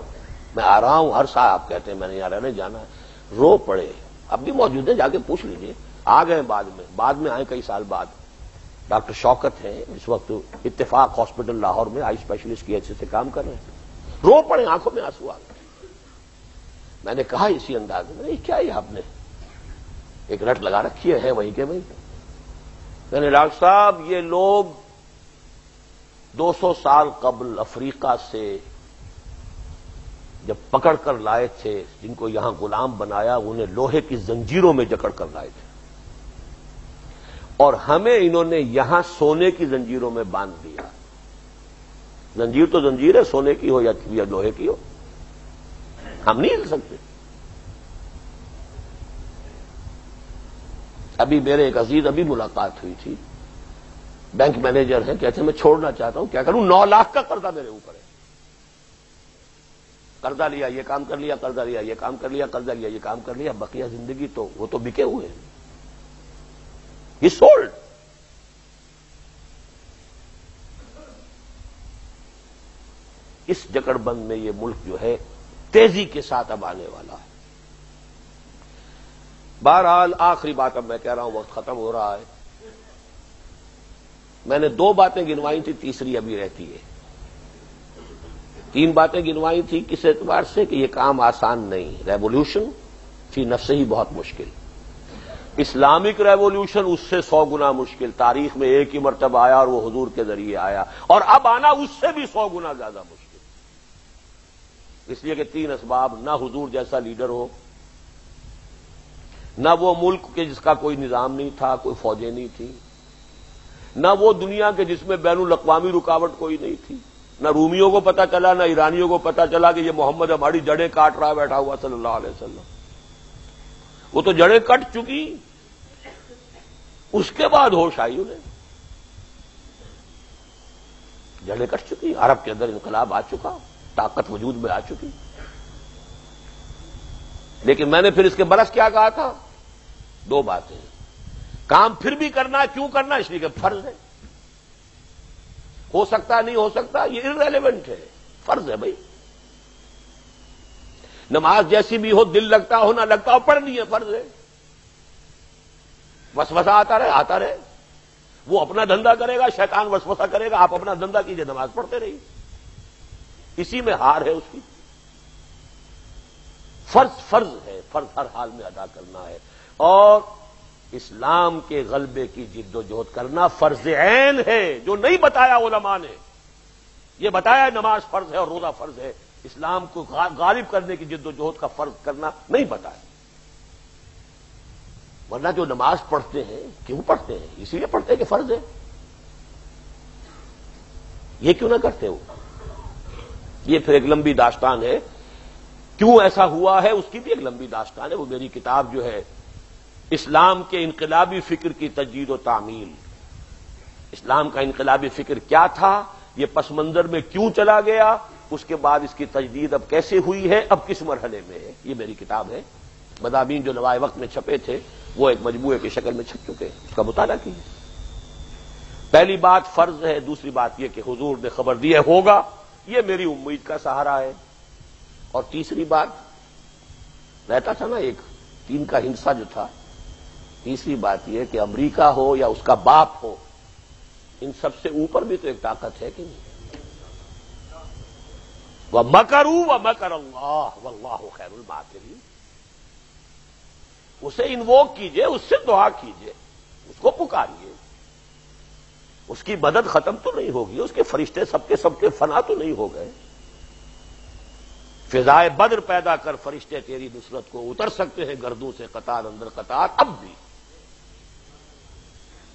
Speaker 1: میں آ رہا ہوں، ہر سال آپ کہتے ہیں میں نے یہاں رہنے جانا ہے۔ رو پڑے، اب بھی موجود ہیں، جا کے پوچھ لیجئے۔ آ گئے بعد میں آئے کئی سال بعد۔ ڈاکٹر شوکت ہیں اس وقت اتفاق ہاسپٹل لاہور میں آئی اسپیشلسٹ کی حیثیت سے کام کر رہے ہیں، رو پڑے، آنکھوں میں آنسو آ گئے۔ میں نے کہا اسی انداز میں، کیا یہ آپ نے ایک رٹ لگا رکھی ہے وہیں کے وہیں؟ میں نے ڈاکٹر صاحب یہ لوگ 200 سال قبل افریقہ سے جب پکڑ کر لائے تھے، جن کو یہاں غلام بنایا، انہیں لوہے کی زنجیروں میں جکڑ کر لائے تھے، اور ہمیں انہوں نے یہاں سونے کی زنجیروں میں باندھ دیا۔ زنجیر تو زنجیر ہے، سونے کی ہو یا لوہے کی ہو، ہم نہیں ہل سکتے۔ ابھی میرے ایک عزیز ابھی ملاقات ہوئی تھی، بینک مینیجر ہیں، کہتے ہیں میں چھوڑنا چاہتا ہوں، کیا کروں، 9 لاکھ کا قرضہ میرے اوپر ہے، قرضہ لیا یہ کام کر لیا، قرضہ لیا یہ کام کر لیا، قرضہ لیا یہ کام کر لیا، بقیہ زندگی تو وہ تو بکے ہوئے ہیں، یہ سولڈ۔ اس جکڑ بند میں یہ ملک جو ہے تیزی کے ساتھ اب آنے والا ہے۔ بہرحال آخری بات اب میں کہہ رہا ہوں، وقت ختم ہو رہا ہے۔ میں نے 2 باتیں گنوائی تھی، تیسری ابھی رہتی ہے۔ 3 باتیں گنوائی تھی کس اعتبار سے کہ یہ کام آسان نہیں، ریولیوشن فی نفسہ ہی بہت مشکل، اسلامک ریولیوشن اس سے 100 گنا مشکل، تاریخ میں ایک ہی مرتبہ آیا اور وہ حضور کے ذریعے آیا، اور اب آنا اس سے بھی 100 گنا زیادہ مشکل، اس لیے کہ 3 اسباب: نہ حضور جیسا لیڈر ہو، نہ وہ ملک کے جس کا کوئی نظام نہیں تھا، کوئی فوجیں نہیں تھی، نہ وہ دنیا کے جس میں بین الاقوامی رکاوٹ کوئی نہیں تھی، نہ رومیوں کو پتا چلا، نہ ایرانیوں کو پتا چلا کہ یہ محمد ہماری جڑیں کاٹ رہا بیٹھا ہوا صلی اللہ علیہ وسلم۔ وہ تو جڑیں کٹ چکی، اس کے بعد ہوش آئی انہیں، جڑیں کٹ چکی، عرب کے اندر انقلاب آ چکا، طاقت وجود میں آ چکی۔ لیکن میں نے پھر اس کے برعکس کیا کہا تھا؟ 2 باتیں، کام پھر بھی کرنا، کیوں کرنا؟ اس لیے کہ فرض ہے، ہو سکتا نہیں ہو سکتا یہ ارریلیونٹ ہے، فرض ہے بھائی، نماز جیسی بھی ہو، دل لگتا ہو نہ لگتا ہو، پڑھنی ہے، فرض ہے، وسوسہ آتا رہے، وہ اپنا دھندا کرے گا، شیطان وسوسہ کرے گا، آپ اپنا دھندا کیجئے، نماز پڑھتے رہیے، اسی میں ہار ہے اس کی۔ فرض ہے، فرض ہر حال میں ادا کرنا ہے، اور اسلام کے غلبے کی جد و جہد کرنا فرض عین ہے، جو نہیں بتایا علماء نے، یہ بتایا نماز فرض ہے اور روزہ فرض ہے، اسلام کو غالب کرنے کی جد و جہد کا فرض کرنا نہیں بتایا۔ ورنہ جو نماز پڑھتے ہیں، کیوں پڑھتے ہیں؟ اسی لیے پڑھتے ہیں کہ فرض ہے، یہ کیوں نہ کرتے ہو؟ یہ پھر ایک لمبی داستان ہے، کیوں ایسا ہوا ہے اس کی بھی ایک لمبی داستان ہے، وہ میری کتاب جو ہے اسلام کے انقلابی فکر کی تجدید و تعمیل، اسلام کا انقلابی فکر کیا تھا، یہ پس منظر میں کیوں چلا گیا، اس کے بعد اس کی تجدید اب کیسے ہوئی ہے، اب کس مرحلے میں ہے، یہ میری کتاب ہے۔ مضامین جو لوائے وقت میں چھپے تھے وہ ایک مجموعے کی شکل میں چھپ چکے، اس کا مطالعہ کیجیے۔ پہلی بات فرض ہے، دوسری بات یہ کہ حضور نے خبر دی ہے ہوگا، یہ میری امید کا سہارا ہے، اور تیسری بات رہتا تھا نا ایک 3 کا ہندسہ جو تھا، تیسری بات یہ کہ امریکہ ہو یا اس کا باپ ہو، ان سب سے اوپر بھی تو ایک طاقت ہے کہ نہیں؟ وَمَكَرُوا وَمَكَرَ اللَّهُ وَاللَّهُ خَيْرُ الْمَاكِرِينَ، اسے انووک کیجئے، اس سے دعا کیجئے، اس کو پکاریے، اس کی مدد ختم تو نہیں ہوگی، اس کے فرشتے سب کے فنا تو نہیں ہو گئے، فضائے بدر پیدا کر فرشتے تیری نصرت کو اتر سکتے ہیں گردوں سے قطار اندر قطار، اب بھی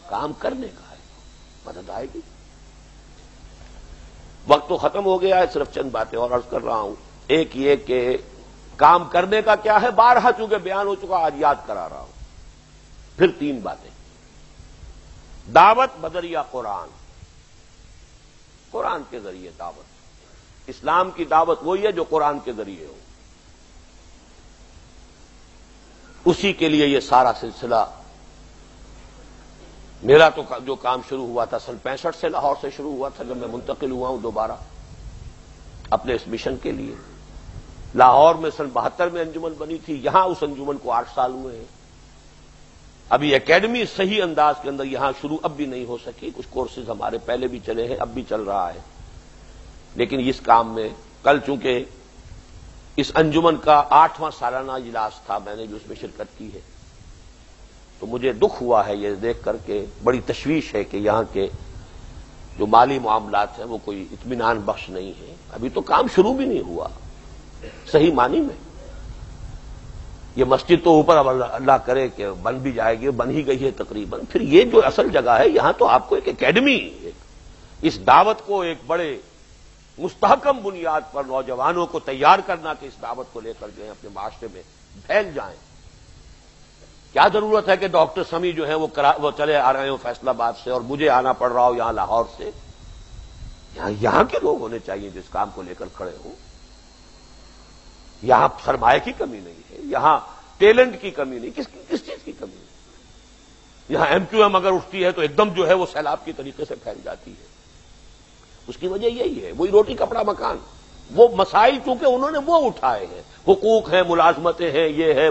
Speaker 1: کام کرنے کا ہے، مدد آئے گی۔ وقت تو ختم ہو گیا ہے، صرف چند باتیں اور عرض کر رہا ہوں۔ ایک یہ کہ کام کرنے کا کیا ہے، بارہا چونکہ بیان ہو چکا، آج یاد کرا رہا ہوں۔ پھر 3 باتیں، دعوت بدریہ قرآن، قرآن کے ذریعے دعوت، اسلام کی دعوت وہی ہے جو قرآن کے ذریعے ہو، اسی کے لیے یہ سارا سلسلہ۔ میرا تو جو کام شروع ہوا تھا سن 65 سے، لاہور سے شروع ہوا تھا، جب میں منتقل ہوا ہوں دوبارہ اپنے اس مشن کے لیے۔ لاہور میں سن 72 میں انجمن بنی تھی، یہاں اس انجمن کو 8 سال ہوئے ہیں، ابھی اکیڈمی صحیح انداز کے اندر یہاں شروع اب بھی نہیں ہو سکی. کچھ کورسز ہمارے پہلے بھی چلے ہیں، اب بھی چل رہا ہے، لیکن اس کام میں کل چونکہ اس انجمن کا 8واں سالانہ اجلاس تھا، میں نے بھی اس میں شرکت کی ہے، تو مجھے دکھ ہوا ہے یہ دیکھ کر کے، بڑی تشویش ہے کہ یہاں کے جو مالی معاملات ہیں وہ کوئی اطمینان بخش نہیں ہے. ابھی تو کام شروع بھی نہیں ہوا صحیح معنی میں. یہ مسجد تو اوپر اب اللہ کرے کہ بن بھی جائے گی، بن ہی گئی ہے تقریباً. پھر یہ جو اصل جگہ ہے یہاں تو آپ کو ایک اکیڈمی، اس دعوت کو ایک بڑے مستحکم بنیاد پر نوجوانوں کو تیار کرنا کہ اس دعوت کو لے کر جو ہے اپنے معاشرے میں پھیل جائیں. کیا ضرورت ہے کہ ڈاکٹر سمیع جو ہیں وہ چلے آ رہے ہوں فیصل آباد سے اور مجھے آنا پڑ رہا ہو یہاں لاہور سے. یہاں کے لوگ ہونے چاہیے جو اس کام کو لے کر کھڑے ہوں. یہاں سرمایہ کی کمی نہیں ہے، یہاں ٹیلنٹ کی کمی نہیں، کس چیز کی کمی نہیں. یہاں ایم کیو ایم اگر اٹھتی ہے تو ایک دم جو ہے وہ سیلاب کی طریقے سے پھیل جاتی ہے. اس کی وجہ یہی ہے، وہی روٹی کپڑا مکان. وہ مسائل چونکہ انہوں نے وہ اٹھائے ہیں، حقوق ہیں، ملازمتیں ہیں، یہ ہے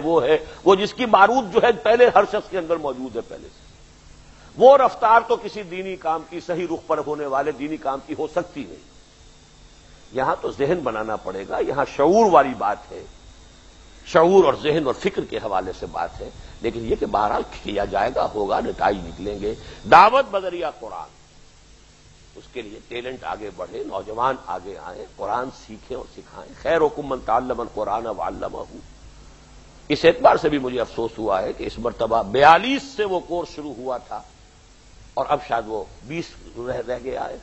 Speaker 1: وہ جس کی بارود جو ہے پہلے ہر شخص کے اندر موجود ہے پہلے سے. وہ رفتار تو کسی دینی کام کی صحیح رخ پر ہونے والے دینی کام کی ہو سکتی نہیں. یہاں تو ذہن بنانا پڑے گا، یہاں شعور والی بات ہے، شعور اور ذہن اور فکر کے حوالے سے بات ہے. لیکن یہ کہ بہرحال کیا جائے گا، ہوگا، نتائج نکلیں گے. دعوت بذریعہ قرآن، اس کے لیے ٹیلنٹ آگے بڑھے، نوجوان آگے آئیں، قرآن سیکھیں اور سکھائیں. خیرکم من تعلم القرآن وعلمہ. اس اعتبار سے بھی مجھے افسوس ہوا ہے کہ اس مرتبہ 42 سے وہ کورس شروع ہوا تھا اور اب شاید وہ 20 رہ گیا ہے.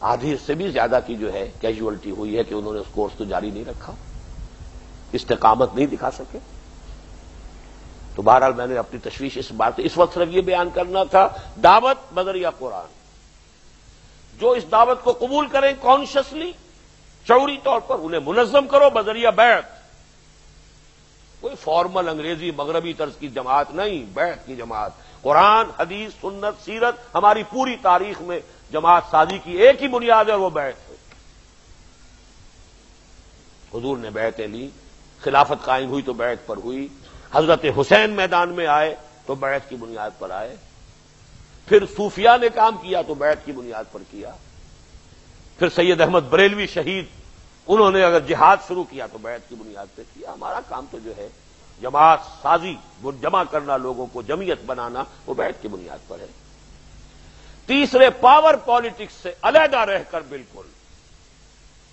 Speaker 1: آدھی سے بھی زیادہ کی جو ہے کیجولٹی ہوئی ہے کہ انہوں نے اس کورس کو جاری نہیں رکھا، استقامت نہیں دکھا سکے. تو بہرحال میں نے اپنی تشویش اس بات اس وقت صرف یہ بیان کرنا تھا، دعوت بذریعہ قرآن. جو اس دعوت کو قبول کریں کانشیسلی، شعوری طور پر، انہیں منظم کرو بذریعہ بیعت. کوئی فارمل انگریزی مغربی طرز کی جماعت نہیں، بیعت کی جماعت. قرآن، حدیث، سنت، سیرت، ہماری پوری تاریخ میں جماعت سازی کی ایک ہی بنیاد ہے اور وہ بیعت ہے. حضور نے بیعتیں لی، خلافت قائم ہوئی تو بیعت پر ہوئی. حضرت حسین میدان میں آئے تو بیعت کی بنیاد پر آئے. پھر صوفیاء نے کام کیا تو بیعت کی بنیاد پر کیا. پھر سید احمد بریلوی شہید، انہوں نے اگر جہاد شروع کیا تو بیعت کی بنیاد پہ کیا. ہمارا کام تو جو ہے جماعت سازی، وہ جمع کرنا، لوگوں کو جمعیت بنانا، وہ بیعت کی بنیاد پر ہے. تیسرے، پاور پالیٹکس سے علیحدہ رہ کر، بالکل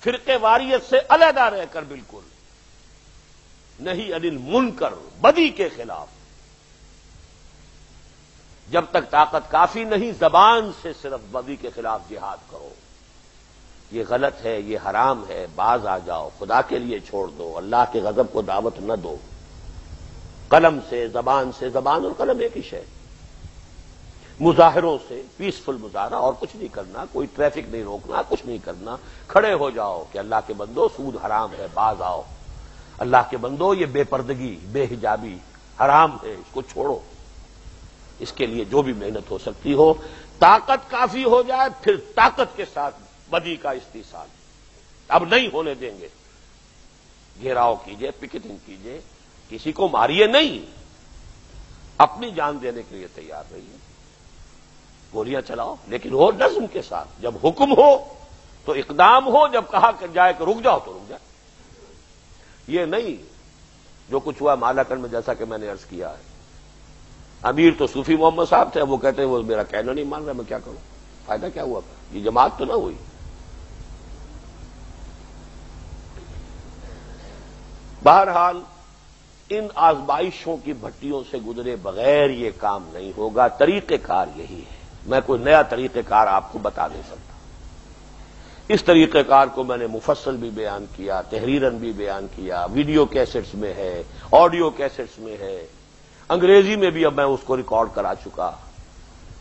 Speaker 1: فرقے واریت سے علیحدہ رہ کر، بالکل نہیں عن المنکر، بدی کے خلاف. جب تک طاقت کافی نہیں، زبان سے صرف بدی کے خلاف جہاد کرو. یہ غلط ہے، یہ حرام ہے، باز آ جاؤ، خدا کے لیے چھوڑ دو، اللہ کے غضب کو دعوت نہ دو. قلم سے، زبان اور قلم ایک ہی شے. مظاہروں سے، پیسفل مظاہرہ، اور کچھ نہیں کرنا، کوئی ٹریفک نہیں روکنا، کچھ نہیں کرنا. کھڑے ہو جاؤ کہ اللہ کے بندو سود حرام ہے، باز آؤ. اللہ کے بندو یہ بے پردگی، بے حجابی حرام ہے، اس کو چھوڑو. اس کے لیے جو بھی محنت ہو سکتی ہو، طاقت کافی ہو جائے پھر طاقت کے ساتھ بدی کا استحصال. اب نہیں ہونے دیں گے. گھیراؤ کیجئے، پکٹنگ کیجئے، کسی کو ماریے نہیں، اپنی جان دینے کے لیے تیار رہیے. گولیاں چلاؤ، لیکن ہو نظم کے ساتھ. جب حکم ہو تو اقدام ہو، جب کہا کہ جائے کہ رک جاؤ تو رک جائے. یہ نہیں جو کچھ ہوا مالاکنڈ میں، جیسا کہ میں نے عرض کیا ہے. امیر تو صوفی محمد صاحب تھے، وہ کہتے ہیں وہ میرا کہنا نہیں مان رہا، میں کیا کروں. فائدہ کیا ہوا؟ یہ جماعت تو نہ ہوئی. بہرحال ان آزمائشوں کی بھٹیوں سے گزرے بغیر یہ کام نہیں ہوگا. طریقہ کار یہی ہے. میں کوئی نیا طریقہ کار آپ کو بتا نہیں سکتا. اس طریقہ کار کو میں نے مفصل بھی بیان کیا، تحریراً بھی بیان کیا، ویڈیو کیسٹس میں ہے، آڈیو کیسٹس میں ہے، انگریزی میں بھی اب میں اس کو ریکارڈ کرا چکا.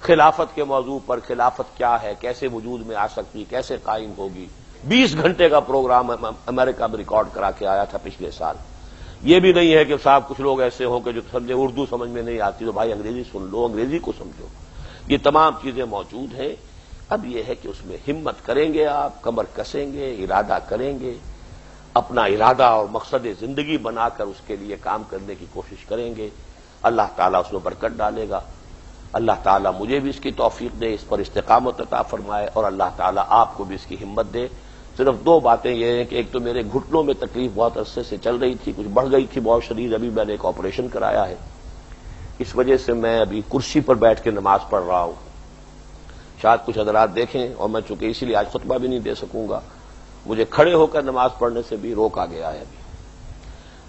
Speaker 1: خلافت کے موضوع پر، خلافت کیا ہے، کیسے وجود میں آ سکتی، کیسے قائم ہوگی. 20 گھنٹے کا پروگرام امریکہ میں ریکارڈ کرا کے آیا تھا پچھلے سال. یہ بھی نہیں ہے کہ صاحب کچھ لوگ ایسے ہوں کہ جو سمجھے اردو سمجھ میں نہیں آتی تو بھائی انگریزی سن لو، انگریزی کو سمجھو. یہ تمام چیزیں موجود ہیں. اب یہ ہے کہ اس میں ہمت کریں گے، آپ کمر کسیں گے، ارادہ کریں گے، اپنا ارادہ اور مقصد زندگی بنا کر اس کے لیے کام کرنے کی کوشش کریں گے. اللہ تعالیٰ اس میں برکت ڈالے گا. اللہ تعالیٰ مجھے بھی اس کی توفیق دے, اس پر استقامت عطا فرمائے, اور اللہ تعالیٰ آپ کو بھی اس کی ہمت دے. صرف دو باتیں یہ ہیں کہ ایک تو میرے گھٹنوں میں تکلیف بہت عرصے سے چل رہی تھی, کچھ بڑھ گئی تھی بہت شدید, ابھی میں نے ایک آپریشن کرایا ہے, اس وجہ سے میں ابھی کرسی پر بیٹھ کے نماز پڑھ رہا ہوں. شاید کچھ حضرات دیکھیں, اور میں چونکہ اسی لیے آج خطبہ بھی نہیں دے سکوں گا, مجھے کھڑے ہو کر نماز پڑھنے سے بھی روکا گیا ہے ابھی.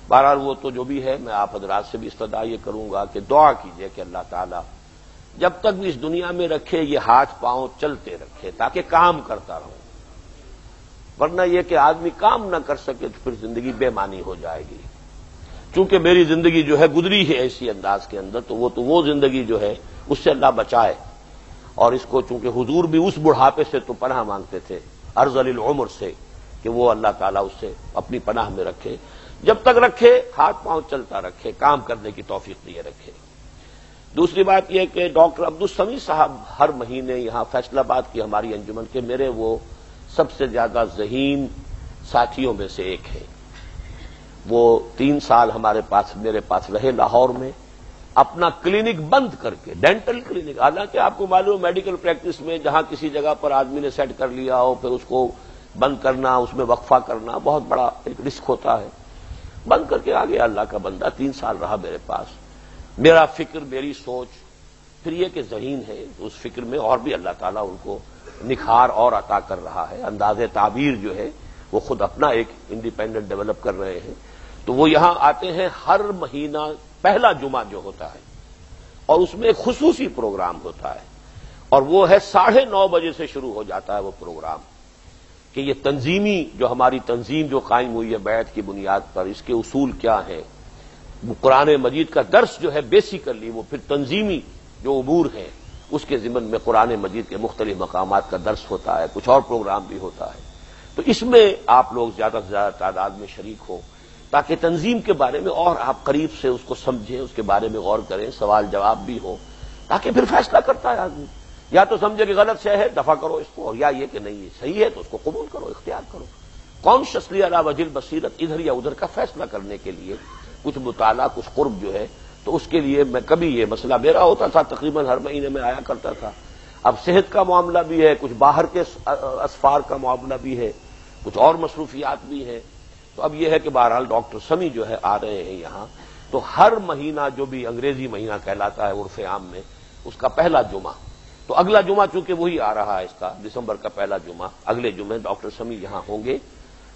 Speaker 1: بہرحال وہ تو جو بھی ہے, میں آپ حضرات سے بھی استدعا یہ کروں گا کہ دعا کیجیے کہ اللہ تعالیٰ جب تک بھی اس دنیا میں رکھے یہ ہاتھ پاؤں چلتے رکھے تاکہ کام کرتا رہوں, ورنہ یہ کہ آدمی کام نہ کر سکے تو پھر زندگی بے معنی ہو جائے گی. چونکہ میری زندگی جو ہے گزری ہے ایسی انداز کے اندر, تو وہ زندگی جو ہے اس سے اللہ بچائے. اور اس کو چونکہ حضور بھی اس بڑھاپے سے تو پناہ مانگتے تھے, ارذل العمر سے, کہ وہ اللہ تعالیٰ اس سے اپنی پناہ میں رکھے. جب تک رکھے ہاتھ پاؤں چلتا رکھے, کام کرنے کی توفیق دیے رکھے. دوسری بات یہ کہ ڈاکٹر عبدالسمیع صاحب ہر مہینے یہاں فیصل آباد کی ہماری انجمن کے میرے وہ سب سے زیادہ ذہین ساتھیوں میں سے ایک ہیں. وہ 3 سال میرے پاس رہے لاہور میں, اپنا کلینک بند کر کے, ڈینٹل کلینک, حالانکہ آپ کو معلوم میڈیکل پریکٹس میں جہاں کسی جگہ پر آدمی نے سیٹ کر لیا ہو پھر اس کو بند کرنا, اس میں وقفہ کرنا بہت بڑا ایک رسک ہوتا ہے. بند کر کے آ گیا اللہ کا بندہ, 3 سال رہا میرے پاس. میرا فکر, میری سوچ, پھر یہ کہ ذہین ہے, اس فکر میں اور بھی اللہ تعالیٰ ان کو نکھار اور عطا کر رہا ہے. انداز تعبیر جو ہے وہ خود اپنا ایک انڈیپینڈنٹ ڈیولپ کر رہے ہیں. تو وہ یہاں آتے ہیں ہر مہینہ پہلا جمعہ جو ہوتا ہے, اور اس میں ایک خصوصی پروگرام ہوتا ہے, اور وہ ہے 9:30 بجے سے شروع ہو جاتا ہے وہ پروگرام. کہ یہ تنظیمی جو ہماری تنظیم جو قائم ہوئی ہے بیعت کی بنیاد پر, اس کے اصول کیا ہیں. قرآن مجید کا درس جو ہے بیسیکلی وہ پھر تنظیمی جو امور ہیں اس کے ضمن میں قرآن مجید کے مختلف مقامات کا درس ہوتا ہے, کچھ اور پروگرام بھی ہوتا ہے. تو اس میں آپ لوگ زیادہ سے زیادہ تعداد میں شریک ہو تاکہ تنظیم کے بارے میں اور آپ قریب سے اس کو سمجھیں, اس کے بارے میں غور کریں, سوال جواب بھی ہو, تاکہ پھر فیصلہ کرتا ہے آدمی. یا تو سمجھے کہ غلط شے ہے دفع کرو اس کو, اور یا یہ کہ نہیں یہ صحیح ہے تو اس کو قبول کرو, اختیار کرو. کانشیسلی علی وجہ البصیرت ادھر یا ادھر کا فیصلہ کرنے کے لیے کچھ مطالعہ, کچھ قرب جو ہے, تو اس کے لیے میں کبھی یہ مسئلہ میرا ہوتا تھا, تقریباً ہر مہینے میں آیا کرتا تھا. اب صحت کا معاملہ بھی ہے, کچھ باہر کے اسفار کا معاملہ بھی ہے, کچھ اور مصروفیات بھی ہیں. تو اب یہ ہے کہ بہرحال ڈاکٹر سمیع جو ہے آ رہے ہیں یہاں, تو ہر مہینہ جو بھی انگریزی مہینہ کہلاتا ہے عرف عام میں, اس کا پہلا جمعہ, تو اگلا جمعہ چونکہ وہی آ رہا ہے اس کا دسمبر کا پہلا جمعہ, اگلے جمعے ڈاکٹر سمیع یہاں ہوں گے.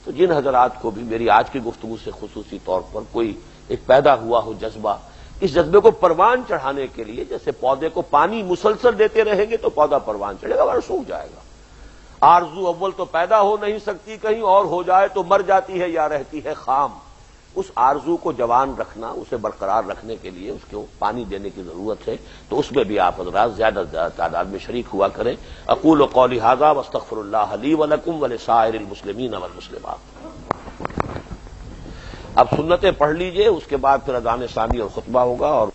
Speaker 1: تو جن حضرات کو بھی میری آج کی گفتگو سے خصوصی طور پر کوئی ایک پیدا ہوا ہو جذبہ, اس جذبے کو پروان چڑھانے کے لیے, جیسے پودے کو پانی مسلسل دیتے رہیں گے تو پودا پروان چڑھے گا ورنہ سوکھ جائے گا. آرزو اول تو پیدا ہو نہیں سکتی, کہیں اور ہو جائے تو مر جاتی ہے یا رہتی ہے خام. اس آرزو کو جوان رکھنا, اسے برقرار رکھنے کے لیے اس کو پانی دینے کی ضرورت ہے. تو اس میں بھی آپ حضرات زیادہ سے زیادہ تعداد میں شریک ہوا کریں. اقول قولی ھذا واستغفر اللہ لی ولکم ولسائر المسلمین والمسلمات. اب سنتیں پڑھ لیجئے, اس کے بعد پھر اذان ثانی اور خطبہ ہوگا. اور